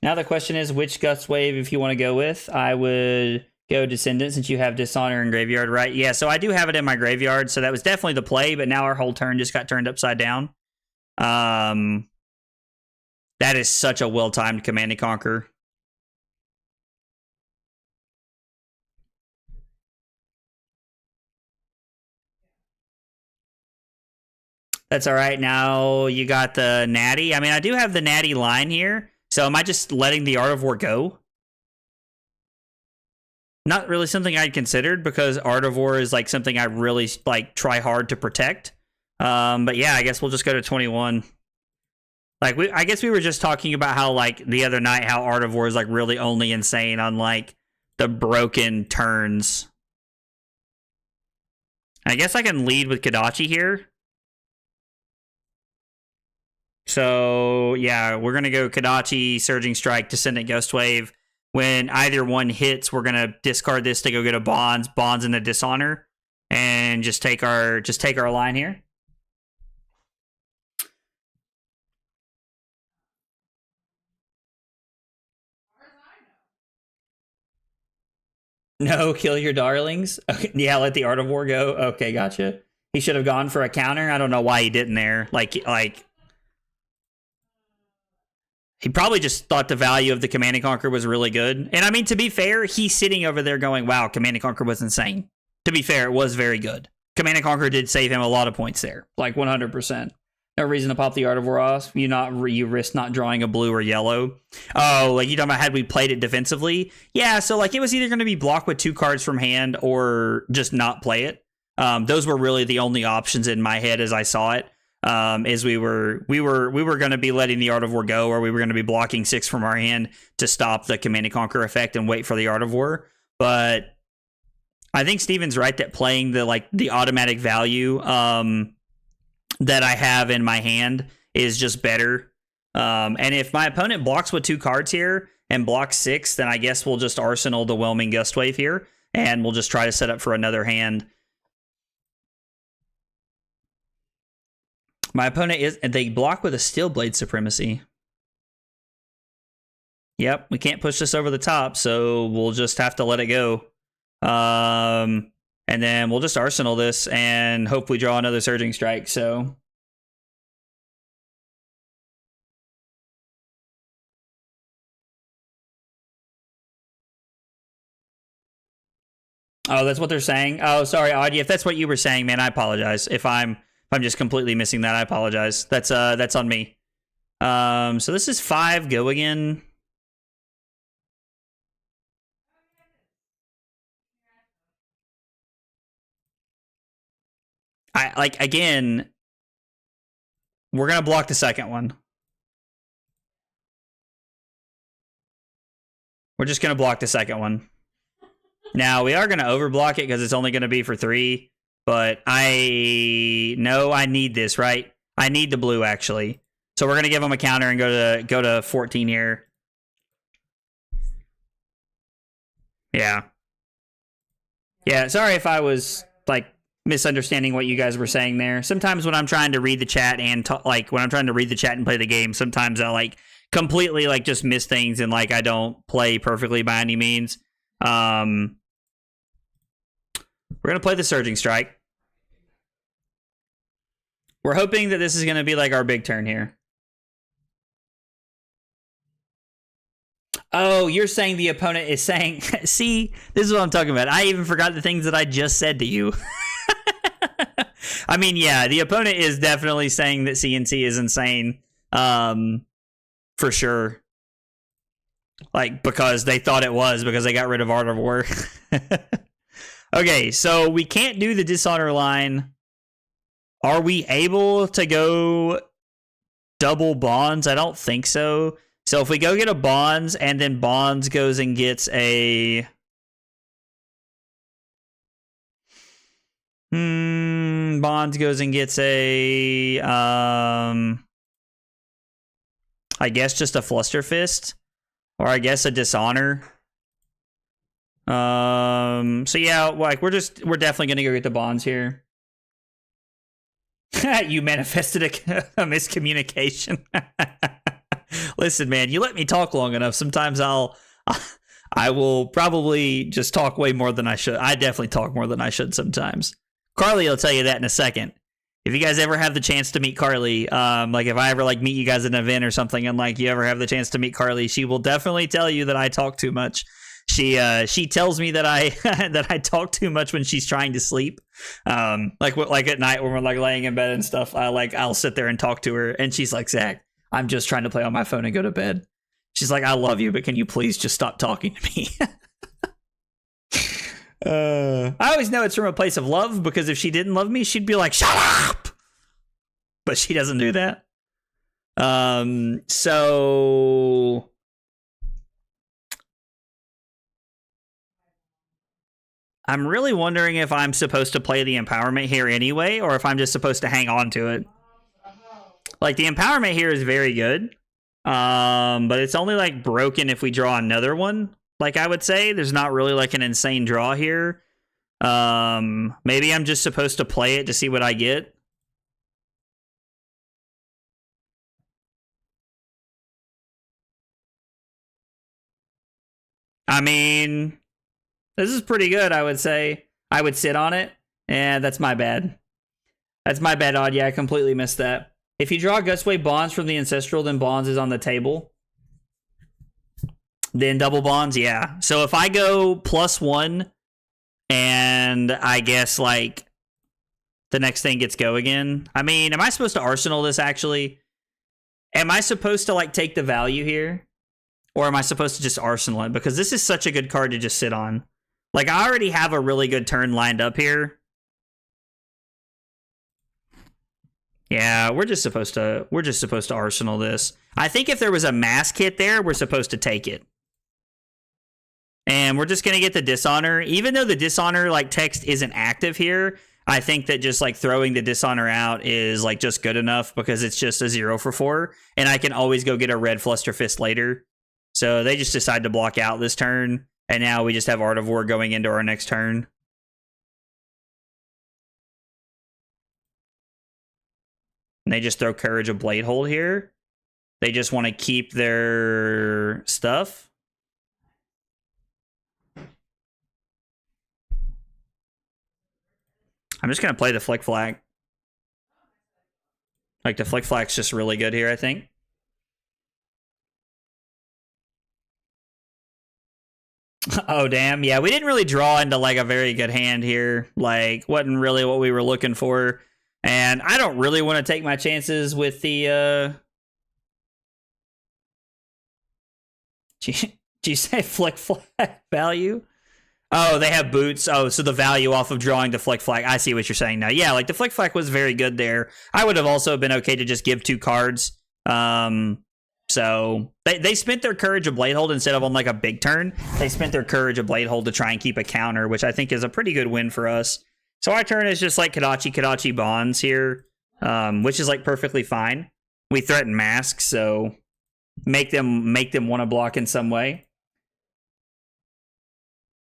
Now the question is which Gust Wave if you want to go with. I would go Descendant since you have Dishonor in Graveyard, right? Yeah, so I do have it in my graveyard, so that was definitely the play, but now our whole turn just got turned upside down. That is such a well-timed Command and Conquer. That's all right. Now you got the Natty. I mean, I do have the Natty line here. So am I just letting the Art of War go? Not really something I'd considered because Art of War is like something I really like try hard to protect. But yeah, I guess we'll just go to 21. Like I guess we were just talking about how like the other night how Art of War is like really only insane on like the broken turns. I guess I can lead with Kodachi here. So, yeah, we're going to go Kodachi, Surging Strike, Descendant Ghost Wave. When either one hits, we're going to discard this to go get a Bonds into Dishonor, and just take our line here. No, kill your darlings. Okay, yeah, let the Art of War go. Okay, gotcha. He should have gone for a counter. I don't know why he didn't there. Like he probably just thought the value of the Command and Conquer was really good. And I mean, to be fair, he's sitting over there going, wow, Command and Conquer was insane. To be fair, it was very good. Command and Conquer did save him a lot of points there. Like 100%. No reason to pop the Art of War off. You risk not drawing a blue or yellow. Oh, like you talking about had we played it defensively? Yeah, so like it was either going to be blocked with 2 cards from hand or just not play it. Those were really the only options in my head as I saw it. Is we were going to be letting the Art of War go, or we were going to be blocking 6 from our hand to stop the Command and Conquer effect and wait for the Art of War. But I think Steven's right that playing the automatic value that I have in my hand is just better. And if my opponent blocks with 2 cards here and blocks 6, then I guess we'll just Arsenal the Whelming Gust Wave here, and we'll just try to set up for another hand. My opponent they block with a Steelblade Supremacy. Yep, we can't push this over the top, so we'll just have to let it go. And then we'll just Arsenal this and hope we draw another Surging Strike, so. Oh, that's what they're saying? Oh, sorry, Audie, if that's what you were saying, man, I apologize. If I'm just completely missing that, I apologize. That's on me. So this is 5 go again. Again, we're gonna block the second one. We're just gonna block the second one. Now we are gonna overblock it because it's only gonna be for 3. But I know I need this, right? I need the blue, actually. So we're going to give them a counter and go to 14 here. Yeah. Yeah, sorry if I was, like, misunderstanding what you guys were saying there. Sometimes when I'm trying to read the chat and, when I'm trying to read the chat and play the game, sometimes I, completely, just miss things and, I don't play perfectly by any means. We're going to play the Surging Strike. We're hoping that this is going to be our big turn here. Oh, you're saying the opponent is saying... See, this is what I'm talking about. I even forgot the things that I just said to you. I mean, yeah, the opponent is definitely saying that CNC is insane. For sure. Because they thought it was, because they got rid of Art of War. Okay, so we can't do the Dishonor line. Are we able to go double Bonds? I don't think so. So if we go get a Bonds and then Bonds goes and gets a... Bonds goes and gets a I guess just a Fluster Fist. Or I guess a Dishonor. So yeah, like we're definitely gonna go get the bonds here. You manifested a miscommunication. Listen, man, you let me talk long enough. Sometimes I will probably just talk way more than I should. I definitely talk more than I should sometimes. Carly will tell you that in a second. If you guys ever have the chance to meet Carly, like if I ever like meet you guys at an event or something, and like you ever have the chance to meet Carly, she will definitely tell you that I talk too much. She tells me that I that I talk too much when she's trying to sleep. Like at night when we're like laying in bed and stuff. I'll sit there and talk to her, and she's like, Zach, I'm just trying to play on my phone and go to bed. She's like, I love you, but can you please just stop talking to me? I always know it's from a place of love, because if she didn't love me, she'd be like, shut up. But she doesn't do that. So I'm really wondering if I'm supposed to play the empowerment here anyway, or if I'm just supposed to hang on to it. Like, the empowerment here is very good. But it's only like broken if we draw another one. Like, I would say there's not really like an insane draw here. Maybe I'm just supposed to play it to see what I get. I mean, this is pretty good, I would say. I would sit on it. And that's my bad. That's my bad, Odd. Yeah, I completely missed that. If you draw Gustway Bonds from the Ancestral, then Bonds is on the table. Then double Bonds, yeah. So if I go +1, and I guess, like, the next thing gets go again. I mean, am I supposed to Arsenal this, actually? Am I supposed to, like, take the value here? Or am I supposed to just Arsenal it? Because this is such a good card to just sit on. Like, I already have a really good turn lined up here. Yeah, we're just supposed to Arsenal this. I think if there was a mask hit there, we're supposed to take it. And we're just going to get the Dishonor. Even though the Dishonor, like, text isn't active here, I think that just, like, throwing the Dishonor out is, like, just good enough, because it's just a 0 for 4. And I can always go get a red Fluster Fist later. So they just decide to block out this turn. And now we just have Art of War going into our next turn. And they just throw Courage of Bladehold here. They just want to keep their stuff. I'm just going to play the Flick Flag. Like, the Flick Flag's just really good here, I think. Oh, damn. Yeah, we didn't really draw into, like, a very good hand here. Like, wasn't really what we were looking for. And I don't really want to take my chances with the, Did you say Flick Flag value? Oh, they have boots. Oh, so the value off of drawing the Flick Flag. I see what you're saying now. Yeah, like, the Flick Flag was very good there. I would have also been okay to just give 2 cards. So they spent their Courage of Bladehold instead of on, like, a big turn. They spent their Courage of Bladehold to try and keep a counter, which I think is a pretty good win for us. So our turn is just like Kadachi Bonds here, which is, like, perfectly fine. We threaten masks, so make them want to block in some way.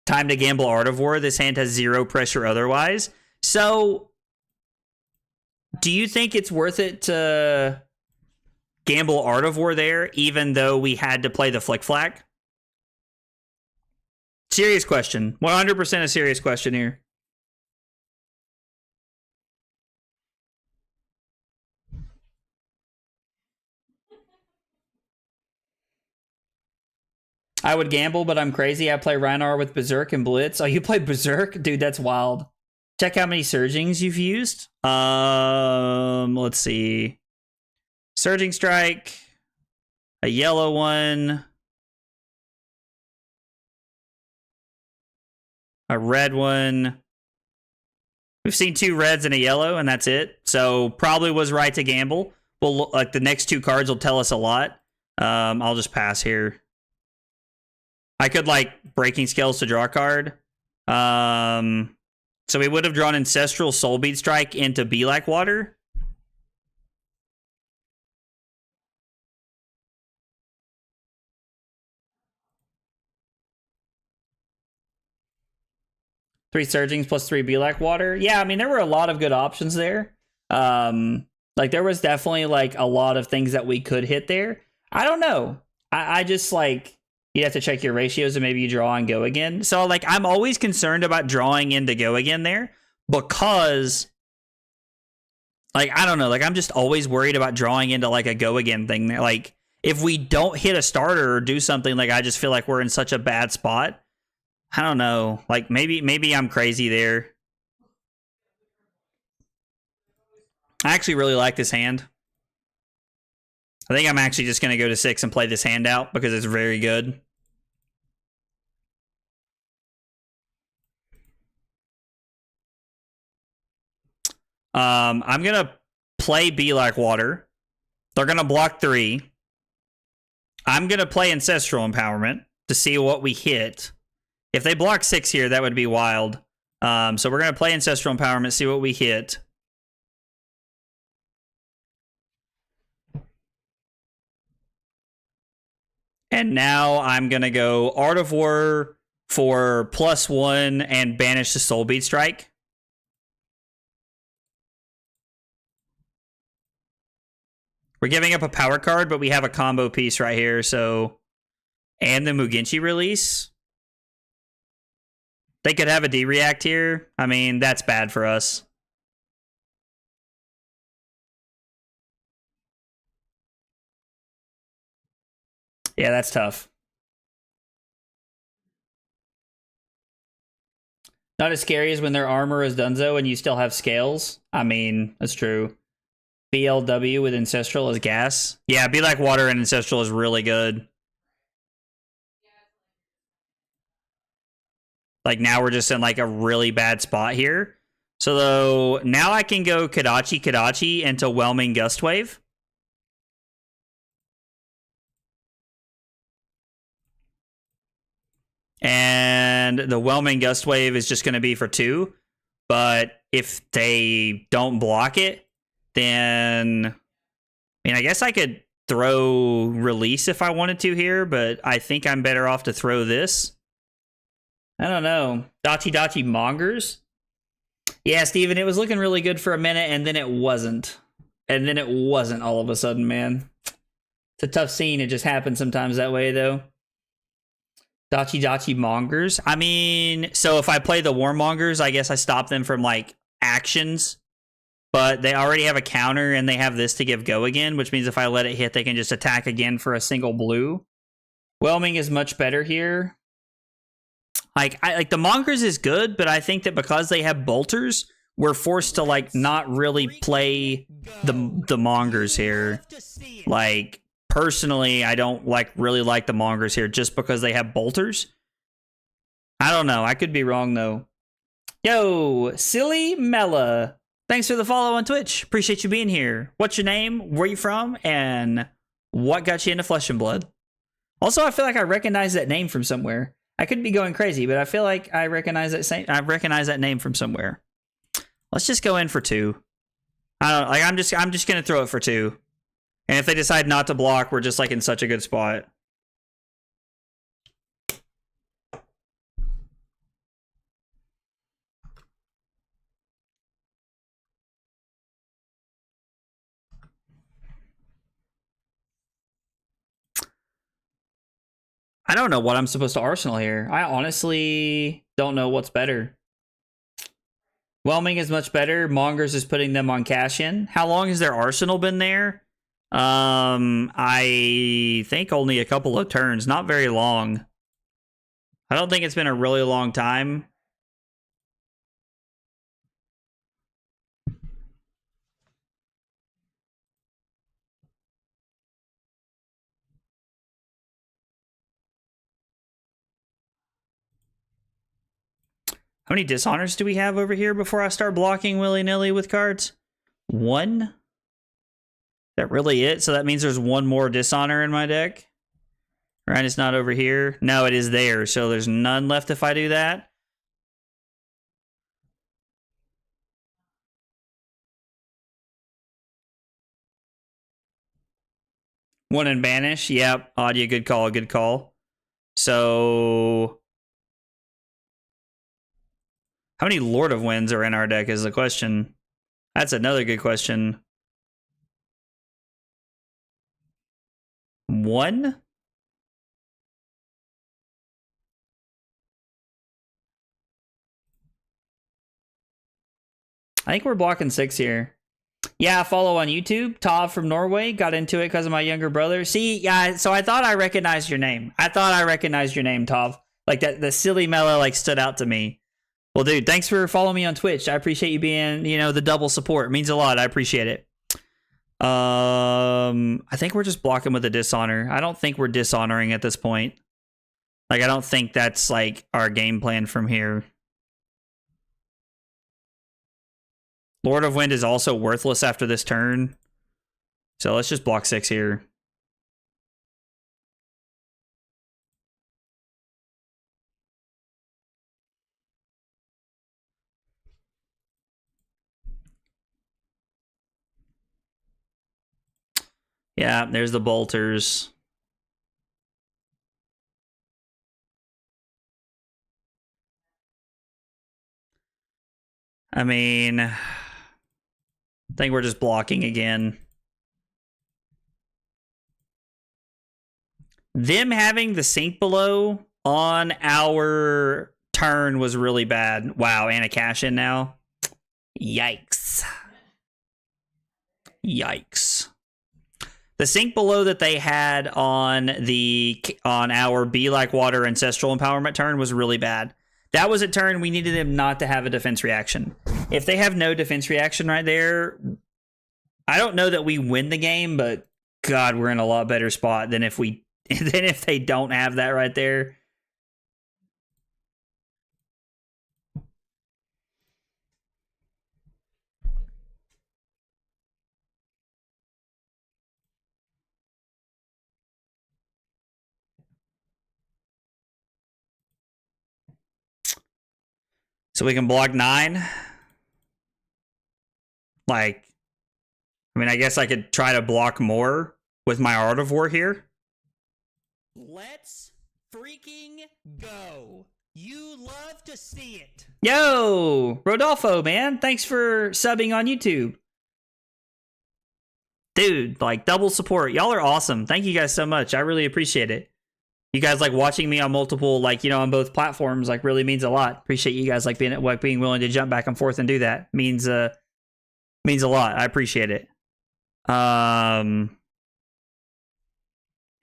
Time to gamble Art of War. This hand has 0 pressure otherwise. So do you think it's worth it to gamble Art of War there, even though we had to play the Flick Flag? Serious question. 100% a serious question here. I would gamble, but I'm crazy. I play Rhinar with Berserk and Blitz. Oh, you play Berserk? Dude, that's wild. Check how many Surgings you've used. Let's see. Surging Strike. A yellow one. A red one. We've seen 2 reds and a yellow, and that's it. So probably was right to gamble. Well, like, the next 2 cards will tell us a lot. I'll just pass here. I could, like, Breaking Scales to draw a card. So we would have drawn Ancestral Soulbeat Strike into Be Like Water. Three Surgings plus 3 Be Like Water. Yeah, I mean, there were a lot of good options there. Like, there was definitely, like, a lot of things that we could hit there. I don't know. I just, like, you have to check your ratios and maybe you draw and go again. So, like, I'm always concerned about drawing in to go again there because, like, I don't know. Like, I'm just always worried about drawing into, like, a go again thing there. Like, if we don't hit a starter or do something, like, I just feel like we're in such a bad spot. I don't know. Like, maybe I'm crazy there. I actually really like this hand. I think I'm actually just going to go to 6 and play this hand out because it's very good. I'm going to play Be Like Water. They're going to block 3. I'm going to play Ancestral Empowerment to see what we hit. If they block 6 here, that would be wild. So we're going to play Ancestral Empowerment, see what we hit. And now I'm going to go Art of War for +1 and banish the Soulbeat Strike. We're giving up a power card, but we have a combo piece right here, so... And the Mugenshi release. They could have a D-React here. I mean, that's bad for us. Yeah, that's tough. Not as scary as when their armor is Dunzo and you still have scales. I mean, that's true. BLW with Ancestral is gas. Yeah, Be Like Water and Ancestral is really good. Like, now we're just in, like, a really bad spot here. So, though, now I can go Kadachi into Whelming Gust Wave. And the Whelming Gust Wave is just going to be for 2. But if they don't block it, then... I mean, I guess I could throw Release if I wanted to here, but I think I'm better off to throw this. I don't know. Dachi Mongers? Yeah, Steven, it was looking really good for a minute, and then it wasn't. And then it wasn't all of a sudden, man. It's a tough scene. It just happens sometimes that way, though. Dachi Mongers? I mean, so if I play the Warmongers, I guess I stop them from, like, actions. But they already have a counter, and they have this to give go again, which means if I let it hit, they can just attack again for a single blue. Whelming is much better here. Like the Mongers is good, but I think that because they have bolters, we're forced to, like, not really play the Mongers here. Like, personally, I don't really like the Mongers here just because they have bolters. I don't know. I could be wrong, though. Yo, Silly Mella. Thanks for the follow on Twitch. Appreciate you being here. What's your name? Where you from? And what got you into Flesh and Blood? Also, I feel like I recognize that name from somewhere. I could be going crazy, but I feel like I recognize that name from somewhere. Let's just go in for 2. I don't like. I'm just gonna throw it for 2. And if they decide not to block, we're just, like, in such a good spot. I don't know what I'm supposed to arsenal here. I honestly don't know what's better. Whelming is much better. Mongers is putting them on cash in. How long has their arsenal been there? I think only a couple of turns. Not very long. I don't think it's been a really long time. How many dishonors do we have over here before I start blocking willy-nilly with cards? 1? Is that really it? So that means there's 1 more dishonor in my deck? Right, it's not over here. No, it is there. So there's none left if I do that. One in banish. Yep. Audio, good call. Good call. So, how many Lord of Winds are in our deck is the question. That's another good question. 1? I think we're blocking 6 here. Yeah, follow on YouTube. Tav from Norway. Got into it because of my younger brother. See, yeah, so I thought I recognized your name. Tav. Like that, the silly mellow like stood out to me. Well, dude, thanks for following me on Twitch. I appreciate you being, the double support. It means a lot. I appreciate it. I think we're just blocking with a dishonor. I don't think we're dishonoring at this point. Like, I don't think that's like our game plan from here. Lord of Wind is also worthless after this turn. So let's just block 6 here. Yeah, there's the bolters. I mean, I think we're just blocking again. Them having the sink below on our turn was really bad. Wow, and a cash in now. Yikes. Yikes. The sink below that they had on our Be Like Water Ancestral Empowerment turn was really bad. That was a turn we needed them not to have a defense reaction. If they have no defense reaction right there, I don't know that we win the game, but God, we're in a lot better spot than if they don't have that right there. So we can block 9. Like, I mean, I guess I could try to block more with my Art of War here. Let's freaking go. You love to see it. Yo, Rodolfo, man. Thanks for subbing on YouTube. Dude, like, double support. Y'all are awesome. Thank you guys so much. I really appreciate it. You guys like watching me on multiple, like, on both platforms, like, really means a lot. Appreciate you guys like being willing to jump back and forth and do that. Means a lot. I appreciate it. And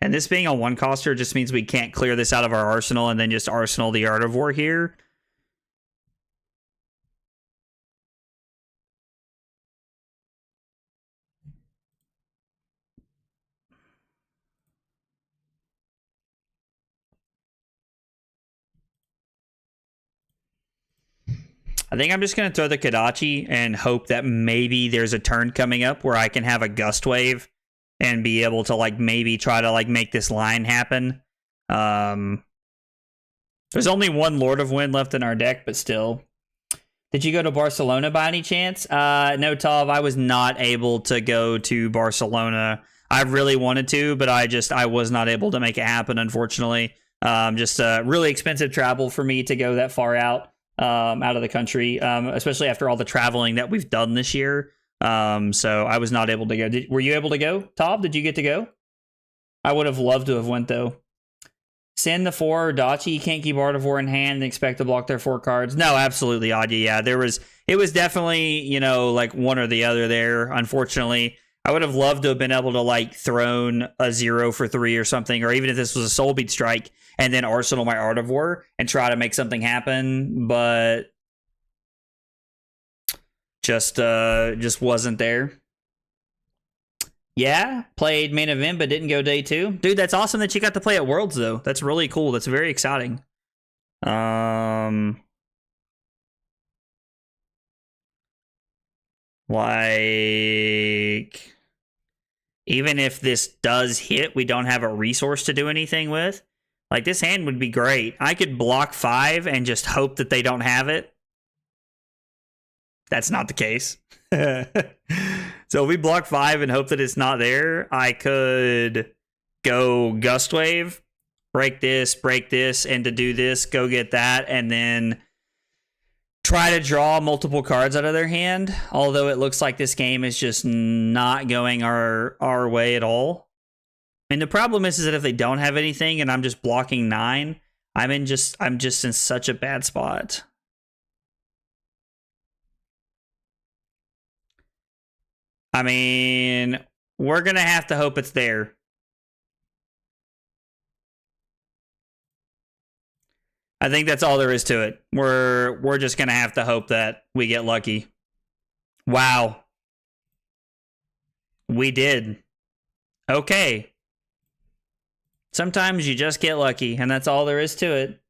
this being a 1-coster just means we can't clear this out of our arsenal and then just arsenal the Art of War here. I think I'm just going to throw the Kodachi and hope that maybe there's a turn coming up where I can have a Gust Wave and be able to, like, maybe try to, like, make this line happen. There's only one Lord of Wind left in our deck, but still. Did you go to Barcelona by any chance? No, Tav, I was not able to go to Barcelona. I really wanted to, but I was not able to make it happen, unfortunately. Just really expensive travel for me to go that far out of the country, especially after all the traveling that we've done this year. So I was not able to go. Were you able to go, Tav? Did you get to go? I would have loved to have went, though. Send the 4 Dachi. You can't keep Art of War in hand and expect to block their 4 cards. No, absolutely, Audie. Yeah, it was definitely, like one or the other there. Unfortunately, I would have loved to have been able to, like, thrown a 0 for 3 or something, or even if this was a Soul Beat Strike and then arsenal my Art of War and try to make something happen, but just wasn't there. Yeah, played main event, but didn't go day 2. Dude, that's awesome that you got to play at Worlds, though. That's really cool. That's very exciting. Like, even if this does hit, we don't have a resource to do anything with. Like, this hand would be great. I could block 5 and just hope that they don't have it. That's not the case. So if we block 5 and hope that it's not there, I could go Gust Wave, break this, and to do this, go get that, and then try to draw multiple cards out of their hand. Although it looks like this game is just not going our way at all. And the problem is that if they don't have anything and I'm just blocking 9, I'm just in such a bad spot. I mean, we're gonna have to hope it's there. I think that's all there is to it. We're just gonna have to hope that we get lucky. Wow. We did. Okay. Sometimes you just get lucky, and that's all there is to it.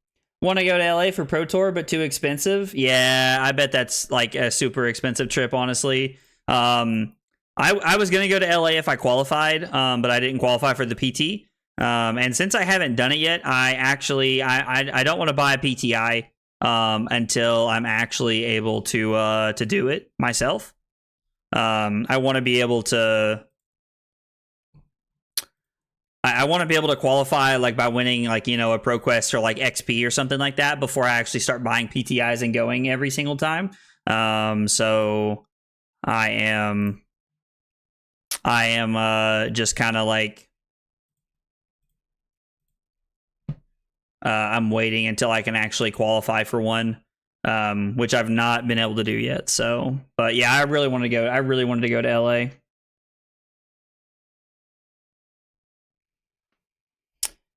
Want to go to LA for Pro Tour, but too expensive? Yeah, I bet that's like a super expensive trip, honestly. I was going to go to LA if I qualified, but I didn't qualify for the PT. And since I haven't done it yet, I don't want to buy a PTI until I'm actually able to do it myself. I want to be able to. I want to be able to qualify like by winning like, you know, a ProQuest or like XP or something like that before I actually start buying PTIs and going every single time. So I am just kind of like I'm waiting until I can actually qualify for one, which I've not been able to do yet. So, but yeah, I really wanted to go to LA.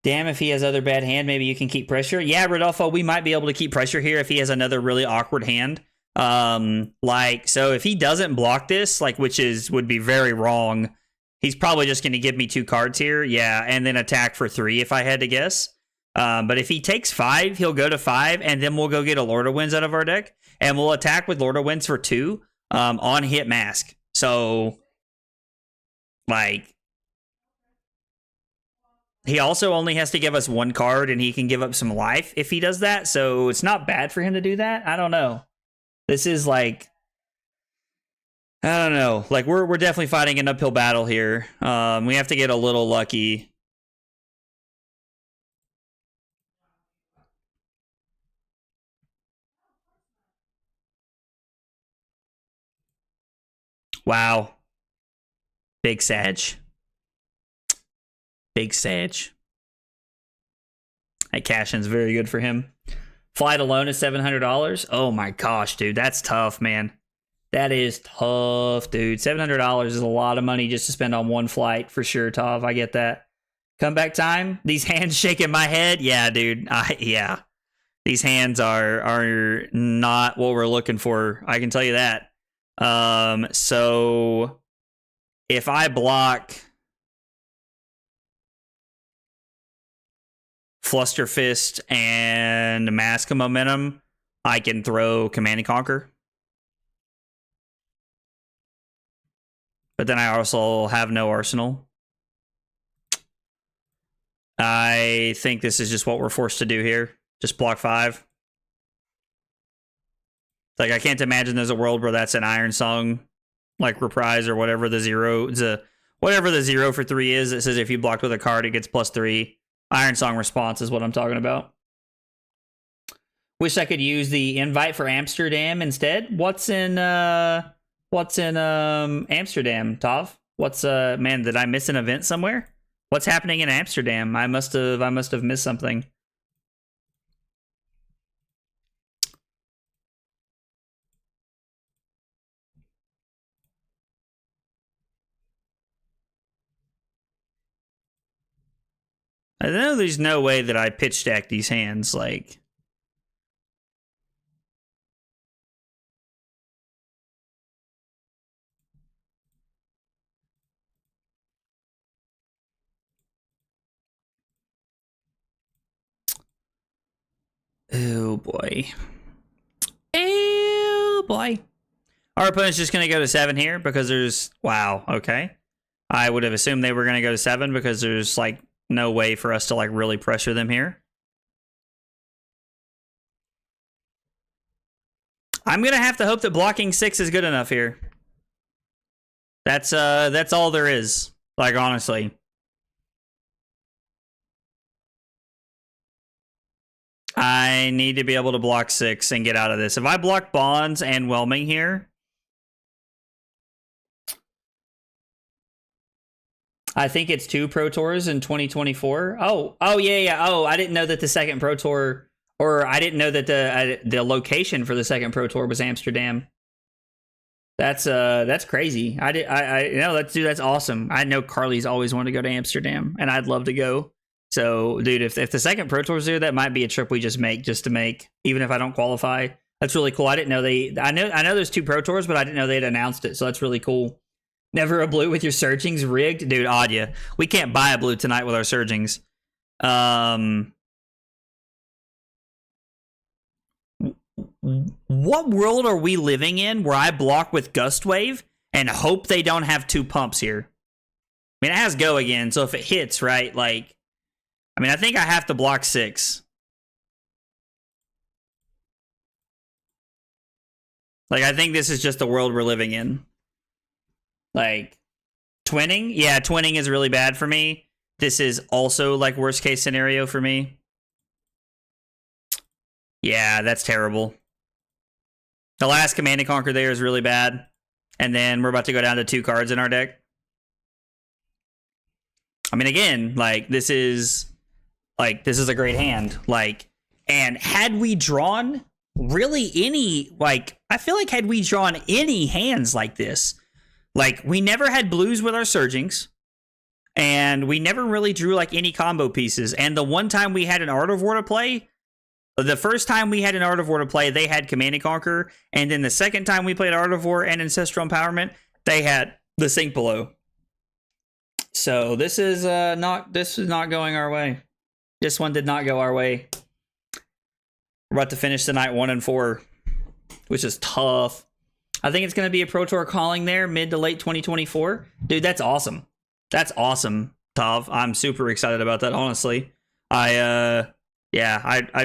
Damn, if he has other bad hand, maybe you can keep pressure. Yeah, Rodolfo, we might be able to keep pressure here if he has another really awkward hand. Like, so if he doesn't block this, like, would be very wrong, he's probably just going to give me 2 cards here. Yeah, and then attack for 3 if I had to guess. But if he takes 5, he'll go to 5, and then we'll go get a Lord of Winds out of our deck, and we'll attack with Lord of Winds for 2 on hit mask. So, like, he also only has to give us 1 card, and he can give up some life if he does that. So it's not bad for him to do that. I don't know. This is like, I don't know. Like we're definitely fighting an uphill battle here. We have to get a little lucky. Wow. Big Sag. Big Sag. That cash-in's very good for him. Flight alone is $700. Oh my gosh, dude. That's tough, man. That is tough, dude. $700 is a lot of money just to spend on one flight, for sure, Tov. I get that. Comeback time? These hands shaking my head? Yeah, dude. Yeah. These hands are not what we're looking for. I can tell you that. So if I block Fluster Fist and Mask of Momentum, I can throw Command and Conquer. But then I also have no arsenal. I think this is just what we're forced to do here. Just block 5. Like, I can't imagine there's a world where that's an Iron Song, like, reprise or whatever the 0 for 3 is. It says if you blocked with a card, it gets +3. Iron Song response is what I'm talking about. Wish I could use the invite for Amsterdam instead. What's in Amsterdam, Tov? Man, did I miss an event somewhere? What's happening in Amsterdam? I must have missed something. I know there's no way that I pitch stack these hands, like. Oh boy. Oh boy. Our opponent's just going to go to 7 here because there's. Wow, okay. I would have assumed they were going to go to 7 because there's, like, no way for us to, like, really pressure them here. I'm going to have to hope that blocking 6 is good enough here. That's all there is. Like, honestly. I need to be able to block 6 and get out of this. If I block Bonds and Whelming here, I think it's 2 Pro Tours in 2024. Oh, yeah. Oh, I didn't know that the second Pro Tour, or I didn't know that the location for the second Pro Tour was Amsterdam. That's crazy. That's awesome. I know Carly's always wanted to go to Amsterdam, and I'd love to go. So, dude, if the second Pro Tour's there, that might be a trip we just to make, even if I don't qualify. That's really cool. I didn't know I know there's 2 Pro Tours, but I didn't know they'd announced it. So that's really cool. Never a blue with your surgings rigged, dude. Adya, we can't buy a blue tonight with our surgings. What world are we living in where I block with Gust Wave and hope they don't have 2 pumps here? I mean, it has go again, so if it hits, right, like, I mean, I think I have to block 6. Like, I think this is just the world we're living in. Like, twinning? Yeah, twinning is really bad for me. This is also, like, worst case scenario for me. Yeah, that's terrible. The last Command and Conquer there is really bad. And then we're about to go down to 2 cards in our deck. I mean, again, like, this is a great hand. Like, and had we drawn really any, like, I feel like had we drawn any hands like this, like, we never had blues with our surgings, and we never really drew, like, any combo pieces. And the one time we had an Art of War to play, the first time we had an Art of War to play, they had Command and Conquer, and then the second time we played Art of War and Ancestral Empowerment, they had the Sink Below. So this is not going our way. This one did not go our way. We're about to finish the night 1-4, which is tough. I think it's going to be a Pro Tour calling there mid to late 2024. Dude, that's awesome. That's awesome, Tav. I'm super excited about that, honestly. I'd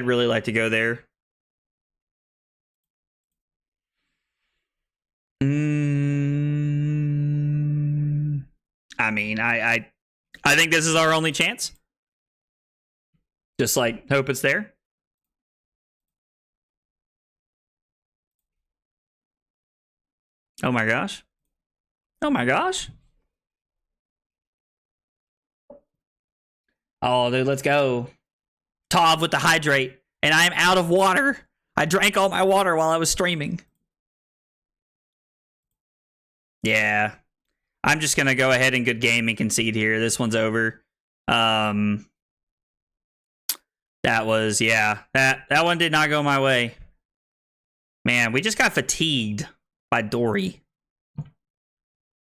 really like to go there. I mean, I think this is our only chance. Just, like, hope it's there. Oh my gosh. Oh my gosh. Oh, dude, let's go. Tav with the hydrate. And I am out of water. I drank all my water while I was streaming. Yeah. I'm just going to go ahead and good game and concede here. This one's over. That was, yeah. That one did not go my way. Man, we just got fatigued by Dory.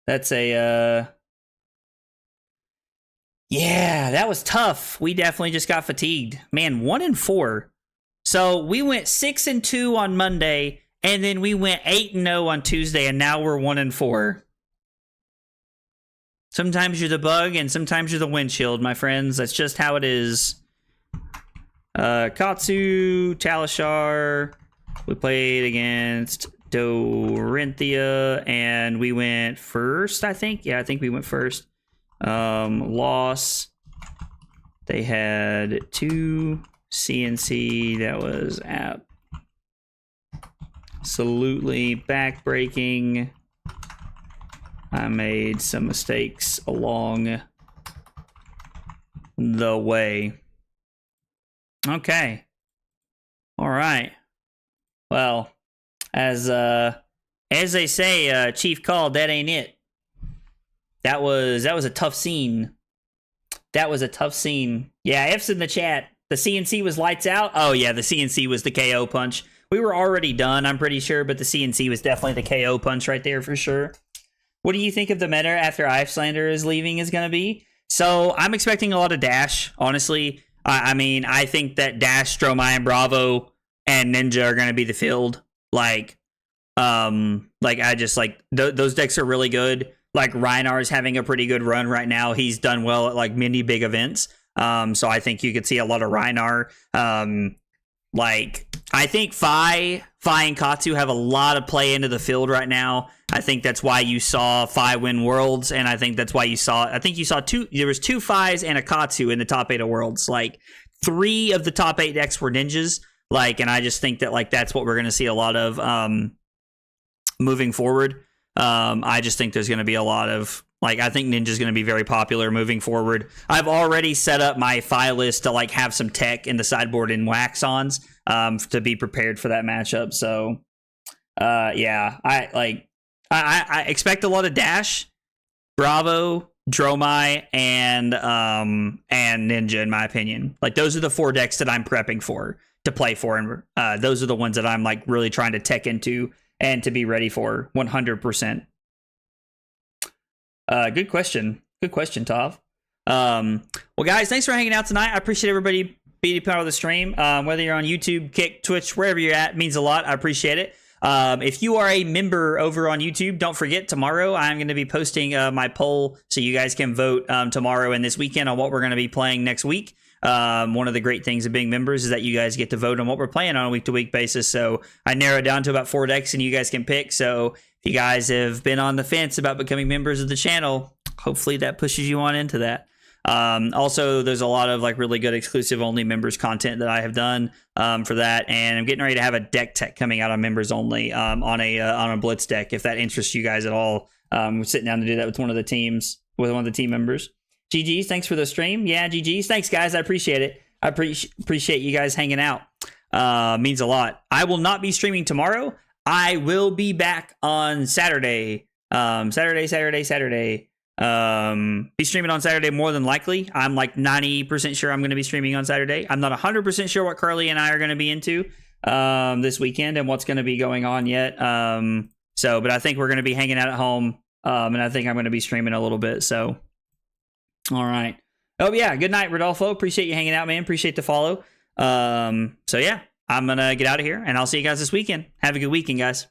That's a, yeah, that was tough. We definitely just got fatigued. Man, 1-4. So we went 6-2 on Monday, and then we went 8-0 on Tuesday, and now we're 1-4. Sometimes you're the bug, and sometimes you're the windshield, my friends. That's just how it is. Katsu, Talishar. We played against Dorinthia, and we went first, I think. Yeah, I think we went first. Loss. They had 2 CNC. That was absolutely backbreaking. I made some mistakes along the way. Okay. All right. Well, as they say, Chief called, that ain't it. That was a tough scene. That was a tough scene. Yeah, F's in the chat. The CNC was lights out. Oh yeah, the CNC was the KO punch. We were already done, I'm pretty sure, but the CNC was definitely the KO punch right there for sure. What do you think of the meta after Icelander is leaving is going to be? So I'm expecting a lot of Dash, honestly. I mean, I think that Dash, Stromae, and Bravo and Ninja are going to be the field. Like I just like those decks are really good. Like Reinar is having a pretty good run right now. He's done well at like many big events. So I think you could see a lot of Reinar. Like I think Fi and Katsu have a lot of play into the field right now. I think that's why you saw Fi win Worlds, and I think that's why you saw there was 2 Fis and a Katsu in the top 8 of Worlds. Like 3 of the top 8 decks were ninjas. Like, and I just think that like that's what we're going to see a lot of moving forward. I just think there's going to be a lot of like, I think Ninja's going to be very popular moving forward. I've already set up my file list to like have some tech in the sideboard in Wax-Ons to be prepared for that matchup. So yeah, I expect a lot of Dash, Bravo, Dromai, and Ninja, in my opinion. Like, those are the 4 decks that I'm prepping for to play for, and those are the ones that I'm like really trying to tech into and to be ready for 100%. Good question, Tov. Well, guys, thanks for hanging out tonight. I appreciate everybody being part of the stream. Whether you're on YouTube, Kick, Twitch, wherever you're at, means a lot. I appreciate it. If you are a member over on YouTube, don't forget, tomorrow I'm going to be posting my poll so you guys can vote tomorrow and this weekend on what we're going to be playing next week. One of the great things of being members is that you guys get to vote on what we're playing on a week-to-week basis. So I narrow it down to about 4 decks and you guys can pick. So if you guys have been on the fence about becoming members of the channel, hopefully that pushes you on into that. Also, there's a lot of like really good exclusive only members content that I have done for that, and I'm getting ready to have a deck tech coming out on members only on a Blitz deck. If that interests you guys at all, we're sitting down to do that with one of the teams, with one of the team members. GG's, thanks for the stream. Yeah, GG's, thanks guys, I appreciate it. I appreciate you guys hanging out. Means a lot. I will not be streaming tomorrow. I will be back on Saturday. Saturday. Be streaming on Saturday more than likely. I'm like 90% sure I'm going to be streaming on Saturday. I'm not 100% sure what Carly and I are going to be into this weekend and what's going to be going on yet. But I think we're going to be hanging out at home, and I think I'm going to be streaming a little bit. So, all right. Oh yeah, good night, Rodolfo. Appreciate you hanging out, man. Appreciate the follow. So yeah, I'm gonna get out of here, and I'll see you guys this weekend. Have a good weekend, guys.